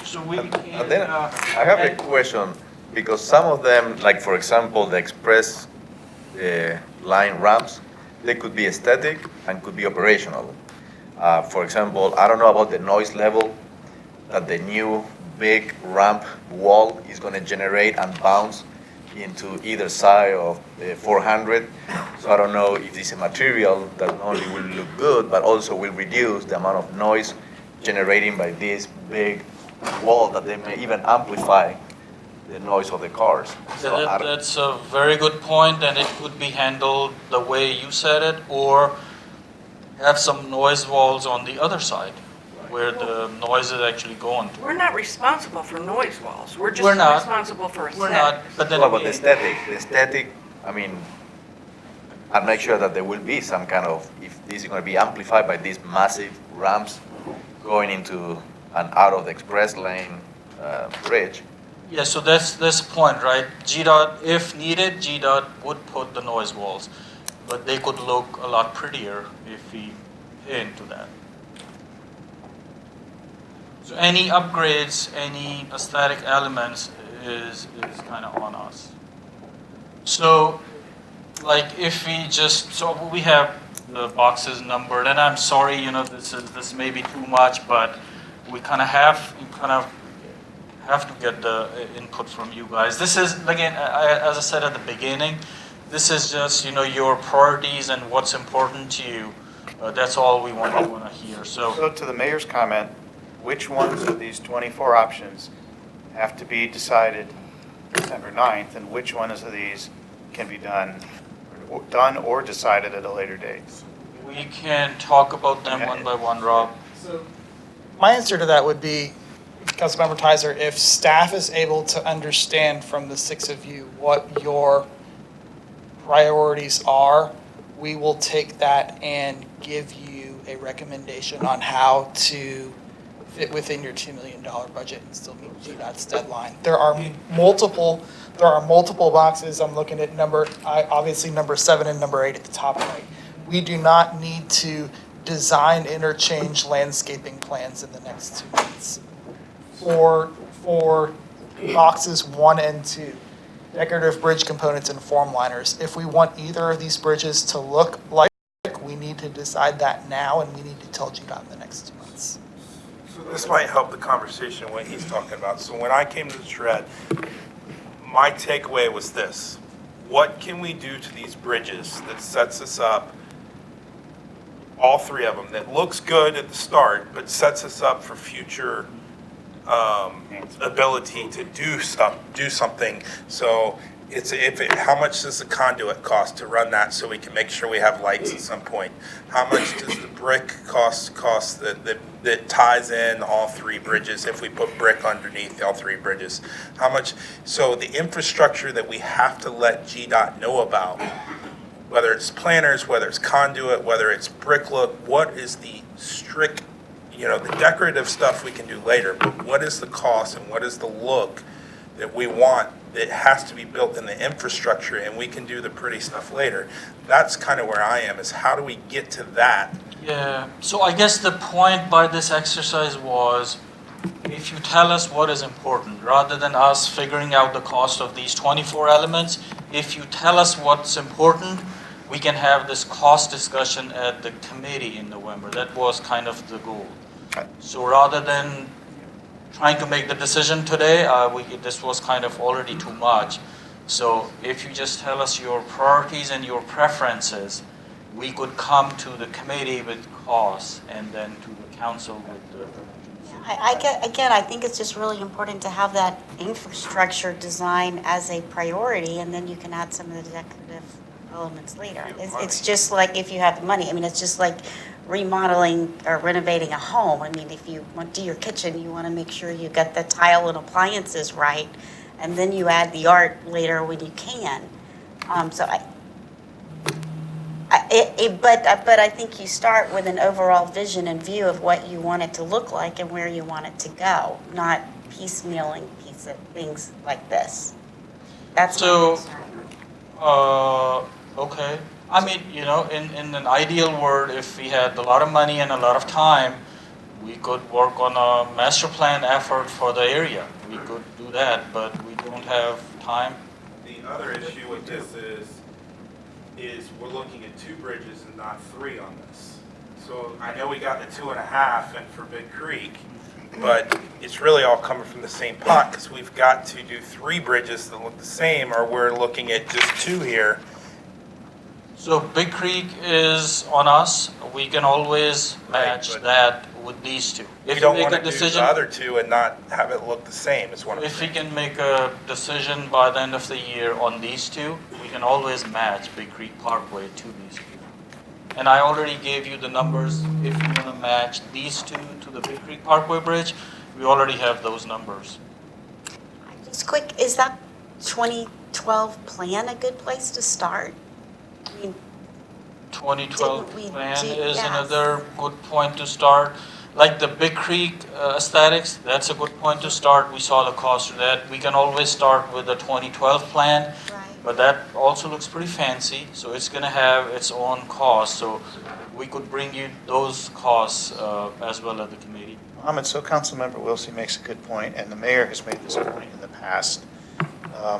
So we can. And then I have a question, because some of them, like for example, the express line ramps, they could be aesthetic and could be operational. For example, I don't know about the noise level that the new big ramp wall is going to generate and bounce into either side of the 400. So I don't know if this is a material that not only will look good, but also will reduce the amount of noise generating by this big wall that they may even amplify the noise of the cars. So I don't- That's a very good point, and it could be handled the way you said it, or have some noise walls on the other side. where the noise is actually going to. We're not responsible for noise walls. We're We're just not. responsible for aesthetics. We're not, but then What about the again, aesthetic, I mean, I'll make sure that there will be some kind of, if this is gonna be amplified by these massive ramps going into and out of the express lane bridge. yeah, so that's the point, right? GDOT, if needed, GDOT would put the noise walls, but they could look a lot prettier if we pay into that. So any upgrades, any aesthetic elements is kind of on us. So, like if we just, so we have the boxes numbered, and I'm sorry, you know, this may be too much, but we kind of have to get the input from you guys. This is, again, as I said at the beginning, this is just, you know, your priorities and what's important to you. That's all we want to hear. So to the mayor's comment, which ones of these 24 options have to be decided December 9th, and which ones of these can be done or decided at a later date? We can talk about them one by one, Rob. So my answer to that would be, Councilmember Tizer, if staff is able to understand from the six of you what your priorities are, we will take that and give you a recommendation on how to fit within your $2 million budget and still meet GDOT's deadline. There are multiple boxes. I'm looking at obviously number 7 and number 8 at the top right. We do not need to design interchange landscaping plans in the next 2 months. For boxes 1 and 2, decorative bridge components and form liners, if we want either of these bridges to look like, we need to decide that now, and we need to tell GDOT in the next 2 months. So this might help the conversation what he's talking about. So when I came to the shred, my takeaway was this: what can we do to these bridges that sets us up, all 3 of them, that looks good at the start, but sets us up for future ability to do something. So how much does the conduit cost to run that so we can make sure we have lights at some point? How much does the brick cost that ties in all 3 bridges if we put brick underneath all 3 bridges? How much? So the infrastructure that we have to let GDOT know about, whether it's planners, whether it's conduit, whether it's brick look, what is the strict, the decorative stuff we can do later, but what is the cost and what is the look that we want that has to be built in the infrastructure, and we can do the pretty stuff later? That's kind of where I am, is how do we get to that? Yeah, so I guess the point by this exercise was, if you tell us what is important, rather than us figuring out the cost of these 24 elements, if you tell us what's important, we can have this cost discussion at the committee in November. That was kind of the goal. So rather than trying to make the decision today, this was kind of already too much. So if you just tell us your priorities and your preferences, we could come to the committee with costs and then to the council with the... I think it's just really important to have that infrastructure design as a priority, and then you can add some of the decorative elements later. It's just like if you have the money. I mean, it's just like remodeling or renovating a home. I mean, if you want to do your kitchen, you want to make sure you get the tile and appliances right, and then you add the art later when you can. But I think you start with an overall vision and view of what you want it to look like and where you want it to go, not piecemealing things like this. That's my concern. Okay. I mean, in an ideal world, if we had a lot of money and a lot of time, we could work on a master plan effort for the area. We could do that, but we don't have time. The other issue with this is we're looking at 2 bridges and not 3 on this. So I know we got the 2.5 and for Big Creek, but it's really all coming from the same pot, because we've got to do 3 bridges that look the same, or we're looking at just 2 here. So Big Creek is on us. We can always match that with these 2. We If don't we want make to a do decision, the other 2 and not have it look the same, is what I'm if we saying. can make a decision by the end of the year on these 2, we can always match Big Creek Parkway to these 2. And I already gave you the numbers. If you want to match these two to the Big Creek Parkway Bridge, we already have those numbers. Just quick, is that 2012 plan a good place to start? I mean, 2012 Didn't we plan do- is yes. another good point to start. Like the Big Creek aesthetics, that's a good point to start. We saw the cost of that. We can always start with the 2012 plan, right. but that also looks pretty fancy, so it's gonna have its own cost. So we could bring you those costs as well at the committee. Mohammed, so Councilmember Wilsey makes a good point, and the mayor has made this point in the past.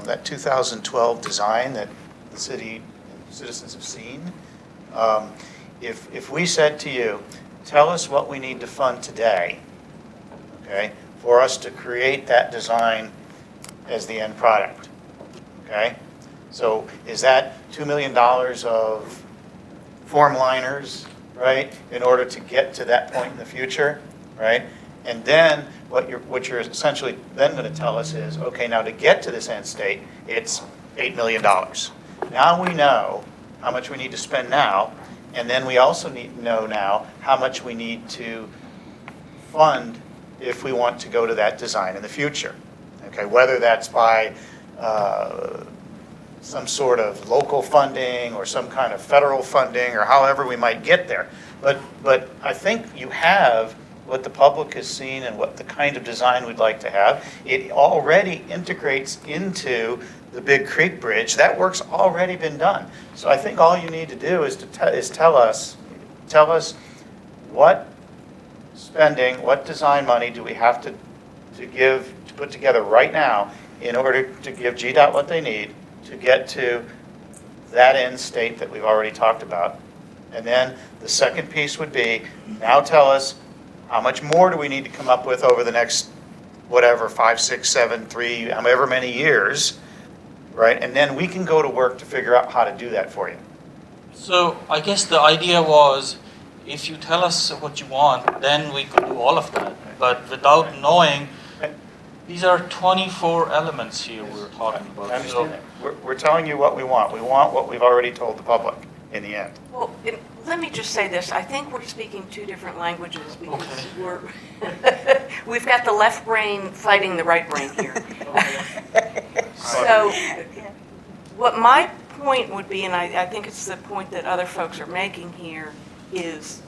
That 2012 design that the city and citizens have seen, if we said to you, tell us what we need to fund today, okay, for us to create that design as the end product, okay? So is that $2 million of form liners, right, in order to get to that point in the future, right? And then what you're essentially then going to tell us is, okay, now to get to this end state, it's $8 million. Now we know how much we need to spend now, and then we also need to know now how much we need to fund if we want to go to that design in the future. Okay, whether that's by some sort of local funding or some kind of federal funding or however we might get there. But I think you have what the public has seen and what the kind of design we'd like to have. It already integrates into the Big Creek Bridge. That work's already been done. So I think all you need to do is tell us what spending, what design money do we have to put together right now in order to give GDOT what they need to get to that end state that we've already talked about. And then the second piece would be, now tell us how much more do we need to come up with over the next, whatever, 5, 6, 7, 3, however many years, right? And then we can go to work to figure out how to do that for you. So I guess the idea was, if you tell us what you want, then we could do all of that. But without knowing, these are 24 elements here we're talking about. I understand that. We're telling you what we want. We want what we've already told the public in the end. Well, let me just say this. I think we're speaking two different languages because we've got the left brain fighting the right brain here. So what my point would be, and I think it's the point that other folks are making here, is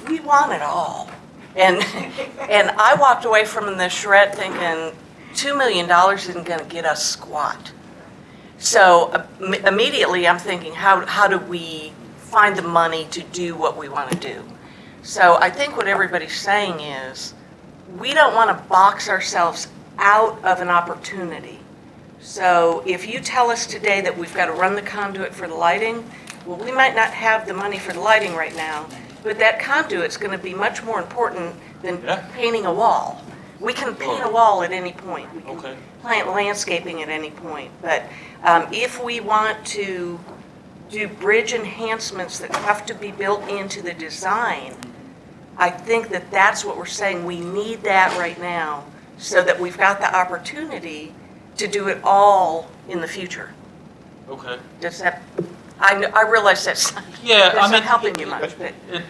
we want it all. And I walked away from the charrette thinking $2 million isn't going to get us squat. So immediately I'm thinking, how do we find the money to do what we want to do? So I think what everybody's saying is, we don't want to box ourselves out of an opportunity. So if you tell us today that we've got to run the conduit for the lighting, well, we might not have the money for the lighting right now, but that conduit's going to be much more important than painting a wall. We can paint a wall at any point. We can plant landscaping at any point. But if we want to do bridge enhancements that have to be built into the design, I think that that's what we're saying. We need that right now so that we've got the opportunity to do it all in the future. Okay. Does that, I realize that's not helping you much, but. It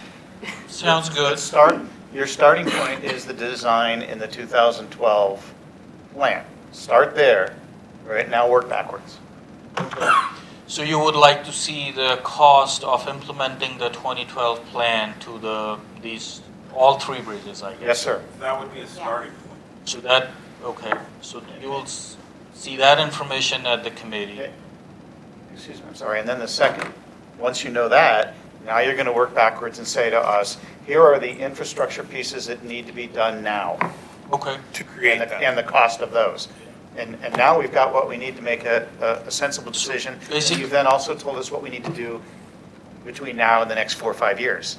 sounds good. Your starting point is the design in the 2012 plan. Start there, right? Now work backwards. So you would like to see the cost of implementing the 2012 plan to all three bridges, I guess? Yes, sir. That would be a starting point. So that, so you will see that information at the committee. Excuse me, I'm sorry. And then the second, once you know that, now you're going to work backwards and say to us, here are the infrastructure pieces that need to be done now. Okay. To create that. And the cost of those. And now we've got what we need to make a sensible decision. And you've then also told us what we need to do between now and the next 4 or 5 years.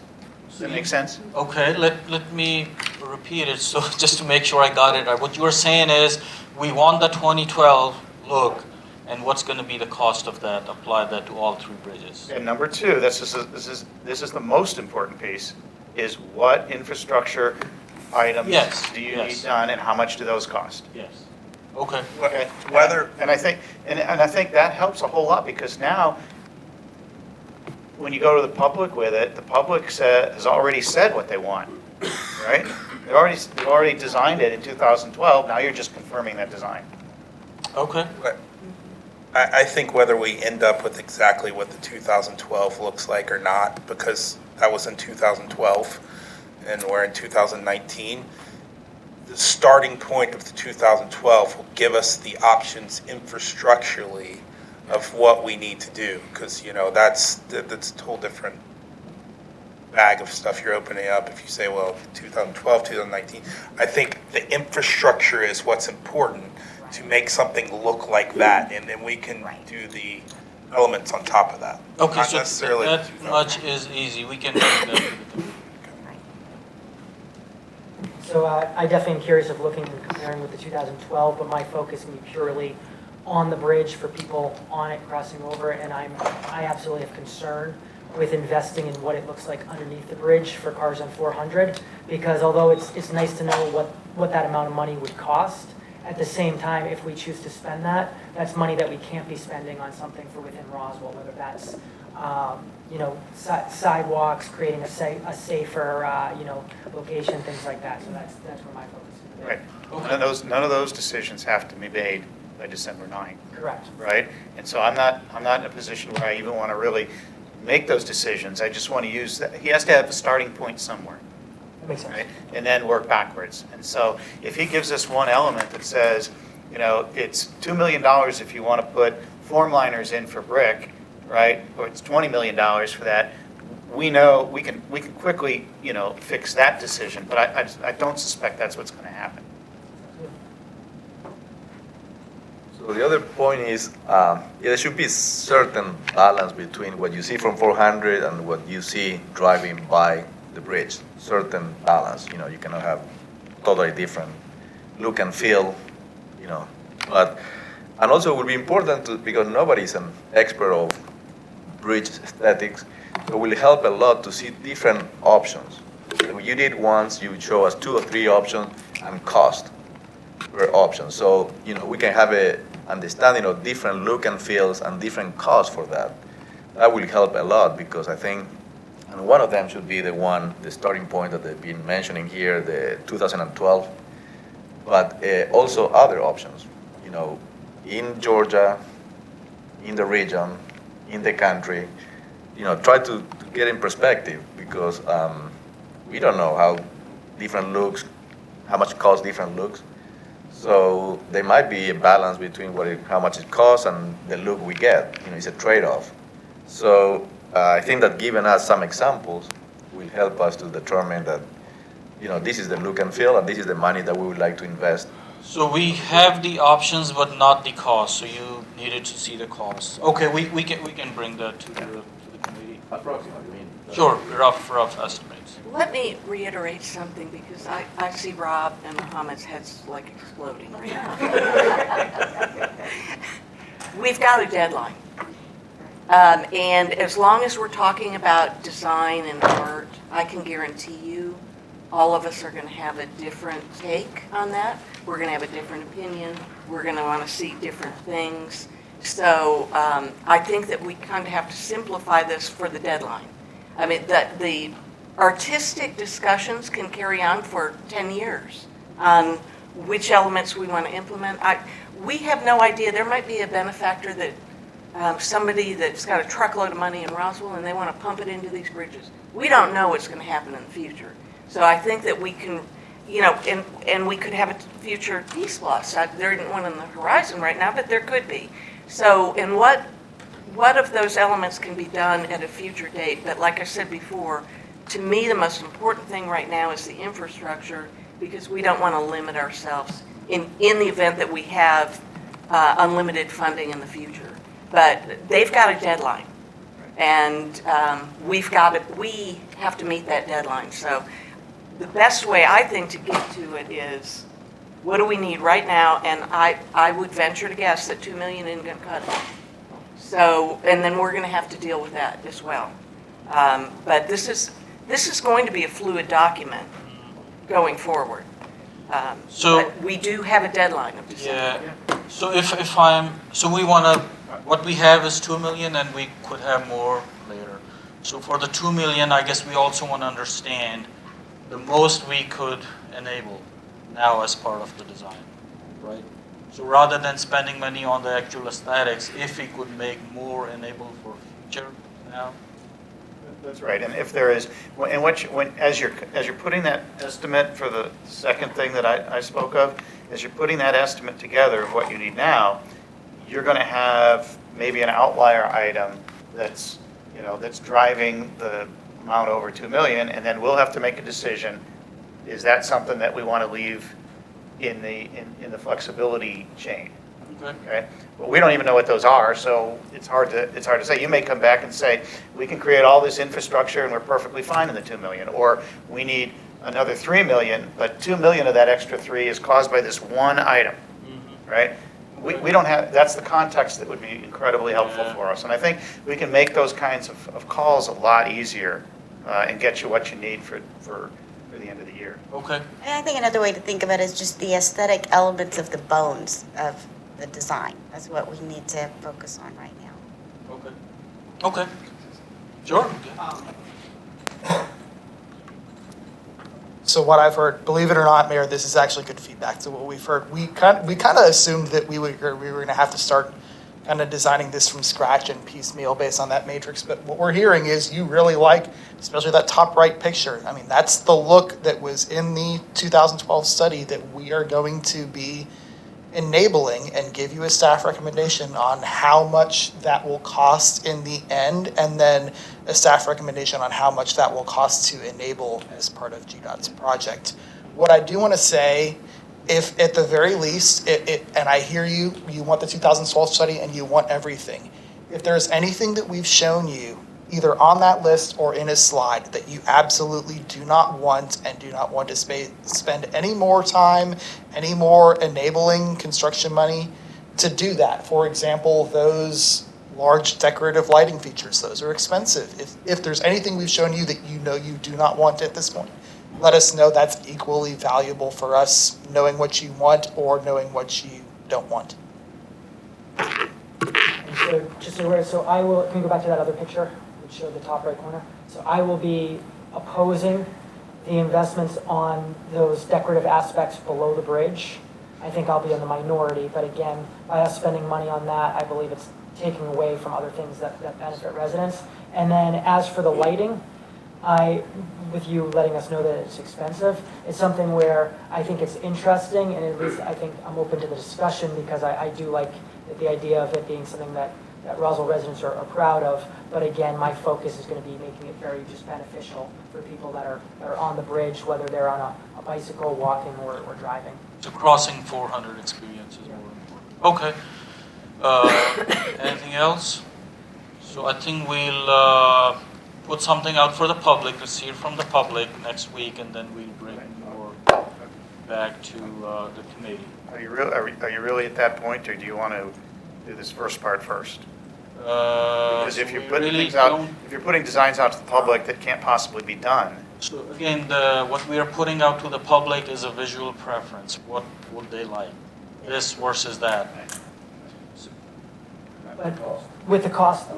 Does that make sense? Okay, let me repeat it, so just to make sure I got it right. What you are saying is, we want the 2012 look, and what's going to be the cost of that, apply that to all three bridges. And number two, this is the most important piece, is what infrastructure items do you need done and how much do those cost? Yes. Okay. Okay. And I think that helps a whole lot because now when you go to the public with it, the public has already said what they want, right? They've already designed it in 2012, now you're just confirming that design. Okay. I think whether we end up with exactly what the 2012 looks like or not, because that was in 2012 and we're in 2019, the starting point of the 2012 will give us the options infrastructurally of what we need to do, because, you know, that's a whole different bag of stuff you're opening up if you say, well, 2012, 2019. I think the infrastructure is what's important to make something look like that, and then we can do the elements on top of that. Okay, Not so necessarily that much is easy. We can do that. So I definitely am curious of looking and comparing with the 2012, but my focus can be purely on the bridge for people on it crossing over, and I absolutely have concern with investing in what it looks like underneath the bridge for cars on 400, because although it's nice to know what that amount of money would cost, at the same time, if we choose to spend that, that's money that we can't be spending on something for within Roswell, whether that's sidewalks, creating a safer location, things like that. So that's where my focus is. Right. Okay. None of those decisions have to be made by December 9th. Correct. Right? And so I'm not in a position where I even want to really make those decisions. I just want to use that. He has to have a starting point somewhere. That makes sense. Right? And then work backwards. And so if he gives us one element that says, it's $2 million if you want to put form liners in for brick, right? Or it's $20 million for that. We know we can quickly, fix that decision, but I don't suspect that's what's going to happen. So the other point is, there should be certain balance between what you see from 400 and what you see driving by the bridge. Certain balance, you cannot have totally different look and feel, and also it would be important because nobody's an expert of bridge aesthetics, so it will help a lot to see different options. When you did once, you show us 2 or 3 options and cost per option. So, we can have a understanding of different look and feels and different costs for that. That will help a lot because I think, and one of them should be the starting point that they've been mentioning here, the 2012, but also other options, in Georgia, in the region, in the country, try to get in perspective because we don't know how different looks, how much cost different looks. So there might be a balance between how much it costs and the look we get. It's a trade-off. So I think that giving us some examples will help us to determine that, this is the look and feel and this is the money that we would like to invest. So we have the options, but not the cost. So you needed to see the cost. Okay, we can bring that to the committee. Approximately. Sure, rough estimates. Let me reiterate something because I see Rob and Muhammad's heads like exploding right now. We've got a deadline. And as long as we're talking about design and art, I can guarantee you all of us are going to have a different take on that. We're going to have a different opinion. We're going to want to see different things. So I think that we kind of have to simplify this for the deadline. I mean, the artistic discussions can carry on for 10 years on which elements we want to implement. We have no idea. There might be a benefactor that somebody that's got a truckload of money in Roswell and they want to pump it into these bridges. We don't know what's going to happen in the future. So I think that we can, and we could have a future peace loss. There isn't one on the horizon right now, but there could be. So, and what of those elements can be done at a future date? But like I said before, to me, the most important thing right now is the infrastructure because we don't want to limit ourselves in the event that we have unlimited funding in the future. But they've got a deadline, and we have to meet that deadline. So the best way, I think, to get to it is what do we need right now? And I would venture to guess that $2 million isn't going to cut it. So, and then we're going to have to deal with that as well. But this is going to be a fluid document going forward. But we do have a deadline of December. Yeah. So what we have is 2 million, and we could have more later. So for the 2 million, I guess we also want to understand the most we could enable now as part of the design, right? So rather than spending money on the actual aesthetics, if we could make more enable for future now. That's right, and if there is, and as you're putting that estimate for the second thing that I spoke of, as you're putting that estimate together of what you need now, you're gonna have maybe an outlier item that's, that's driving the amount over 2 million, and then we'll have to make a decision, is that something that we wanna leave in the flexibility chain? Okay, well, we don't even know what those are, so it's hard to say. You may come back and say, we can create all this infrastructure and we're perfectly fine in the 2 million, or we need another 3 million, but 2 million of that extra 3 is caused by this one item, right? We don't have, that's the context that would be incredibly helpful for us, and I think we can make those kinds of calls a lot easier and get you what you need for the end of the year. Okay. And I think another way to think of it is just the aesthetic elements of the bones of the design. That's what we need to focus on right now. Okay. Okay. Sure. So what I've heard, believe it or not, Mayor, this is actually good feedback to what we've heard. We kind of assumed that we were going to have to start kind of designing this from scratch and piecemeal based on that matrix. But what we're hearing is you really like, especially that top right picture. I mean, that's the look that was in the 2012 study that we are going to be enabling and give you a staff recommendation on how much that will cost in the end, and then a staff recommendation on how much that will cost to enable as part of GDOT's project. What I do want to say, if at the very least, and I hear you want the 2012 study and you want everything. If there's anything that we've shown you, either on that list or in a slide, that you absolutely do not want and do not want to spend any more time, any more enabling construction money to do that. For example, those large decorative lighting features, those are expensive. If there's anything we've shown you that you do not want at this point, let us know. That's equally valuable for us, knowing what you want or knowing what you don't want. And so, just so we're, so I will, can we go back to that other picture, which showed the top right corner? So I will be opposing the investments on those decorative aspects below the bridge. I think I'll be in the minority, but again, by us spending money on that, I believe it's taking away from other things that benefit residents. And then as for the lighting, with you letting us know that it's expensive, it's something where I think it's interesting, and at least I think I'm open to the discussion, because I do like the idea of it being something that Roswell residents are proud of. But again, my focus is going to be making it very just beneficial for people that are on the bridge, whether they're on a bicycle, walking, or driving. So crossing 400 experience is more important. Okay. Anything else? So I think we'll put something out for the public. Let's hear from the public next week, and then we'll bring more back to the committee. Are you really at that point, or do you want to do this first part first? Because if you're putting things out, if you're putting designs out to the public that can't possibly be done. So again, what we are putting out to the public is a visual preference. What would they like? This versus that. But with the cost?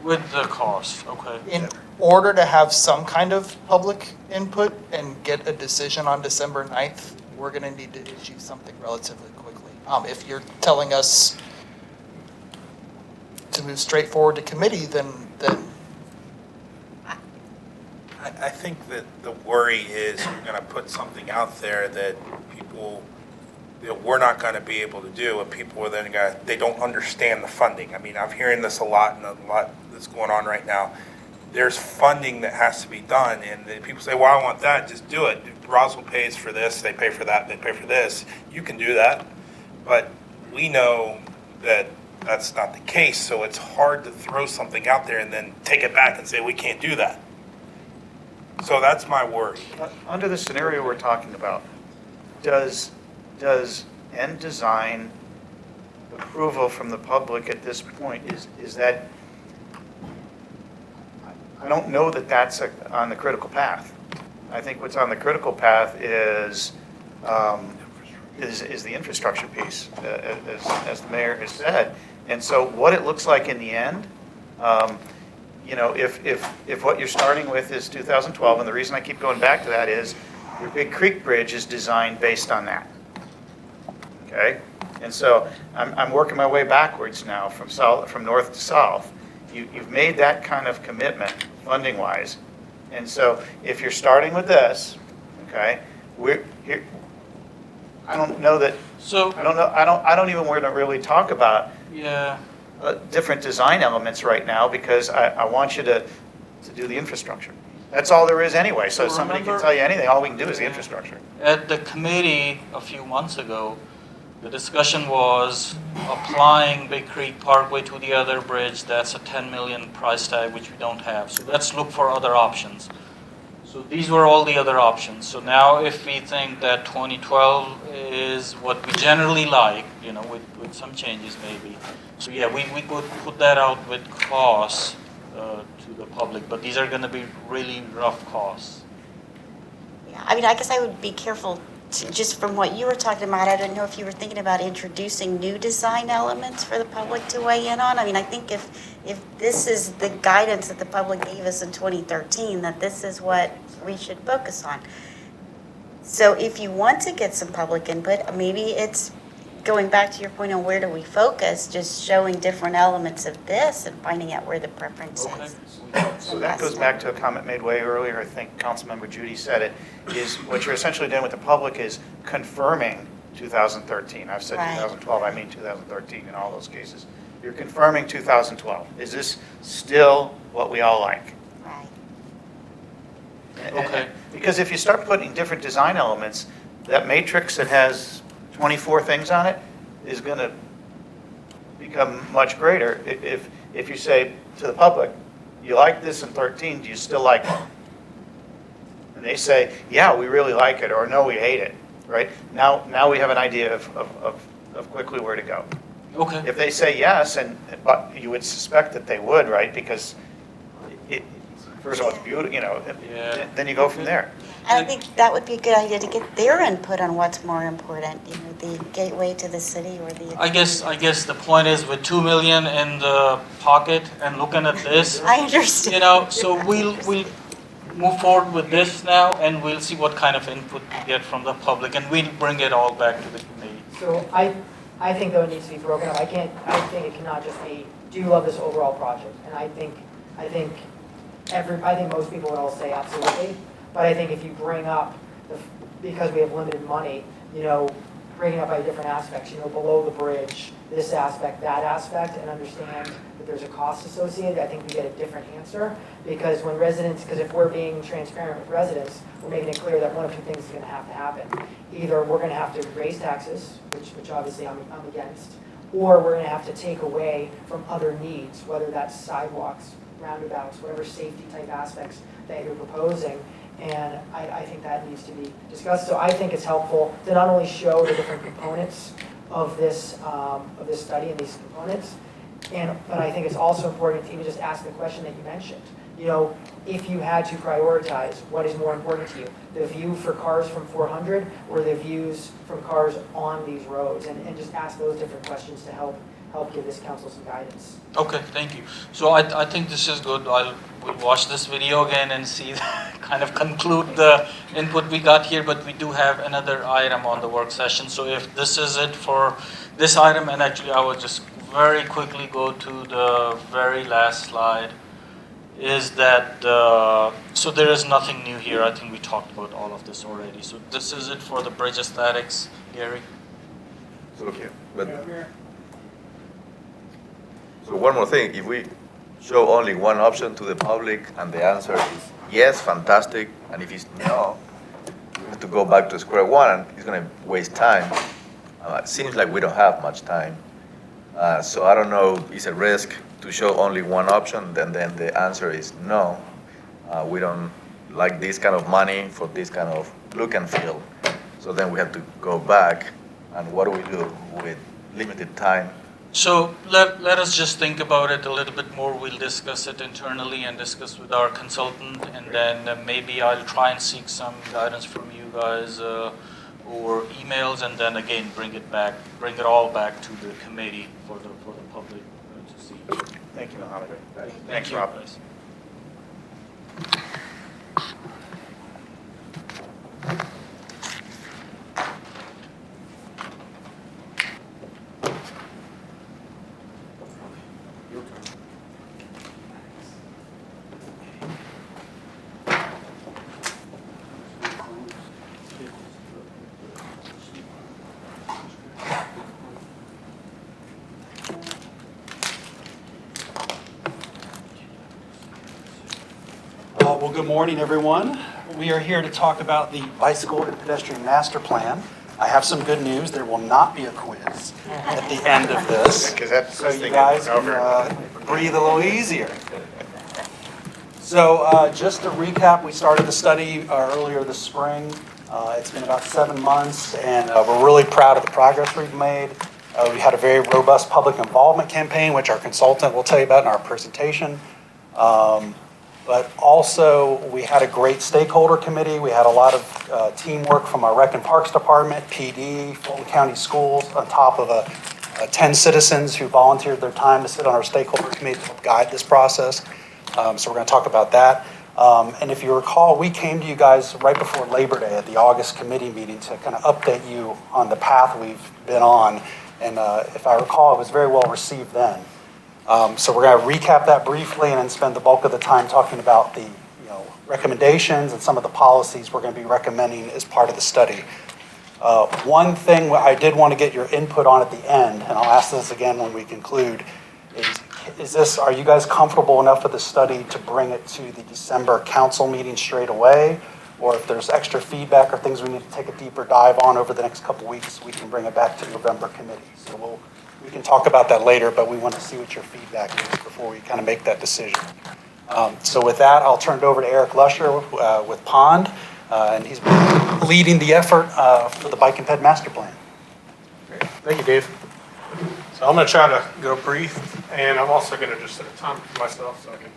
With the cost, okay. In order to have some kind of public input and get a decision on December 9th, we're going to need to issue something relatively quickly. If you're telling us to move straight forward to committee, then I think that the worry is you're going to put something out there that people, we're not going to be able to do, and people are then going to, they don't understand the funding. I mean, I'm hearing this a lot, and a lot that's going on right now. There's funding that has to be done, and people say, well, I want that, just do it. Roswell pays for this, they pay for that, they pay for this. You can do that, but we know that that's not the case, so it's hard to throw something out there and then take it back and say, we can't do that. So that's my worry. Under the scenario we're talking about, does end design approval from the public at this point, is that, I don't know that that's on the critical path. I think what's on the critical path is the infrastructure piece, as the mayor has said. And so what it looks like in the end, you know, if what you're starting with is 2012, and the reason I keep going back to that is your Big Creek Bridge is designed based on that. Okay? And so I'm working my way backwards now from north to south. You've made that kind of commitment funding-wise. And so if you're starting with this, okay, we're here. I don't know that. So I don't even want to really talk about yeah. different design elements right now because I want you to do the infrastructure. That's all there is anyway. So if somebody can tell you anything, all we can do is the infrastructure. At the committee a few months ago, the discussion was applying Big Creek Parkway to the other bridge. That's a 10 million price tag, which we don't have. So let's look for other options. So these were all the other options. So now if we think that 2012 is what we generally like, you know, with some changes maybe. So yeah, we could put that out with costs to the public, but these are going to be really rough costs. Yeah, I mean, I guess I would be careful, just from what you were talking about, I don't know if you were thinking about introducing new design elements for the public to weigh in on. I mean, I think if this is the guidance that the public gave us in 2013, that this is what we should focus on. So if you want to get some public input, maybe it's going back to your point on where do we focus, just showing different elements of this and finding out where the preference is. So that goes back to a comment made way earlier, I think Councilmember Judy said it, is what you're essentially doing with the public is confirming 2013. I've said Right. 2012, I mean 2013 in all those cases. You're confirming 2012. Is this still what we all like? Right. Okay. Because if you start putting different design elements, that matrix that has 24 things on it is going to become much greater. If you say to the public, you like this in 13, do you still like it? And they say, yeah, we really like it, or no, we hate it, right? Now we have an idea of quickly where to go. Okay. If they say yes, but you would suspect that they would, right? Because first of all, it's beautiful, you know, Yeah. then you go from there. And I think that would be a good idea to get their input on what's more important, you know, the gateway to the city or the. I guess the point is with 2 million in the pocket and looking at this, I understand. you know, so we'll move forward with this now and we'll see what kind of input we get from the public and we'll bring it all back to the committee. So I think though it needs to be broken up. I think it cannot just be, do you love this overall project? And I think most people would all say absolutely. But I think if you bring up, because we have limited money, you know, bringing up by different aspects, you know, below the bridge, this aspect, that aspect, and understand that there's a cost associated, I think we get a different answer. Because because if we're being transparent with residents, we're making it clear that one of two things is going to happen. Either we're going to have to raise taxes, which obviously I'm against, or we're going to have to take away from other needs, whether that's sidewalks, roundabouts, whatever safety type aspects that you're proposing. And I think that needs to be discussed. So I think it's helpful to not only show the different components of this study and these components, but I think it's also important to even just ask the question that you mentioned. You know, if you had to prioritize, what is more important to you? The view for cars from 400 or the views from cars on these roads? And just ask those different questions to help give this council some guidance. Okay, thank you. So I think this is good. We'll watch this video again and see, kind of conclude the input we got here, but we do have another item on the work session. So if this is it for this item, and actually I will just very quickly go to the very last slide, is that, so there is nothing new here. I think we talked about all of this already. So this is it for the bridge aesthetics, Gary. Okay, but so one more thing, if we show only one option to the public and the answer is yes, fantastic, and if it's no, we have to go back to square one and it's going to waste time. It seems like we don't have much time. So I don't know, it's a risk to show only one option, and then the answer is no. We don't like this kind of money for this kind of look and feel. So then we have to go back, and what do we do with limited time? So let us just think about it a little bit more. We'll discuss it internally and discuss with our consultant, and then maybe I'll try and seek some guidance from you guys or emails, and then again bring it all back to the committee for the public to see. Thank you, Mohammed. Thank you. Rob. Well, good morning, everyone. We are here to talk about the bicycle and pedestrian master plan. I have some good news. There will not be a quiz at the end of this, so you guys can breathe a little easier. So just to recap, we started the study earlier this spring. It's been about 7 months, and we're really proud of the progress we've made. We had a very robust public involvement campaign, which our consultant will tell you about in our presentation. But also, we had a great stakeholder committee. We had a lot of teamwork from our Rec and Parks Department, PD, Fulton County Schools, on top of 10 citizens who volunteered their time to sit on our stakeholder committee to guide this process. So we're going to talk about that. And if you recall, we came to you guys right before Labor Day at the August committee meeting to kind of update you on the path we've been on. And if I recall, it was very well received then. So we're going to recap that briefly and then spend the bulk of the time talking about the recommendations and some of the policies we're going to be recommending as part of the study. One thing I did want to get your input on at the end, and I'll ask this again when we conclude, are you guys comfortable enough with the study to bring it to the December council meeting straight away? Or if there's extra feedback or things we need to take a deeper dive on over the next couple weeks, we can bring it back to November committee. So we can talk about that later, but we want to see what your feedback is before we kind of make that decision. So with that, I'll turn it over to Eric Lusher with Pond, and he's been leading the effort for the Bike and Ped Master Plan. Great. Thank you, Dave. So I'm going to try to go brief, and I'm also going to just set a timer for myself so I can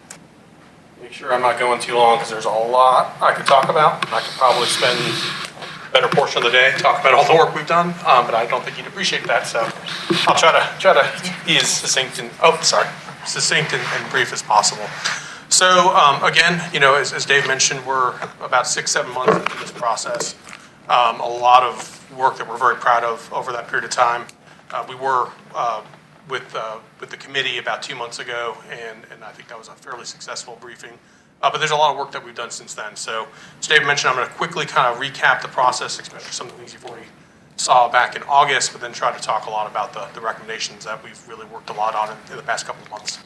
make sure I'm not going too long, because there's a lot I could talk about. I could probably spend a better portion of the day talking about all the work we've done, but I don't think you'd appreciate that. So I'll try to be as succinct and brief as possible. So again, as Dave mentioned, we're about 6-7 months into this process. A lot of work that we're very proud of over that period of time. We were with the committee about 2 months ago, and I think that was a fairly successful briefing. But there's a lot of work that we've done since then. So as Dave mentioned, I'm going to quickly kind of recap the process, especially some of the things you've already saw back in August, but then try to talk a lot about the recommendations that we've really worked a lot on in the past couple of months.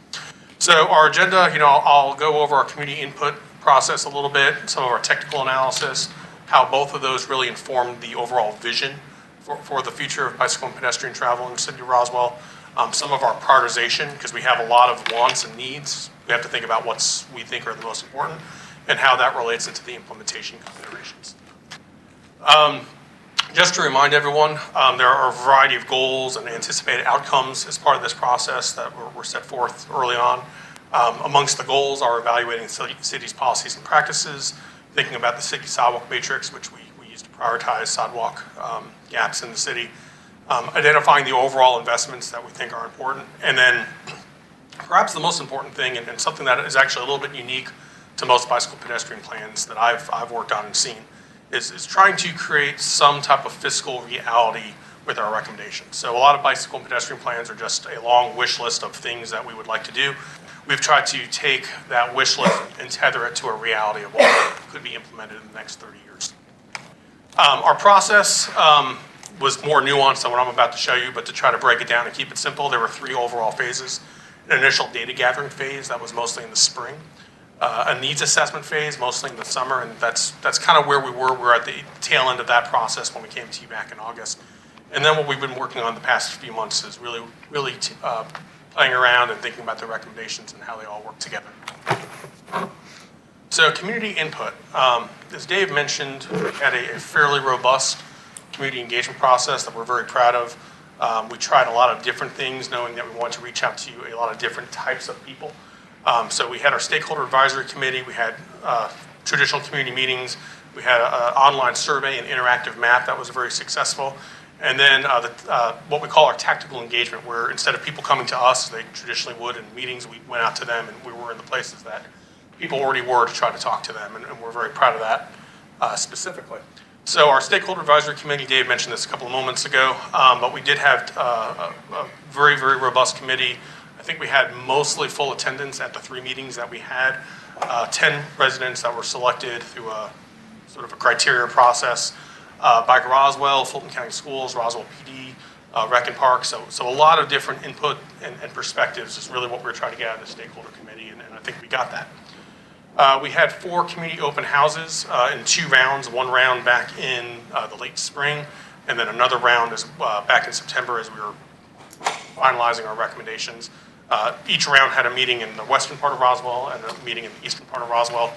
So our agenda, I'll go over our community input process a little bit, some of our technical analysis, how both of those really inform the overall vision for the future of bicycle and pedestrian travel in the city of Roswell. Some of our prioritization, because we have a lot of wants and needs. We have to think about what we think are the most important and how that relates into the implementation considerations. Just to remind everyone, there are a variety of goals and anticipated outcomes as part of this process that were set forth early on. Amongst the goals are evaluating the city's policies and practices, thinking about the city sidewalk matrix, which we use to prioritize sidewalk gaps in the city, identifying the overall investments that we think are important, and then perhaps the most important thing, and something that is actually a little bit unique to most bicycle pedestrian plans that I've worked on and seen, is trying to create some type of fiscal reality with our recommendations. So a lot of bicycle and pedestrian plans are just a long wish list of things that we would like to do. We've tried to take that wish list and tether it to a reality of what could be implemented in the next 30 years. Our process was more nuanced than what I'm about to show you, but to try to break it down and keep it simple, there were 3 overall phases. An initial data gathering phase that was mostly in the spring, a needs assessment phase mostly in the summer, and that's kind of where we were. We're at the tail end of that process when we came to you back in August. And then what we've been working on the past few months is really playing around and thinking about the recommendations and how they all work together. So community input. As Dave mentioned, we had a fairly robust community engagement process that we're very proud of. We tried a lot of different things, knowing that we wanted to reach out to a lot of different types of people. So we had our stakeholder advisory committee, we had traditional community meetings, we had an online survey and interactive map that was very successful. And then what we call our tactical engagement, where instead of people coming to us, they traditionally would in meetings, we went out to them and we were in the places that people already were to try to talk to them, and we're very proud of that specifically. So our stakeholder advisory committee, Dave mentioned this a couple of moments ago, but we did have a very, very robust committee. I think we had mostly full attendance at the 3 meetings that we had. 10 residents that were selected through a sort of a criteria process by Roswell, Fulton County Schools, Roswell PD, Rec and Park. So a lot of different input and perspectives is really what we were trying to get out of the stakeholder committee, and I think we got that. We had 4 community open houses in 2 rounds. One round back in the late spring, and then another round back in September as we were finalizing our recommendations. Each round had a meeting in the western part of Roswell and a meeting in the eastern part of Roswell.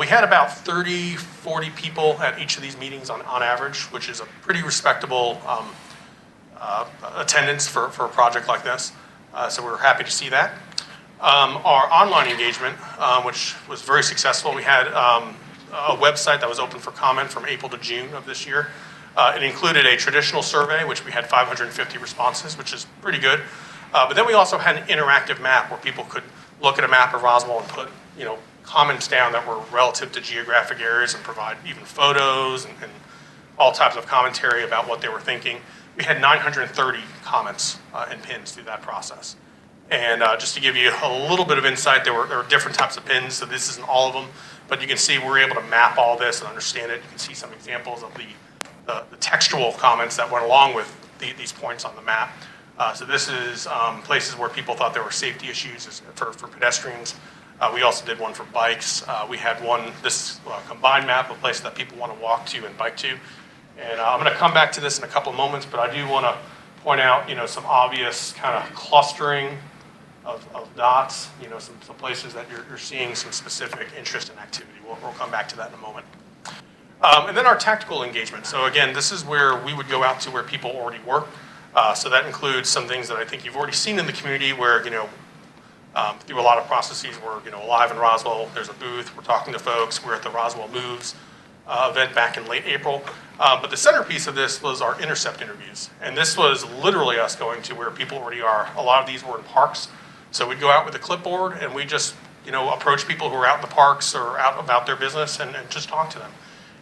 We had about 30, 40 people at each of these meetings on average, which is a pretty respectable attendance for a project like this. So we were happy to see that. Our online engagement, which was very successful, we had a website that was open for comment from April to June of this year. It included a traditional survey, which we had 550 responses, which is pretty good. But then we also had an interactive map where people could look at a map of Roswell and put, comments down that were relative to geographic areas and provide even photos and all types of commentary about what they were thinking. We had 930 comments and pins through that process. And just to give you a little bit of insight, there were different types of pins, so this isn't all of them, but you can see we're able to map all this and understand it. You can see some examples of the textual comments that went along with these points on the map. So this is places where people thought there were safety issues for pedestrians. We also did one for bikes. We had this combined map of places that people want to walk to and bike to. And I'm going to come back to this in a couple of moments, but I do want to point out, some obvious kind of clustering of dots, some places that you're seeing some specific interest and activity. We'll come back to that in a moment. And then our tactical engagement. So again, this is where we would go out to where people already work. So that includes some things that I think you've already seen in the community where, through a lot of processes, we're, live in Roswell, there's a booth, we're talking to folks, we're at the Roswell Moves event back in late April. But the centerpiece of this was our intercept interviews. And this was literally us going to where people already are. A lot of these were in parks. So we'd go out with a clipboard and we just, approach people who are out in the parks or out about their business and just talk to them.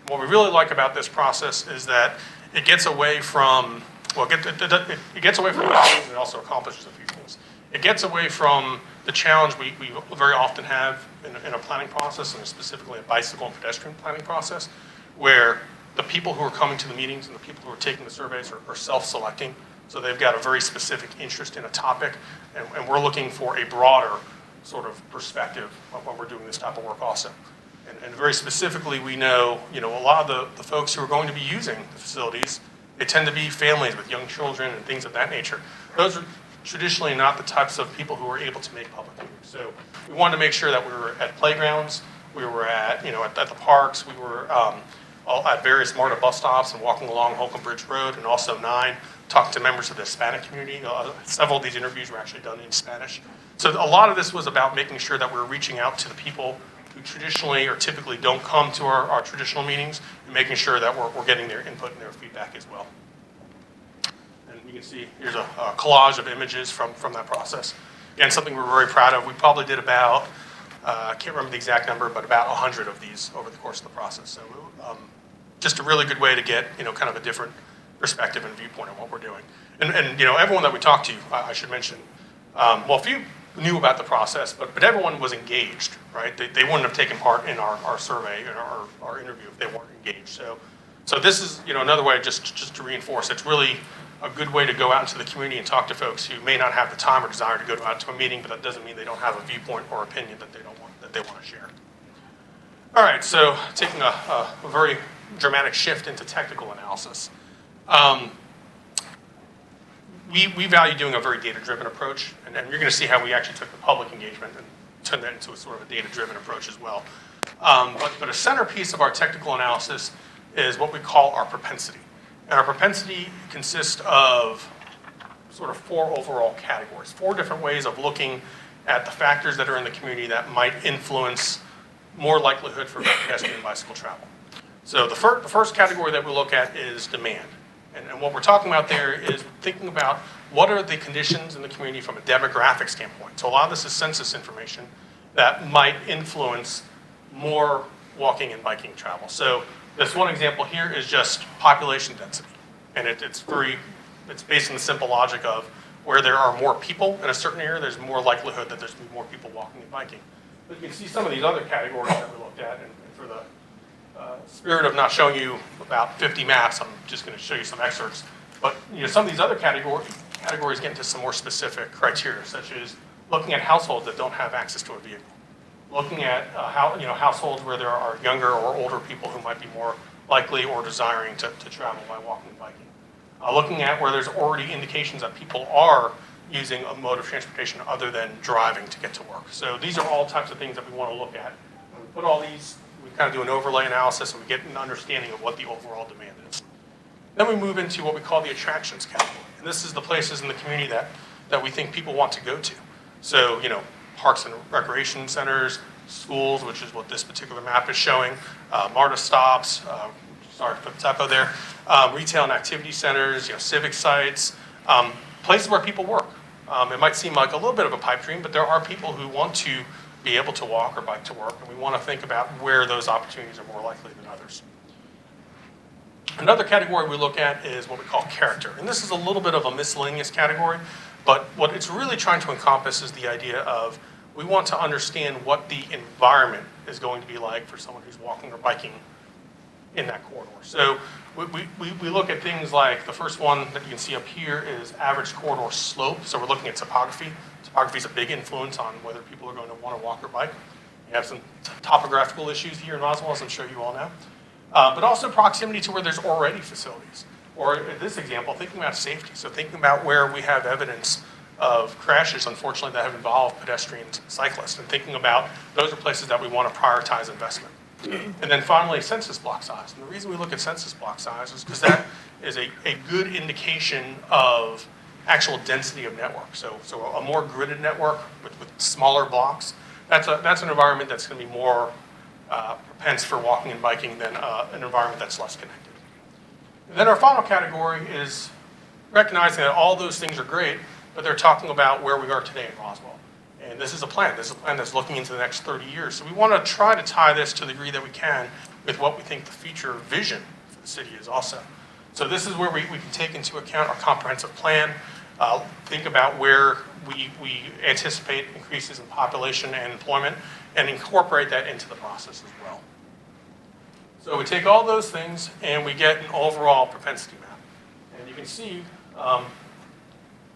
What we really like about this process is that it gets away from, it gets away from the things and it also accomplishes a few things. It gets away from the challenge we very often have in a planning process, and specifically a bicycle and pedestrian planning process, where the people who are coming to the meetings and the people who are taking the surveys are self-selecting. So they've got a very specific interest in a topic, and we're looking for a broader sort of perspective when we're doing this type of work also. And very specifically, we know, a lot of the folks who are going to be using the facilities, they tend to be families with young children and things of that nature. Those are traditionally not the types of people who are able to make public meetings. So we wanted to make sure that we were at playgrounds, we were at, at the parks, we were all at various MARTA bus stops and walking along Holcomb Bridge Road and also 9, talking to members of the Hispanic community. Several of these interviews were actually done in Spanish. So a lot of this was about making sure that we're reaching out to the people who traditionally or typically don't come to our traditional meetings and making sure that we're getting their input and their feedback as well. And you can see here's a collage of images from that process. Again, something we're very proud of. We probably did about, I can't remember the exact number, but about 100 of these over the course of the process. So just a really good way to get, kind of a different perspective and viewpoint on what we're doing. And everyone that we talked to, I should mention, a few knew about the process, but everyone was engaged, right? They wouldn't have taken part in our survey and our interview if they weren't engaged. So this is, another way just to reinforce, it's really a good way to go out into the community and talk to folks who may not have the time or desire to go out to a meeting, but that doesn't mean they don't have a viewpoint or opinion that they want to share. All right, so taking a very dramatic shift into technical analysis. We value doing a very data-driven approach, and you're going to see how we actually took the public engagement and turned that into a sort of a data-driven approach as well. But a centerpiece of our technical analysis is what we call our propensity. And our propensity consists of sort of 4 overall categories, 4 different ways of looking at the factors that are in the community that might influence more likelihood for pedestrian and bicycle travel. So the first category that we look at is demand. And what we're talking about there is thinking about what are the conditions in the community from a demographic standpoint. So a lot of this is census information. that might influence more walking and biking travel. So this one example here is just population density. And it's based on the simple logic of where there are more people in a certain area, there's more likelihood that there's more people walking and biking. But you can see some of these other categories that we looked at, and for the spirit of not showing you about 50 maps, I'm just going to show you some excerpts. But some of these other categories get into some more specific criteria, such as looking at households that don't have access to a vehicle, looking at households where there are younger or older people who might be more likely or desiring to travel by walking and biking, looking at where there's already indications that people are using a mode of transportation other than driving to get to work. So these are all types of things that we want to look at. When we put all these, we kind of do an overlay analysis and we get an understanding of what the overall demand is. Then we move into what we call the attractions category. And this is the places in the community that we think people want to go to. So, parks and recreation centers, schools, which is what this particular map is showing, MARTA stops, sorry for the typo there, retail and activity centers, civic sites, places where people work. It might seem like a little bit of a pipe dream, but there are people who want to be able to walk or bike to work, and we want to think about where those opportunities are more likely than others. Another category we look at is what we call character. And this is a little bit of a miscellaneous category, but what it's really trying to encompass is the idea of we want to understand what the environment is going to be like for someone who's walking or biking in that corridor. So we look at things like the first one that you can see up here is average corridor slope. So we're looking at topography. Topography is a big influence on whether people are going to want to walk or bike. We have some topographical issues here in Roswell, as I'm sure you all know. But also proximity to where there's already facilities. Or in this example, thinking about safety. So thinking about where we have evidence of crashes, unfortunately, that have involved pedestrians and cyclists, and thinking about those are places that we want to prioritize investment. And then finally, census block size. And the reason we look at census block size is because that is a good indication of actual density of network. So a more gridded network with smaller blocks, that's an environment that's going to be more propense for walking and biking than an environment that's less connected. And then our final category is recognizing that all those things are great, but they're talking about where we are today in Roswell. And this is a plan. This is a plan that's looking into the next 30 years. So we want to try to tie this to the degree that we can with what we think the future vision for the city is also. So this is where we can take into account our comprehensive plan, think about where we anticipate increases in population and employment, and incorporate that into the process as well. So we take all those things and we get an overall propensity map. And you can see,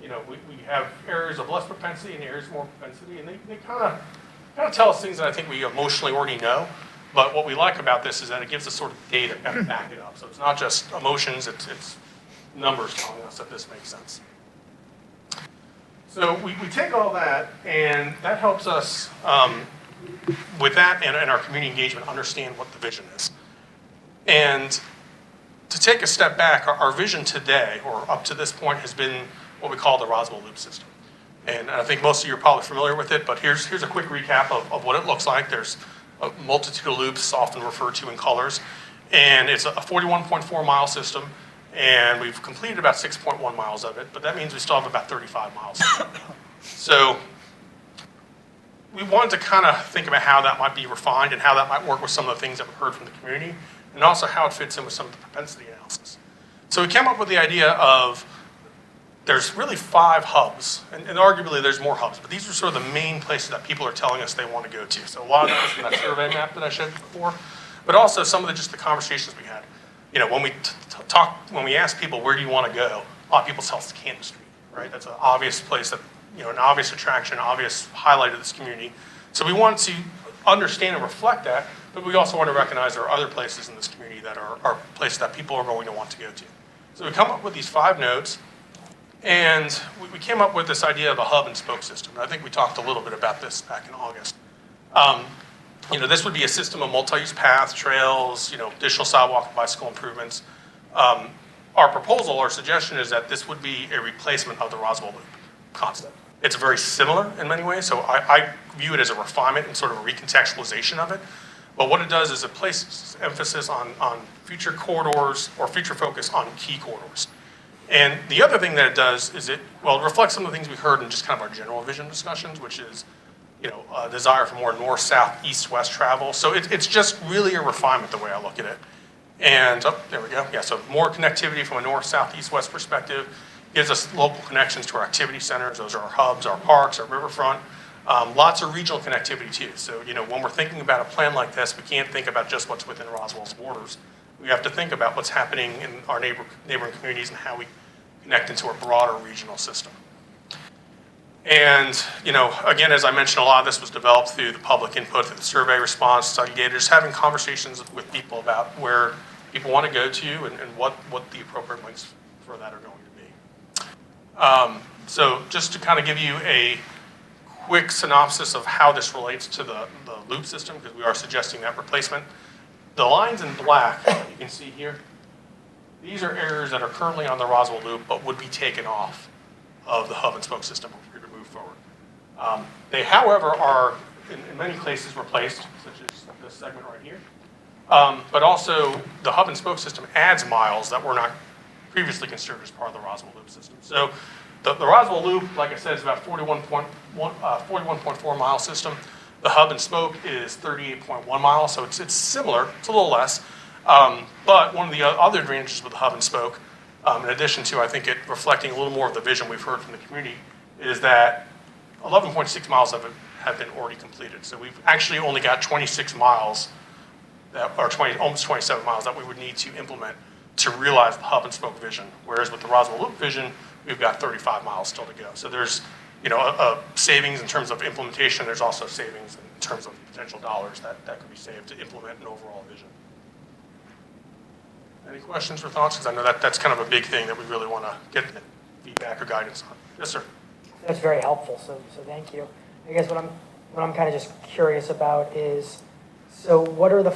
we have areas of less propensity and areas of more propensity, and they kind of tell us things that I think we emotionally already know. But what we like about this is that it gives us sort of data to kind of back it up. So it's not just emotions, it's numbers telling us that this makes sense. So we take all that, and that helps us, with that and our community engagement, understand what the vision is. And to take a step back, our vision today, or up to this point, has been what we call the Roswell Loop System. And I think most of you are probably familiar with it, but here's a quick recap of what it looks like. There's a multitude of loops, often referred to in colors, and it's a 41.4 mile system, and we've completed about 6.1 miles of it, but that means we still have about 35 miles. So we wanted to kind of think about how that might be refined and how that might work with some of the things that we've heard from the community, and also how it fits in with some of the propensity analysis. So we came up with the idea of there's really 5 hubs, and arguably there's more hubs, but these are sort of the main places that people are telling us they want to go to. So a lot of that was from that survey map that I showed you before, but also some of the conversations we had. When we ask people, where do you want to go, a lot of people tell us Kansas Street, right? That's an obvious place that, an obvious attraction, obvious highlight of this community. So we want to understand and reflect that, but we also want to recognize there are other places in this community that are places that people are going to want to go to. So we come up with these 5 nodes, and we came up with this idea of a hub and spoke system. And I think we talked a little bit about this back in August. This would be a system of multi-use paths, trails, additional sidewalk and bicycle improvements. Our proposal, our suggestion is that this would be a replacement of the Roswell Loop concept. It's very similar in many ways, so I view it as a refinement and sort of a recontextualization of it. But what it does is it places emphasis on future corridors or future focus on key corridors. And the other thing that it does is it reflects some of the things we heard in just kind of our general vision discussions, which is desire for more north, south, east, west travel. So it's just really a refinement the way I look at it. And, there we go. Yeah, so more connectivity from a north, south, east, west perspective gives us local connections to our activity centers. Those are our hubs, our parks, our riverfront. Lots of regional connectivity too. So, when we're thinking about a plan like this, we can't think about just what's within Roswell's borders. We have to think about what's happening in our neighboring communities and how we connect into a broader regional system. And, again, as I mentioned, a lot of this was developed through the public input, through the survey response, study data, just having conversations with people about where people want to go to and what the appropriate links for that are going to be. So just to kind of give you a quick synopsis of how this relates to the loop system, because we are suggesting that replacement. The lines in black, you can see here, these are areas that are currently on the Roswell loop but would be taken off of the hub and spoke system if we were to move forward. They, however, are in many places replaced, such as this segment right here. But also, the hub and spoke system adds miles that were not previously considered as part of the Roswell loop system. So the Roswell loop, like I said, is about 41.4 mile system. The hub and spoke is 38.1 miles, so it's similar. It's a little less. But one of the other advantages with the hub and spoke, in addition to, I think, it reflecting a little more of the vision we've heard from the community, is that 11.6 miles of it have been already completed. So we've actually only got 26 miles, almost 27 miles that we would need to implement to realize the hub and spoke vision. Whereas with the Roswell Loop vision, we've got 35 miles still to go. So there's a savings in terms of implementation. There's also savings in terms of potential dollars that could be saved to implement an overall vision. Any questions or thoughts? Because I know that's kind of a big thing that we really want to get feedback or guidance on. Yes, sir. That's very helpful, so thank you. I guess what I'm kind of just curious about is, so what are the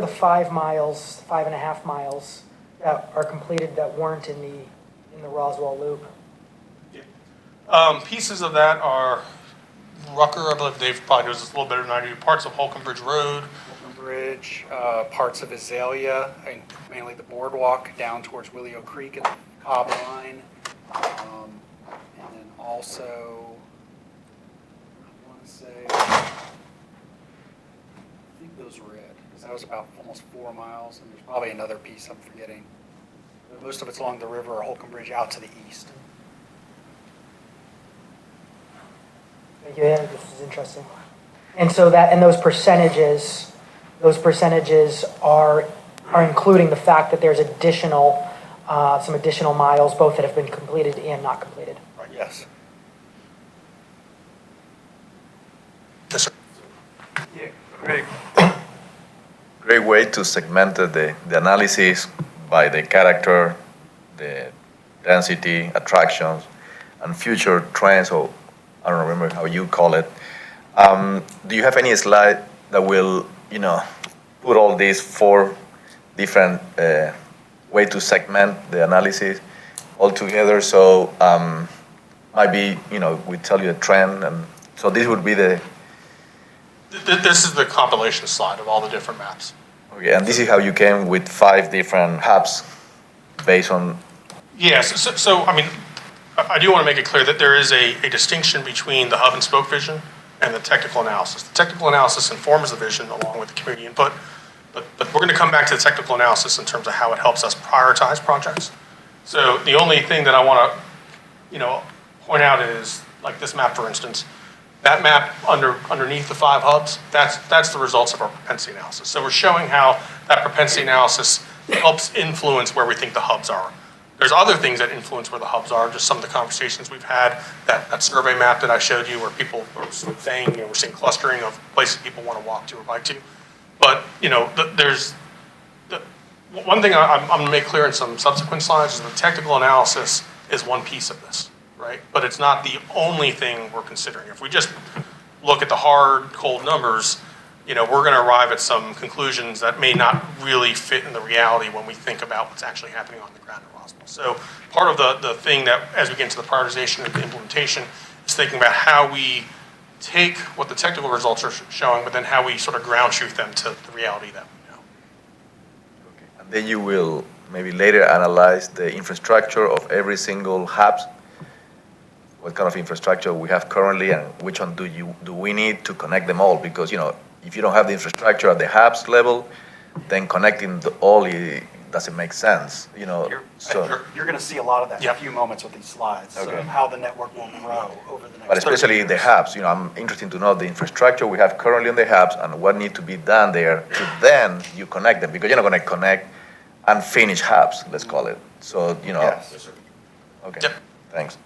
5 miles, 5.5 miles that are completed that weren't in the Roswell Loop? Yeah. Pieces of that are Rucker, I believe Dave probably knows this a little better than I do, parts of Holcomb Bridge Road. Bridge, parts of Azalea, and mainly the boardwalk down towards Willio Creek and the Cobb line. And then also, I want to say, I think those were it, because that was about almost 4 miles, and there's probably another piece I'm forgetting. But most of it's along the river or Holcomb Bridge out to the east. Thank you, yeah, this is interesting. And so those percentages are including the fact that there's some additional miles, both that have been completed and not completed. Right, yes. Yes, sir. Yeah, great way to segment the analysis by the character, the density, attractions, and future trends, or I don't remember how you call it. Do you have any slide that will, put all these 4 different way to segment the analysis all together? So might be, we tell you a trend, and so this would be the. This is the compilation slide of all the different maps. Okay, and this is how you came with 5 different hubs based on. Yes. So I mean, I do want to make it clear that there is a distinction between the hub and spoke vision and the technical analysis. The technical analysis informs the vision along with the community input, but we're going to come back to the technical analysis in terms of how it helps us prioritize projects. So the only thing that I want to, point out is, like this map, for instance, that map underneath the 5 hubs, that's the results of our propensity analysis. So we're showing how that propensity analysis helps influence where we think the hubs are. There's other things that influence where the hubs are, just some of the conversations we've had, that survey map that I showed you where people are saying, we're seeing clustering of places people want to walk to or bike to. But, one thing I'm going to make clear in some subsequent slides is the technical analysis is one piece of this, right? But it's not the only thing we're considering. If we just look at the hard, cold numbers, we're going to arrive at some conclusions that may not really fit in the reality when we think about what's actually happening on the ground in Roswell. So part of the thing that, as we get into the prioritization and the implementation, is thinking about how we take what the technical results are showing, but then how we sort of ground truth them to the reality that we know. Okay. And then you will maybe later analyze the infrastructure of every single hub. what kind of infrastructure we have currently and which one do we need to connect them all, because if you don't have the infrastructure at the hubs level, then connecting all doesn't make sense. You're going to see a lot of that in a few moments with these slides, Okay. of how the network will grow over the next But especially 30 the years. hubs, I'm interested to know the infrastructure we have currently on the hubs and what needs to be done there to then you connect them, because you're not going to connect unfinished hubs, let's call it. So, Yes. Okay, Yep. thanks.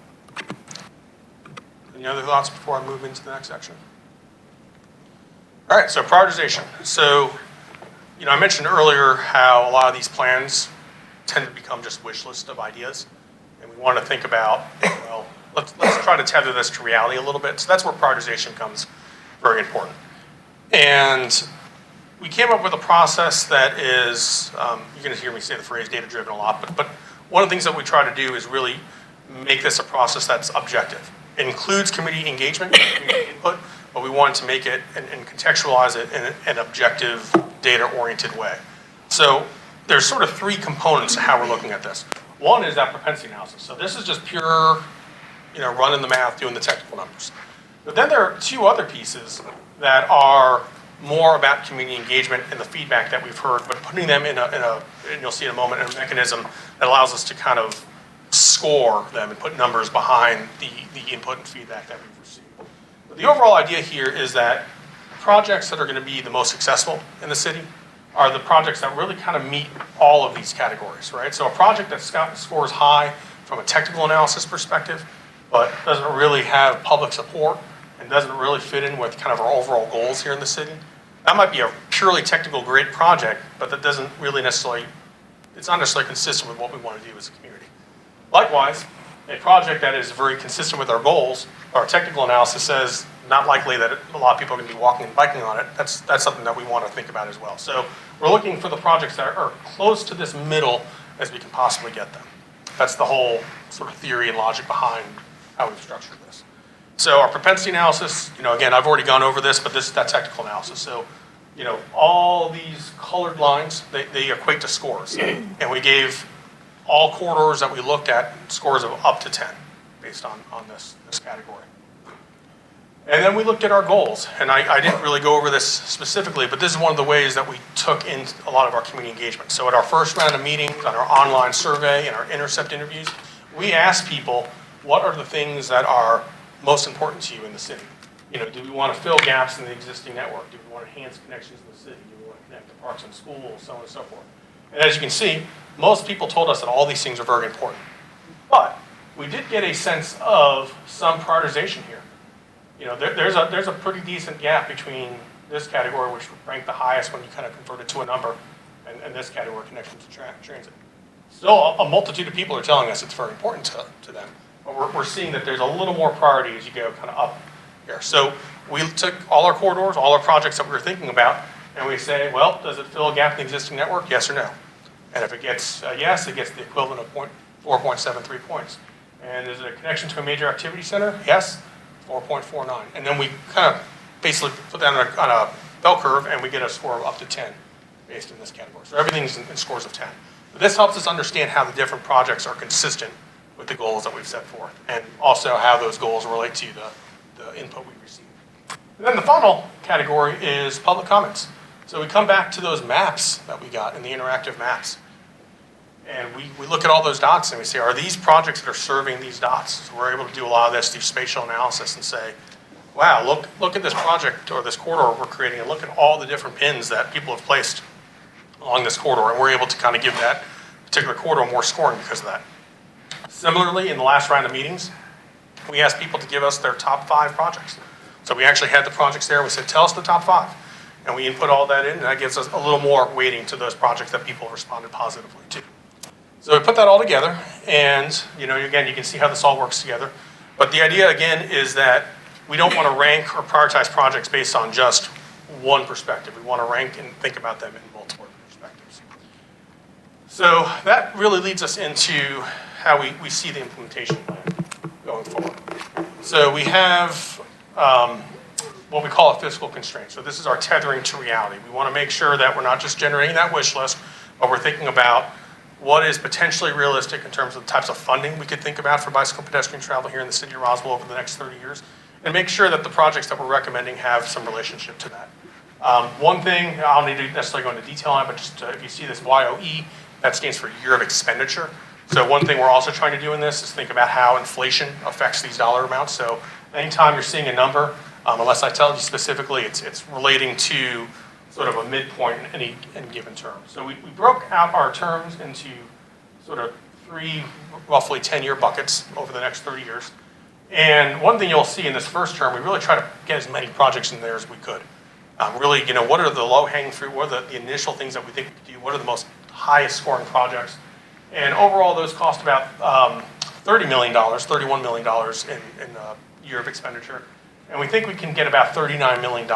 Any other thoughts before I move into the next section? All right, so prioritization. So, I mentioned earlier how a lot of these plans tend to become just wish list of ideas. And we want to think about, well, let's try to tether this to reality a little bit. So that's where prioritization becomes very important. And we came up with a process that is, you're going to hear me say the phrase data-driven a lot, but one of the things that we try to do is really make this a process that's objective. It includes community engagement, community input, but we wanted to make it and contextualize it in an objective, data-oriented way. So there's sort of three components to how we're looking at this. One is that propensity analysis. So this is just pure, running the math, doing the technical numbers. But then there are two other pieces that are more about community engagement and the feedback that we've heard, but putting them in a and you'll see in a moment, in a mechanism that allows us to kind of score them and put numbers behind the input and feedback that we've received. But the overall idea here is that projects that are going to be the most successful in the city are the projects that really kind of meet all of these categories, right? So a project that scores high from a technical analysis perspective, but doesn't really have public support and doesn't really fit in with kind of our overall goals here in the city, that might be a purely technical great project, but that doesn't really necessarily, it's not necessarily consistent with what we want to do as a community. Likewise, a project that is very consistent with our goals, our technical analysis says not likely that a lot of people are going to be walking and biking on it. That's something that we want to think about as well. So we're looking for the projects that are close to this middle as we can possibly get them. That's the whole sort of theory and logic behind how we've structured this. So our propensity analysis, again, I've already gone over this, but this is that technical analysis. So, all these colored lines, they equate to scores. And we gave all corridors that we looked at scores of up to 10 based on this category. And then we looked at our goals. And I didn't really go over this specifically, but this is one of the ways that we took in a lot of our community engagement. So at our first round of meetings, on our online survey and our intercept interviews, we asked people, what are the things that are most important to you in the city? Do we want to fill gaps in the existing network? Do we want to enhance connections in the city? Do we want to connect to parks and schools, so on and so forth? And as you can see, most people told us that all these things are very important. But we did get a sense of some prioritization here. There's a pretty decent gap between this category, which ranked the highest when you kind of convert it to a number, and this category, connection to transit. Still, a multitude of people are telling us it's very important to them. But we're seeing that there's a little more priority as you go kind of up here. So we took all our corridors, all our projects that we were thinking about, and we say, well, does it fill a gap in the existing network, yes or no? And if it gets a yes, it gets the equivalent of 4.73 points. And is it a connection to a major activity center? Yes, 4.49. And then we kind of basically put that on a bell curve, and we get a score of up to 10 based in this category. So everything's in scores of 10. But this helps us understand how the different projects are consistent with the goals that we've set forth, and also how those goals relate to the input we receive. And then the final category is public comments. So we come back to those maps that we got in the interactive maps. And we look at all those dots and we say, are these projects that are serving these dots? So we're able to do a lot of this through spatial analysis and say, wow, look at this project or this corridor we're creating, and look at all the different pins that people have placed along this corridor. And we're able to kind of give that particular corridor more scoring because of that. Similarly, in the last round of meetings, we asked people to give us their top 5 projects. So we actually had the projects there. We said, tell us the top 5. And we input all that in, and that gives us a little more weighting to those projects that people responded positively to. So we put that all together, and again, you can see how this all works together. But the idea, again, is that we don't want to rank or prioritize projects based on just one perspective. We want to rank and think about them in multiple perspectives. So that really leads us into how we see the implementation plan going forward. So we have what we call a fiscal constraint. So this is our tethering to reality. We want to make sure that we're not just generating that wish list, but we're thinking about what is potentially realistic in terms of the types of funding we could think about for bicycle pedestrian travel here in the city of Roswell over the next 30 years, and make sure that the projects that we're recommending have some relationship to that. One thing, I don't need to necessarily go into detail on it, but just if you see this YOE, that stands for year of expenditure. So one thing we're also trying to do in this is think about how inflation affects these dollar amounts. So anytime you're seeing a number, unless I tell you specifically, it's relating to sort of a midpoint in any given term. So we broke out our terms into sort of 3 roughly 10-year buckets over the next 30 years. And one thing you'll see in this first term, we really try to get as many projects in there as we could. Really, what are the low-hanging fruit? What are the initial things that we think we could do? What are the most highest scoring projects? And overall, those cost about $30 million, $31 million in year of expenditure. And we think we can get about $39 million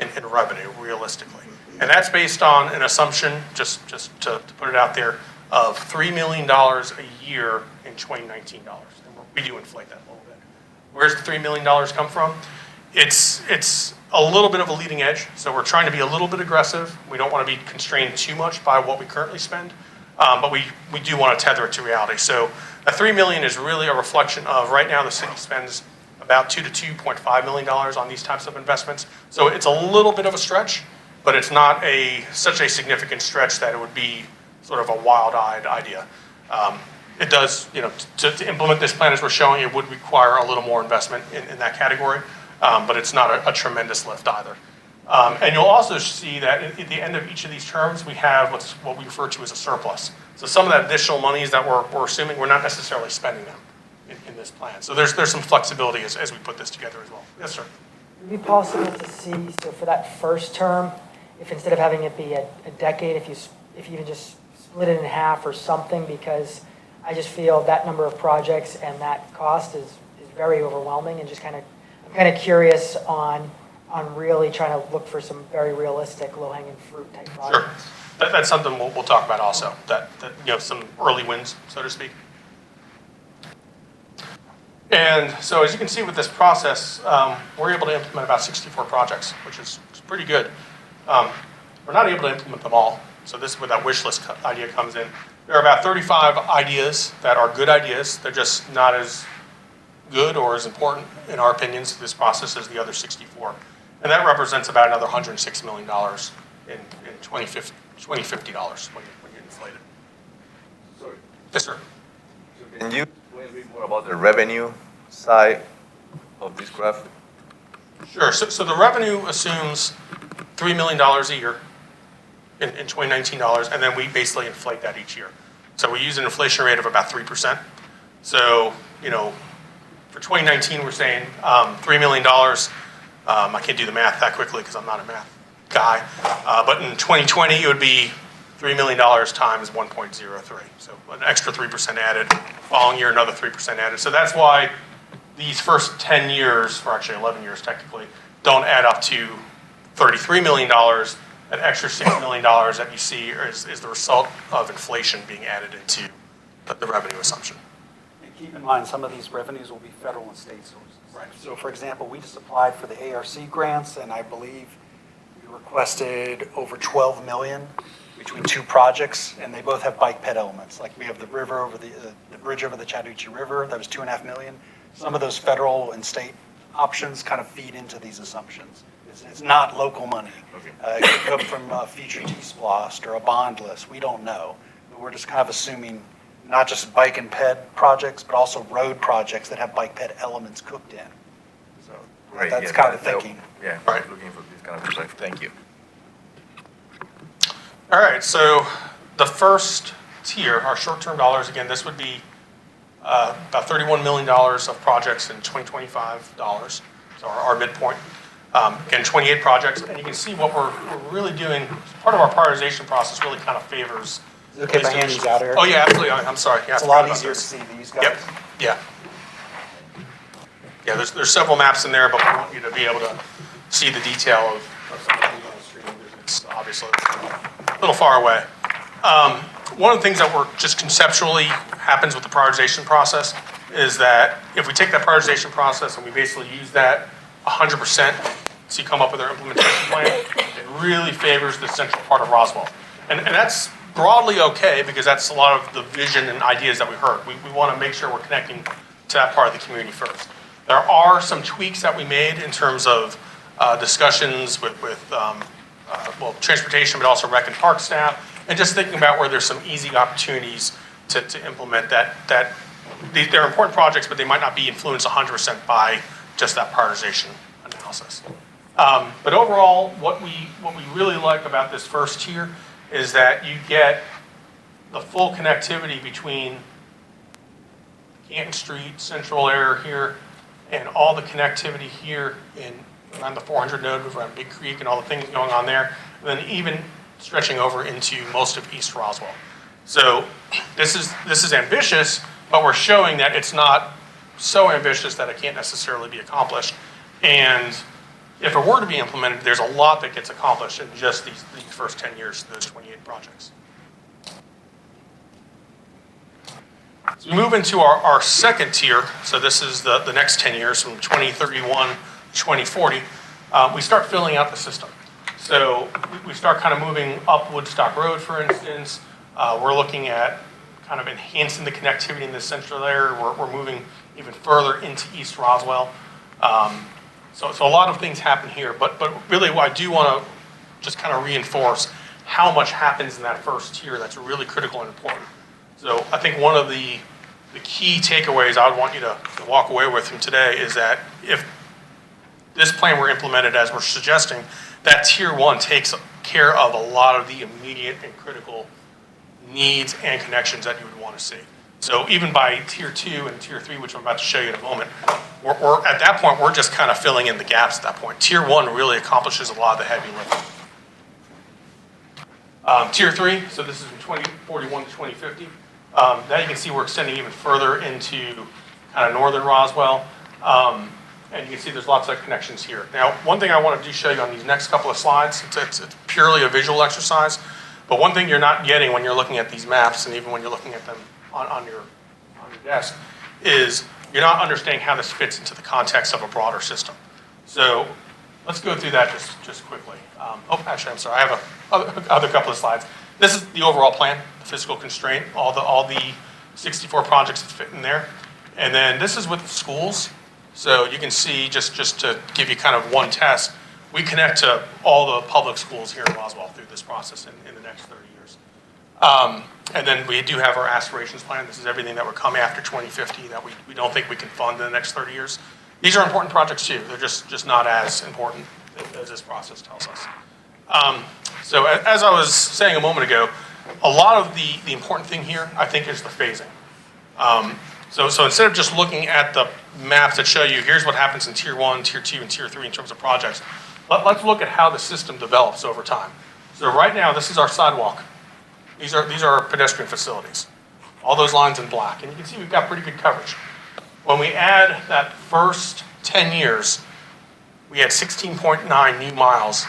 in revenue, realistically. And that's based on an assumption, just to put it out there, of $3 million a year in 2019 dollars. And we do inflate that a little bit. Where's the $3 million come from? It's a little bit of a leading edge, so we're trying to be a little bit aggressive. We don't want to be constrained too much by what we currently spend, but we do want to tether it to reality. So the $3 million is really a reflection of right now the city spends about $2 to $2.5 million on these types of investments. So it's a little bit of a stretch, but it's not such a significant stretch that it would be sort of a wild-eyed idea. It does, to implement this plan as we're showing, it would require a little more investment in that category, but it's not a tremendous lift either. And you'll also see that at the end of each of these terms, we have what we refer to as a surplus. So some of that additional monies that we're assuming, we're not necessarily spending them in this plan. So there's some flexibility as we put this together as well. Yes, sir. Would it be possible to see, so for that first term, if instead of having it be a decade, if you even just split it in half or something, because I just feel that number of projects and that cost is very overwhelming, and I'm kind of curious on really trying to look for some very realistic low-hanging fruit type projects. Sure. That's something we'll talk about also, that some early wins, so to speak. And so as you can see with this process, we're able to implement about 64 projects, which is pretty good. We're not able to implement them all, so this is where that wish list idea comes in. There are about 35 ideas that are good ideas. They're just not as good or as important, in our opinions, to this process as the other 64. And that represents about another $106 million in 2050 dollars when you inflate it. Sorry. Yes, sir. Can you explain a bit more about the revenue side of this graph? Sure. So the revenue assumes $3 million a year in 2019 dollars, and then we basically inflate that each year. So we use an inflation rate of about 3%. So, for 2019, we're saying $3 million. I can't do the math that quickly because I'm not a math guy. But in 2020, it would be $3 million times 1.03. So an extra 3% added. Following year, another 3% added. So that's why these first 10 years, or actually 11 years technically, don't add up to $33 million. That extra $6 million that you see is the result of inflation being added into the revenue assumption. And keep in mind, some of these revenues will be federal and state sources. Right. So for example, we just applied for the ARC grants, and I believe we requested over 12 million between 2 projects, and they both have bike ped elements. Like we have the river over the bridge over the Chattahoochee River, that was 2.5 million. Some of those federal and state options kind of feed into these assumptions. It's not local money. Okay. It could come from a future T-SPLOST or a bond list. We don't know. But we're just kind of assuming not just bike and ped projects, but also road projects that have bike ped elements cooked in. So Right, that's yeah, kind of thinking. Yeah, Right. looking for this kind of perspective. Thank you. All right, so the first tier, our short-term dollars, again, this would be about $31 million of projects in 2025 dollars, so our midpoint. Again, 28 projects, and you can see what we're really doing. Part of our prioritization process really kind of favors. Is it okay if I hand these out, Eric? Oh, yeah, absolutely. I'm sorry. Yeah, It's a lot easier to see these guys. Yep, yeah. Yeah, there's several maps in there, but we want you to be able to see the detail of some of these on the screen. It's obviously a little far away. One of the things that we're just conceptually happens with the prioritization process is that if we take that prioritization process and we basically use that 100% to come up with our implementation plan, it really favors the central part of Roswell. And that's broadly okay, because that's a lot of the vision and ideas that we heard. We want to make sure we're connecting to that part of the community first. There are some tweaks that we made in terms of discussions with well, transportation, but also rec and park staff, and just thinking about where there's some easy opportunities to implement that. They're important projects, but they might not be influenced 100% by just that prioritization analysis. But overall, what we really like about this first tier is that you get the full connectivity between Canton Street, central area here, and all the connectivity here around the 400 node, around Big Creek, and all the things going on there, and then even stretching over into most of East Roswell. So this is ambitious, but we're showing that it's not so ambitious that it can't necessarily be accomplished. And if it were to be implemented, there's a lot that gets accomplished in just these first 10 years, those 28 projects. So we move into our second tier. So this is the next 10 years from 2031 to 2040. We start filling out the system. So we start kind of moving up Woodstock Road, for instance. We're looking at kind of enhancing the connectivity in the central area. We're moving even further into East Roswell. So a lot of things happen here, but really what I do want to just kind of reinforce how much happens in that first tier that's really critical and important. So I think one of the key takeaways I would want you to walk away with from today is that if this plan were implemented as we're suggesting, that tier one takes care of a lot of the immediate and critical needs and connections that you would want to see. So even by tier two and tier three, which I'm about to show you in a moment, we're at that point, we're just kind of filling in the gaps at that point. Tier one really accomplishes a lot of the heavy lifting. Tier three, so this is from 2041 to 2050. Now you can see we're extending even further into kind of northern Roswell. And you can see there's lots of connections here. Now, one thing I want to do show you on these next couple of slides, it's purely a visual exercise, but one thing you're not getting when you're looking at these maps, and even when you're looking at them on your desk, is you're not understanding how this fits into the context of a broader system. So let's go through that just quickly. Actually, I'm sorry, I have other couple of slides. This is the overall plan, the physical constraint, all the 64 projects that fit in there. And then this is with the schools. So you can see, just to give you kind of one test, we connect to all the public schools here in Roswell through this process in the next 30 years. And then we do have our aspirations plan. This is everything that would come after 2050 that we don't think we can fund in the next 30 years. These are important projects too. They're just not as important as this process tells us. So as I was saying a moment ago, a lot of the important thing here, I think, is the phasing. So instead of just looking at the maps that show you, here's what happens in tier one, tier two, and tier three in terms of projects, let's look at how the system develops over time. So right now, this is our sidewalk. These are our pedestrian facilities. All those lines in black. And you can see we've got pretty good coverage. When we add that first 10 years, we had 16.9 new miles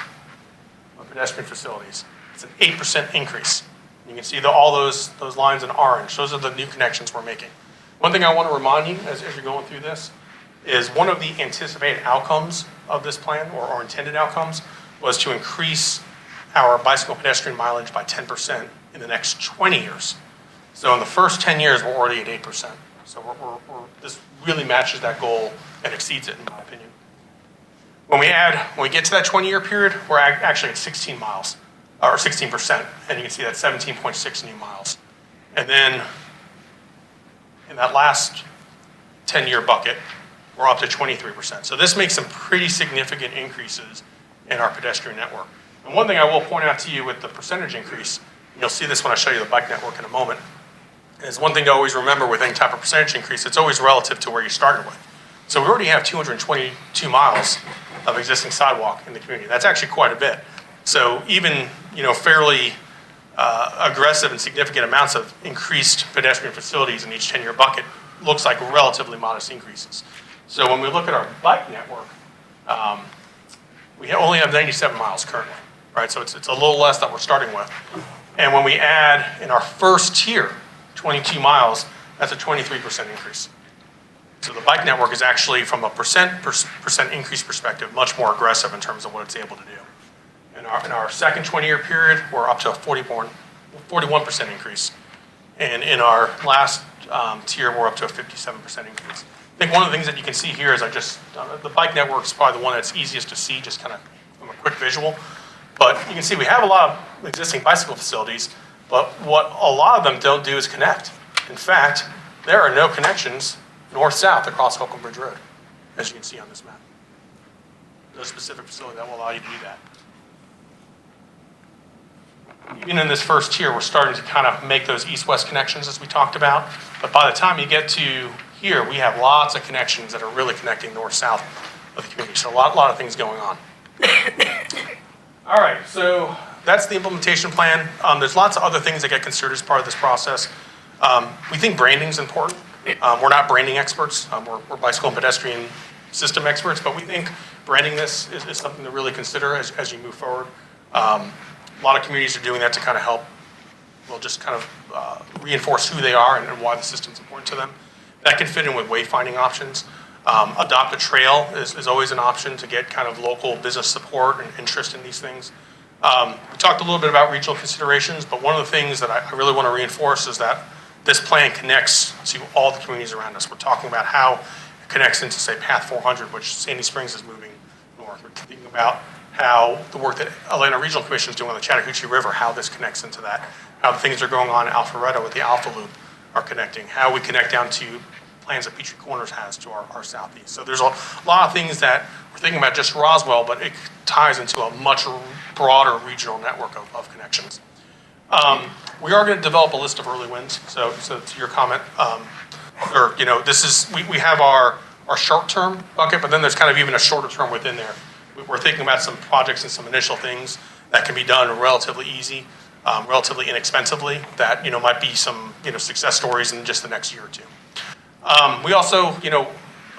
of pedestrian facilities. It's an 8% increase. You can see all those lines in orange. Those are the new connections we're making. One thing I want to remind you as you're going through this is one of the anticipated outcomes of this plan, or intended outcomes, was to increase our bicycle pedestrian mileage by 10% in the next 20 years. So in the first 10 years, we're already at 8%. So this really matches that goal and exceeds it, in my opinion. When we get to that 20-year period, we're actually at 16 miles, or 16%, and you can see that's 17.6 new miles. And then in that last 10-year bucket, we're up to 23%. So this makes some pretty significant increases in our pedestrian network. And one thing I will point out to you with the percentage increase, and you'll see this when I show you the bike network in a moment, is one thing to always remember with any type of percentage increase, it's always relative to where you started with. So we already have 222 miles of existing sidewalk in the community. That's actually quite a bit. So even fairly aggressive and significant amounts of increased pedestrian facilities in each 10-year bucket looks like relatively modest increases. So when we look at our bike network, we only have 97 miles currently, right? So it's a little less that we're starting with. And when we add in our first tier, 22 miles, that's a 23% increase. So the bike network is actually, from a percent increase perspective, much more aggressive in terms of what it's able to do. In our second 20-year period, we're up to a 41% 41% increase. And in our last tier, we're up to a 57% increase. I think one of the things that you can see here is the bike network is probably the one that's easiest to see, just kind of from a quick visual. But you can see we have a lot of existing bicycle facilities, but what a lot of them don't do is connect. In fact, there are no connections north-south across Holcomb Bridge Road, as you can see on this map. No specific facility that will allow you to do that. Even in this first tier, we're starting to kind of make those east-west connections as we talked about. But by the time you get to here, we have lots of connections that are really connecting north-south of the community. So a lot of things going on. All right, so that's the implementation plan. There's lots of other things that get considered as part of this process. We think branding is important. We're not branding experts. We're bicycle and pedestrian system experts, but we think branding this is something to really consider as you move forward. A lot of communities are doing that to kind of help, just kind of reinforce who they are and why the system's important to them. That can fit in with wayfinding options. Adopt a trail is always an option to get kind of local business support and interest in these things. We talked a little bit about regional considerations, but one of the things that I really want to reinforce is that this plan connects to all the communities around us. We're talking about how it connects into, say, Path 400, which Sandy Springs is moving north. We're thinking about how the work that Atlanta Regional Commission is doing on the Chattahoochee River, how this connects into that, how the things are going on in Alpharetta with the Alpha Loop are connecting, how we connect down to plans that Petrie Corners has to our southeast. So there's a lot of things that we're thinking about just Roswell, but it ties into a much broader regional network of connections. We are going to develop a list of early wins. So to your comment, we have our short-term bucket, but then there's kind of even a shorter term within there. We're thinking about some projects and some initial things that can be done relatively easy, relatively inexpensively, that might be some success stories in just the next year or two. We also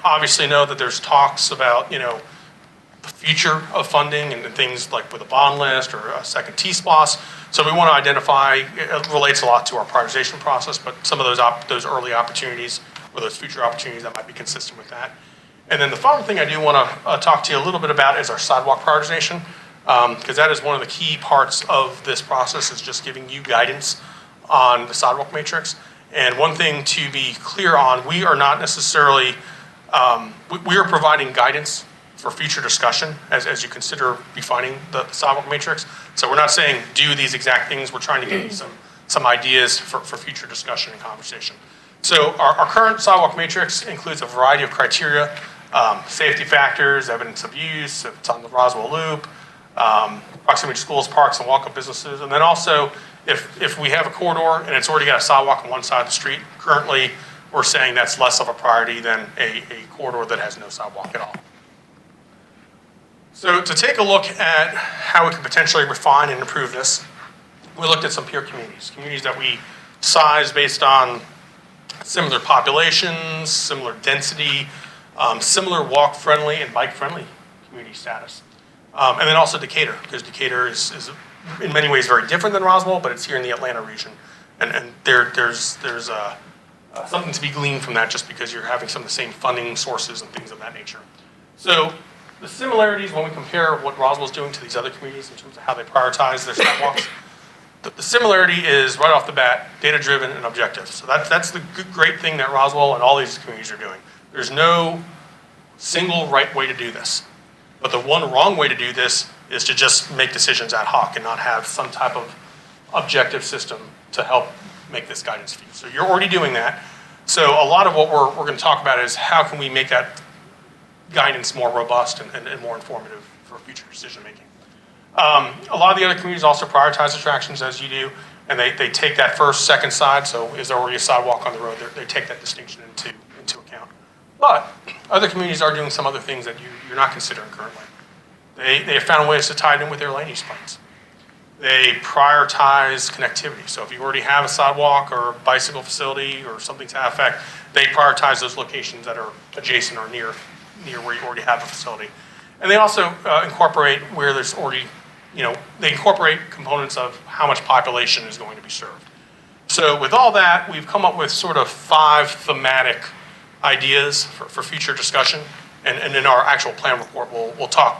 obviously know that there's talks about the future of funding and things like with a bond list or a second T-SPLOS. So we want to identify, it relates a lot to our prioritization process, but some of those early opportunities or those future opportunities that might be consistent with that. And then the final thing I do want to talk to you a little bit about is our sidewalk prioritization, because that is one of the key parts of this process, is just giving you guidance on the sidewalk matrix. And one thing to be clear on, we are not necessarily, we are providing guidance for future discussion as you consider refining the sidewalk matrix. So we're not saying do these exact things, we're trying to give you some ideas for future discussion and conversation. So our current sidewalk matrix includes a variety of criteria, safety factors, evidence of use, if it's on the Roswell Loop, proximity to schools, parks, and walk-up businesses. And then also, if we have a corridor and it's already got a sidewalk on one side of the street, currently we're saying that's less of a priority than a corridor that has no sidewalk at all. So to take a look at how we can potentially refine and improve this, we looked at some peer communities that we sized based on similar populations, similar density, similar walk-friendly and bike-friendly community status. And then also Decatur, because Decatur is in many ways very different than Roswell, but it's here in the Atlanta region. And there's something to be gleaned from that just because you're having some of the same funding sources and things of that nature. So the similarities when we compare what Roswell's doing to these other communities in terms of how they prioritize their sidewalks, the similarity is right off the bat, data-driven and objective. So that's the great thing that Roswell and all these communities are doing. There's no single right way to do this. But the one wrong way to do this is to just make decisions ad hoc and not have some type of objective system to help make this guidance for you. So you're already doing that. So a lot of what we're going to talk about is how can we make that guidance more robust and more informative for future decision making. A lot of the other communities also prioritize attractions as you do, and they take that first, second side. So is there already a sidewalk on the road? They take that distinction into account. But other communities are doing some other things that you're not considering currently. They have found ways to tie it in with their land use plans. They prioritize connectivity. So if you already have a sidewalk or a bicycle facility or something to that effect, they prioritize those locations that are adjacent or near where you already have a facility. And they also incorporate where there's already, they incorporate components of how much population is going to be served. So with all that, we've come up with sort of 5 thematic ideas for future discussion. And in our actual plan report, we'll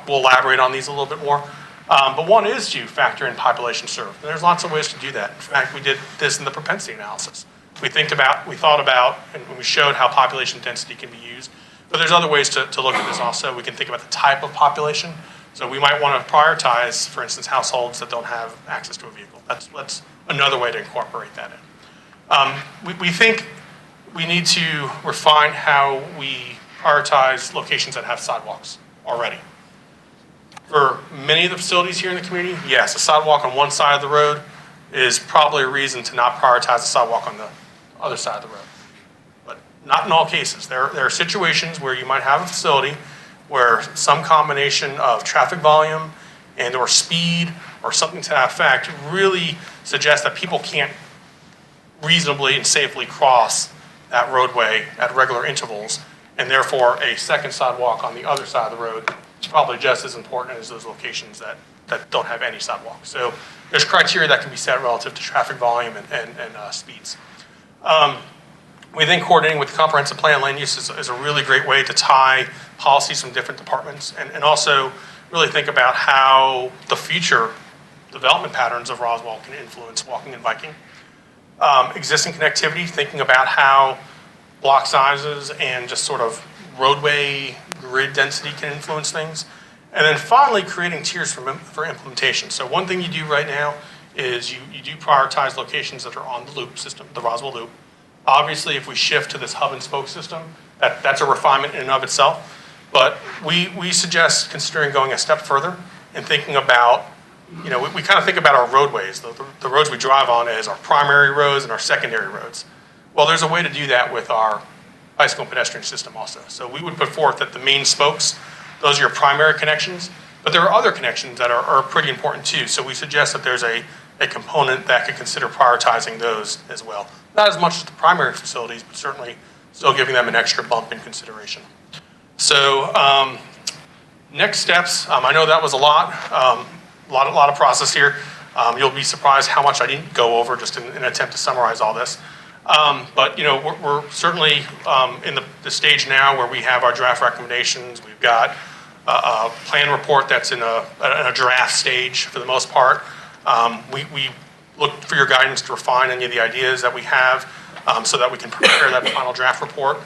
elaborate on these a little bit more. But one is to factor in population served. And there's lots of ways to do that. In fact, we did this in the propensity analysis. We thought about, and we showed how population density can be used. But there's other ways to look at this also. We can think about the type of population. So we might want to prioritize, for instance, households that don't have access to a vehicle. That's another way to incorporate that in. We think we need to refine how we prioritize locations that have sidewalks already. For many of the facilities here in the community, yes, a sidewalk on one side of the road is probably a reason to not prioritize a sidewalk on the other side of the road. But not in all cases. There are situations where you might have a facility where some combination of traffic volume and or speed or something to that effect really suggests that people can't reasonably and safely cross that roadway at regular intervals, and therefore a second sidewalk on the other side of the road is probably just as important as those locations that don't have any sidewalks. So there's criteria that can be set relative to traffic volume and speeds. We think coordinating with the comprehensive plan land use is a really great way to tie policies from different departments and also really think about how the future development patterns of Roswell can influence walking and biking. Existing connectivity, thinking about how block sizes and just sort of roadway grid density can influence things. And then finally, creating tiers for implementation. So one thing you do right now is you do prioritize locations that are on the loop system, the Roswell loop. Obviously, if we shift to this hub and spoke system, that's a refinement in and of itself. But we suggest considering going a step further and thinking about, we kind of think about our roadways, the roads we drive on as our primary roads and our secondary roads. Well, there's a way to do that with our bicycle and pedestrian system also. So we would put forth that the main spokes, those are your primary connections, but there are other connections that are pretty important too. So we suggest that there's a component that could consider prioritizing those as well. Not as much as the primary facilities, but certainly still giving them an extra bump in consideration. So next steps, I know that was a lot of process here. You'll be surprised how much I didn't go over just in an attempt to summarize all this. But we're certainly in the stage now where we have our draft recommendations. We've got a plan report that's in a draft stage for the most part. We look for your guidance to refine any of the ideas that we have so that we can prepare that final draft report.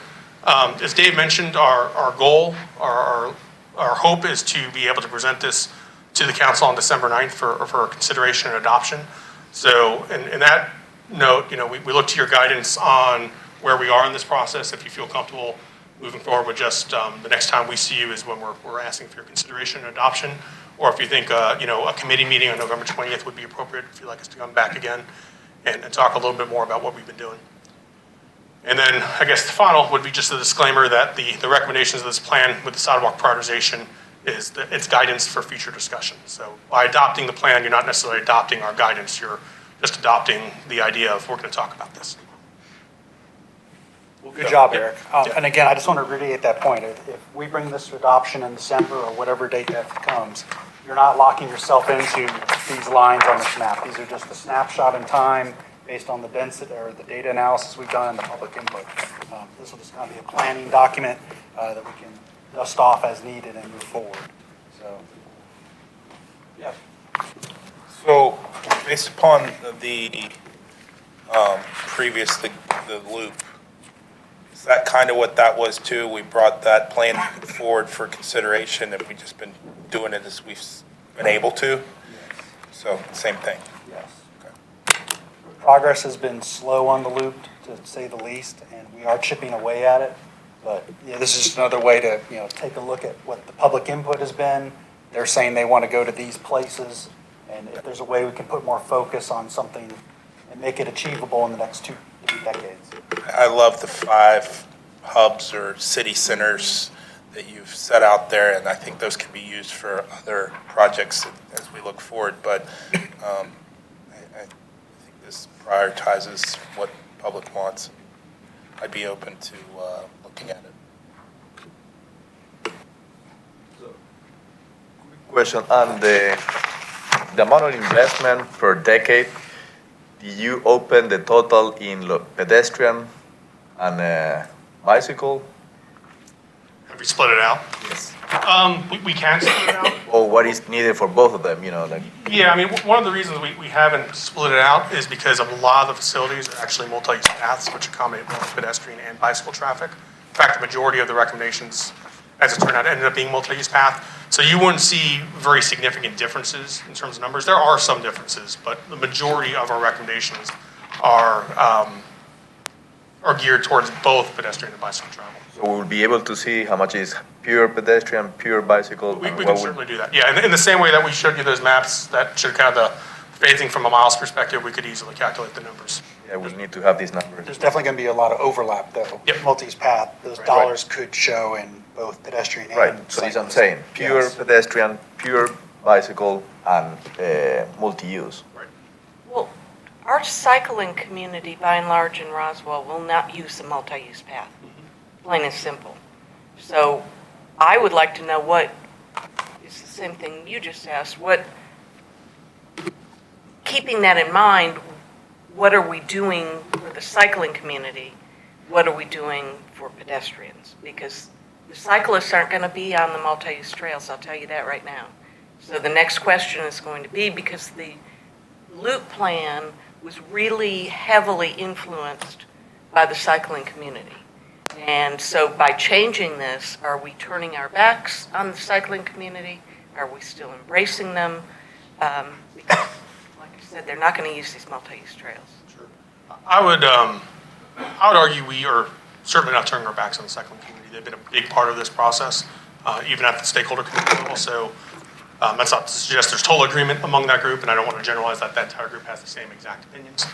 As Dave mentioned, our goal, our hope is to be able to present this to the council on December 9th for consideration and adoption. So in that note, we look to your guidance on where we are in this process. If you feel comfortable moving forward with just the next time we see you is when we're asking for your consideration and adoption, or if you think a committee meeting on November 20th would be appropriate, if you'd like us to come back again and talk a little bit more about what we've been doing. And then I guess the final would be just a disclaimer that the recommendations of this plan with the sidewalk prioritization is that it's guidance for future discussion. So by adopting the plan, you're not necessarily adopting our guidance, you're just adopting the idea of we're going to talk about this. Well, good job, Eric. And again, I just want to reiterate that point. If we bring this to adoption in December or whatever date that comes, you're not locking yourself into these lines on this map. These are just a snapshot in time based on the density or the data analysis we've done and the public input. This will just kind of be a planning document that we can dust off as needed and move forward. So, yeah. So, based upon the previous, the loop, is that kind of what that was too? We brought that plan forward for consideration and we've just been doing it as we've been able to? Yes. So, same thing? Yes. Okay. Progress has been slow on the loop, to say the least, and we are chipping away at it. But this is just another way to take a look at what the public input has been. They're saying they want to go to these places, and if there's a way we can put more focus on something and make it achievable in the next 2 decades. I love the 5 hubs or city centers that you've set out there, and I think those can be used for other projects as we look forward. But I think this prioritizes what the public wants. I'd be open to looking at it. Question on the amount of investment per decade. Do you open the total in pedestrian and bicycle? Have we split it out? Yes. We can split it out. Or what is needed for both of them, like. Yeah, I mean, one of the reasons we haven't split it out is because of a lot of the facilities are actually multi-use paths, which accommodate both pedestrian and bicycle traffic. In fact, the majority of the recommendations, as it turned out, ended up being multi-use path. So you wouldn't see very significant differences in terms of numbers. There are some differences, but the majority of our recommendations are geared towards both pedestrian and bicycle travel. So we'll be able to see how much is pure pedestrian, pure bicycle? We can certainly do that. Yeah, in the same way that we showed you those maps that showed kind of the phasing from a miles perspective, we could easily calculate the numbers. Yeah, we need to have these numbers. There's definitely going to be a lot of overlap, though. Yep. Multi-use path, those Right. dollars could show in both pedestrian and. Right, so this I'm saying, pure Yes. pedestrian, pure bicycle, and multi-use. Well, our cycling community, by and large in Roswell, will not use the multi-use path, plain and simple. So I would like to know what, it's the same thing you just asked, keeping that in mind, what are we doing for the cycling community? What are we doing for pedestrians? Because the cyclists aren't going to be on the multi-use trails, I'll tell you that right now. So the next question is going to be, because the loop plan was really heavily influenced by the cycling community. And so by changing this, are we turning our backs on the cycling community? Are we still embracing them? Because, like I said, they're not going to use these multi-use trails. I would argue we are certainly not turning our backs on the cycling community. They've been a big part of this process, even at the stakeholder community level. So that's not to suggest there's total agreement among that group, and I don't want to generalize that that entire group has the same exact opinions.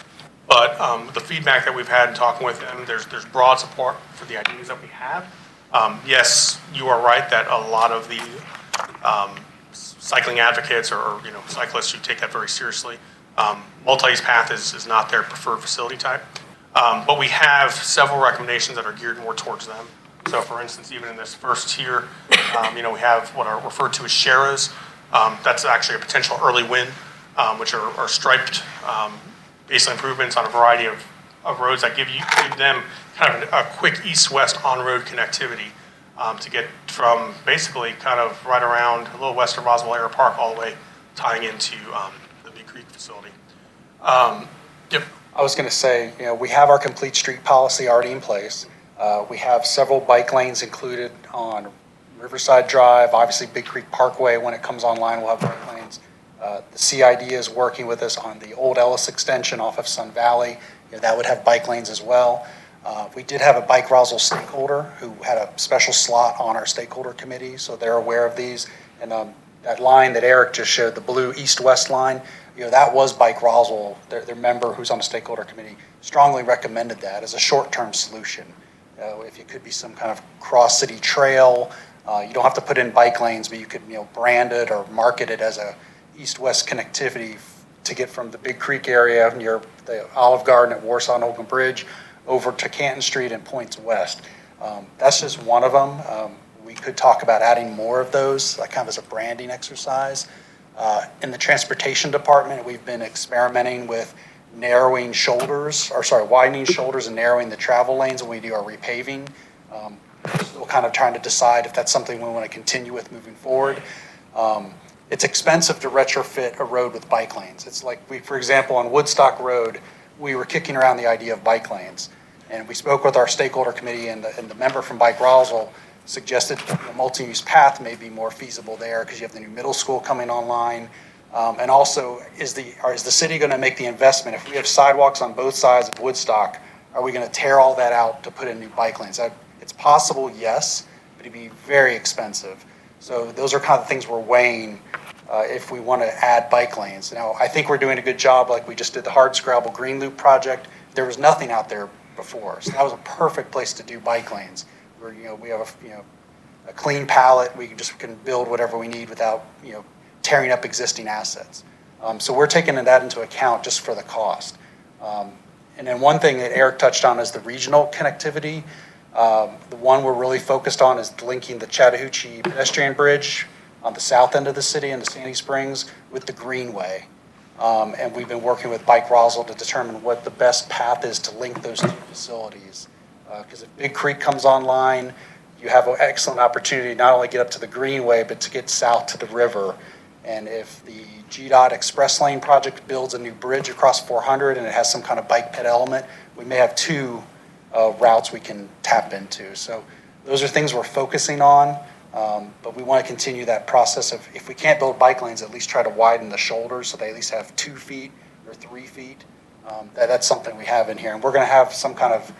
But the feedback that we've had in talking with them, there's broad support for the ideas that we have. Yes, you are right that a lot of the cycling advocates or cyclists who take that very seriously, multi-use path is not their preferred facility type. But we have several recommendations that are geared more towards them. So for instance, even in this first tier, we have what are referred to as SHARAs. That's actually a potential early win, which are striped baseline improvements on a variety of roads that give them kind of a quick east-west on-road connectivity to get from basically kind of right around a little west of Roswell Air Park all the way tying into the Big Creek facility. Yep. I was going to say, we have our complete street policy already in place. We have several bike lanes included on Riverside Drive, obviously Big Creek Parkway. When it comes online, we'll have bike lanes. The CID is working with us on the old Ellis extension off of Sun Valley. That would have bike lanes as well. We did have a Bike Roswell stakeholder who had a special slot on our stakeholder committee, so they're aware of these. And that line that Eric just showed, the blue east-west line, that was Bike Roswell. Their member who's on the stakeholder committee strongly recommended that as a short-term solution. If it could be some kind of cross-city trail, you don't have to put in bike lanes, but you could brand it or market it as a east-west connectivity to get from the Big Creek area near the Olive Garden at Warsaw and Holcomb Bridge over to Canton Street and points west. That's just one of them. We could talk about adding more of those, like kind of as a branding exercise. In the transportation department, we've been experimenting with widening shoulders and narrowing the travel lanes when we do our repaving. Still kind of trying to decide if that's something we want to continue with moving forward. It's expensive to retrofit a road with bike lanes. It's like for example, on Woodstock Road, we were kicking around the idea of bike lanes. And we spoke with our stakeholder committee, and the member from Bike Roswell suggested a multi-use path may be more feasible there because you have the new middle school coming online. And also, is the city going to make the investment? If we have sidewalks on both sides of Woodstock, are we going to tear all that out to put in new bike lanes? It's possible, yes, but it'd be very expensive. So those are kind of the things we're weighing if we want to add bike lanes. Now, I think we're doing a good job, like we just did the Hard Scrabble Green Loop project. There was nothing out there before, so that was a perfect place to do bike lanes. Where we have a clean palette, we can build whatever we need without tearing up existing assets. So we're taking that into account just for the cost. And then one thing that Eric touched on is the regional connectivity. The one we're really focused on is linking the Chattahoochee pedestrian bridge on the south end of the city in the Sandy Springs with the Greenway. And we've been working with Bike Roswell to determine what the best path is to link those two facilities. Because if Big Creek comes online, you have an excellent opportunity to not only get up to the Greenway, but to get south to the river. And if the GDOT Express Lane project builds a new bridge across 400 and it has some kind of bike ped element, we may have two routes we can tap into. So those are things we're focusing on, but we want to continue that process of, if we can't build bike lanes, at least try to widen the shoulders so they at least have 2 feet or 3 feet. That's something we have in here. And we're going to have some kind of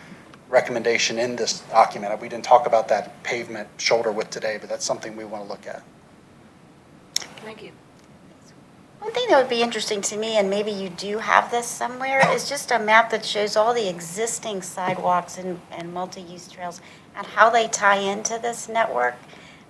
recommendation in this document. We didn't talk about that pavement shoulder width today, but that's something we want to look at. Thank you. One thing that would be interesting to me, and maybe you do have this somewhere, is just a map that shows all the existing sidewalks and multi-use trails and how they tie into this network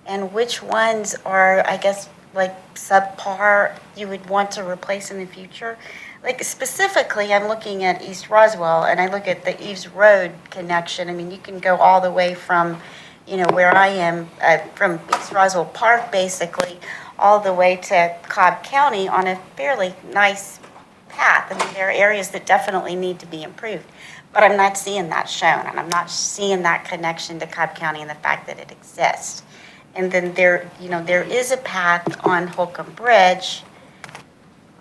and which ones are, I guess, like subpar you would want to replace in the future. Like specifically, I'm looking at East Roswell and I look at the Eves Road connection. I mean, you can go all the way from, where I am, from East Roswell Park, basically, all the way to Cobb County on a fairly nice path. I mean, there are areas that definitely need to be improved, but I'm not seeing that shown, and I'm not seeing that connection to Cobb County and the fact that it exists. And then there is a path on Holcomb Bridge,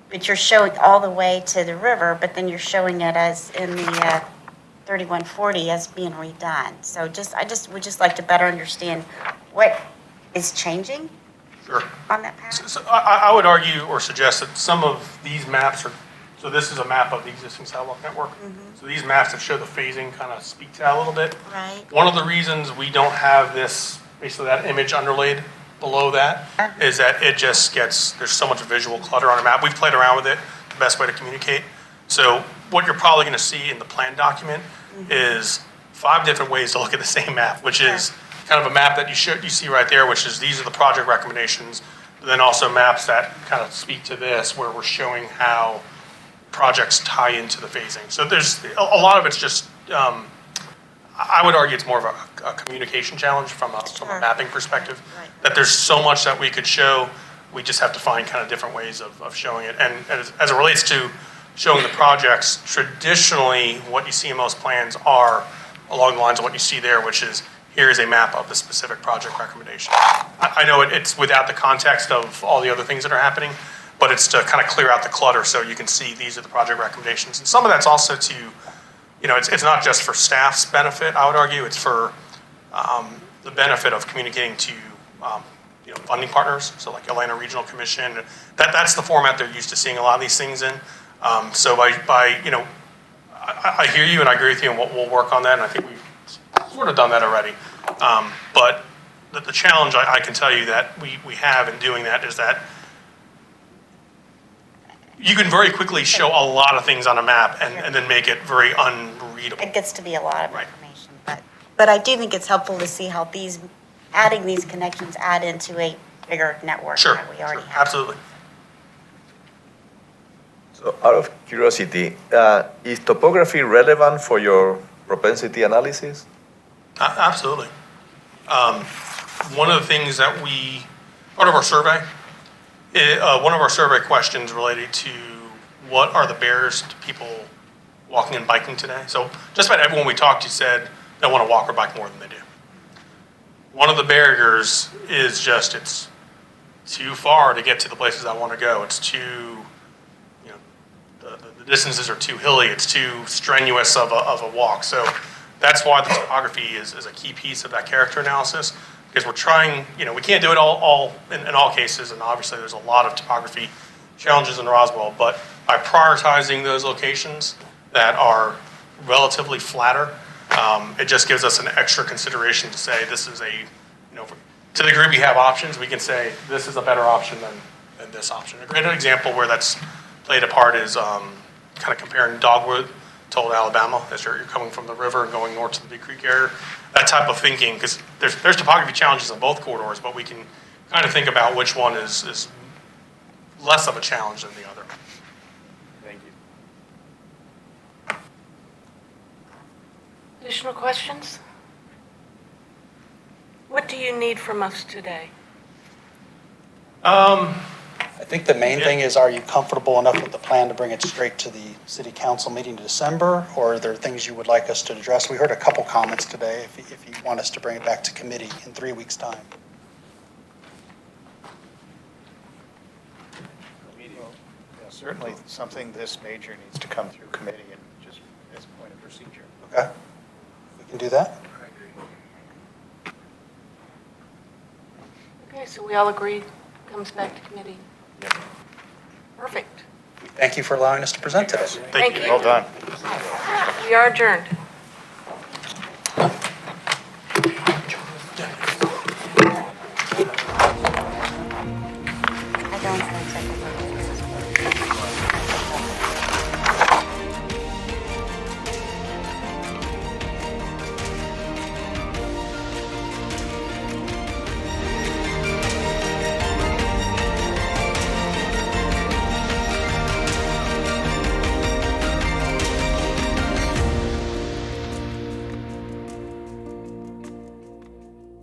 but you're showing all the way to the river, but then you're showing it as in the 3140 as being redone. So I would just like to better understand what is changing. Sure. On that path? So I would argue or suggest that some of these maps are, so this is a map of the existing sidewalk network. So these maps that show the phasing kind of speak to that a little bit. Right. One of the reasons we don't have this, basically that image underlaid below that, is that it just gets, there's so much visual clutter on a map. We've played around with it, the best way to communicate. So what you're probably going to see in the plan document is 5 different ways to look at the same map, which is kind of a map that you see right there, which is these are the project recommendations, but then also maps that kind of speak to this, where we're showing how projects tie into the phasing. So there's a lot of it's just, I would argue it's more of a communication challenge from a mapping perspective, that there's so much that we could show, we just have to find kind of different ways of showing it. And as it relates to showing the projects, traditionally what you see in most plans are along the lines of what you see there, which is here is a map of the specific project recommendation. I know it's without the context of all the other things that are happening, but it's to kind of clear out the clutter so you can see these are the project recommendations. And some of that's also to, it's not just for staff's benefit, I would argue, it's for the benefit of communicating to funding partners, so like Atlanta Regional Commission. That's the format they're used to seeing a lot of these things in. So I hear you and I agree with you, and we'll work on that, and I think we've sort of done that already. But the challenge I can tell you that we have in doing that is that you can very quickly show a lot of things on a map and then make it very unreadable. It gets to be a lot of information, but I do think it's helpful to see how adding these connections add into a bigger network that we already have. Absolutely. So out of curiosity, is topography relevant for your propensity analysis? Absolutely. One of the things that part of our survey, one of our survey questions related to what are the barriers to people walking and biking today. So just about everyone we talked to said they want to walk or bike more than they do. One of the barriers is just it's too far to get to the places I want to go. It's too, the distances are too hilly. It's too strenuous of a walk. So that's why the topography is a key piece of that character analysis, because we're trying, we can't do it all in all cases, and obviously there's a lot of topography challenges in Roswell, but by prioritizing those locations that are relatively flatter, it just gives us an extra consideration to say this is to the degree we have options, we can say this is a better option than this option. A great example where that's played a part is kind of comparing Dogwood to Old Alabama as you're coming from the river and going north to the Big Creek area. That type of thinking, because there's topography challenges on both corridors, but we can kind of think about which one is less of a challenge than the other. Thank you. Additional questions? What do you need from us today? I think the main thing is, are you comfortable enough with the plan to bring it straight to the city council meeting in December? Or are there things you would like us to address? We heard a couple comments today, if you want us to bring it back to committee in 3 weeks' time. Certainly, something this major needs to come through committee and just as a point of procedure. Okay? We can do that? Okay, so we all agree, comes back to committee. Perfect. Thank you for allowing us to present today. Thank you. Well done. We are adjourned.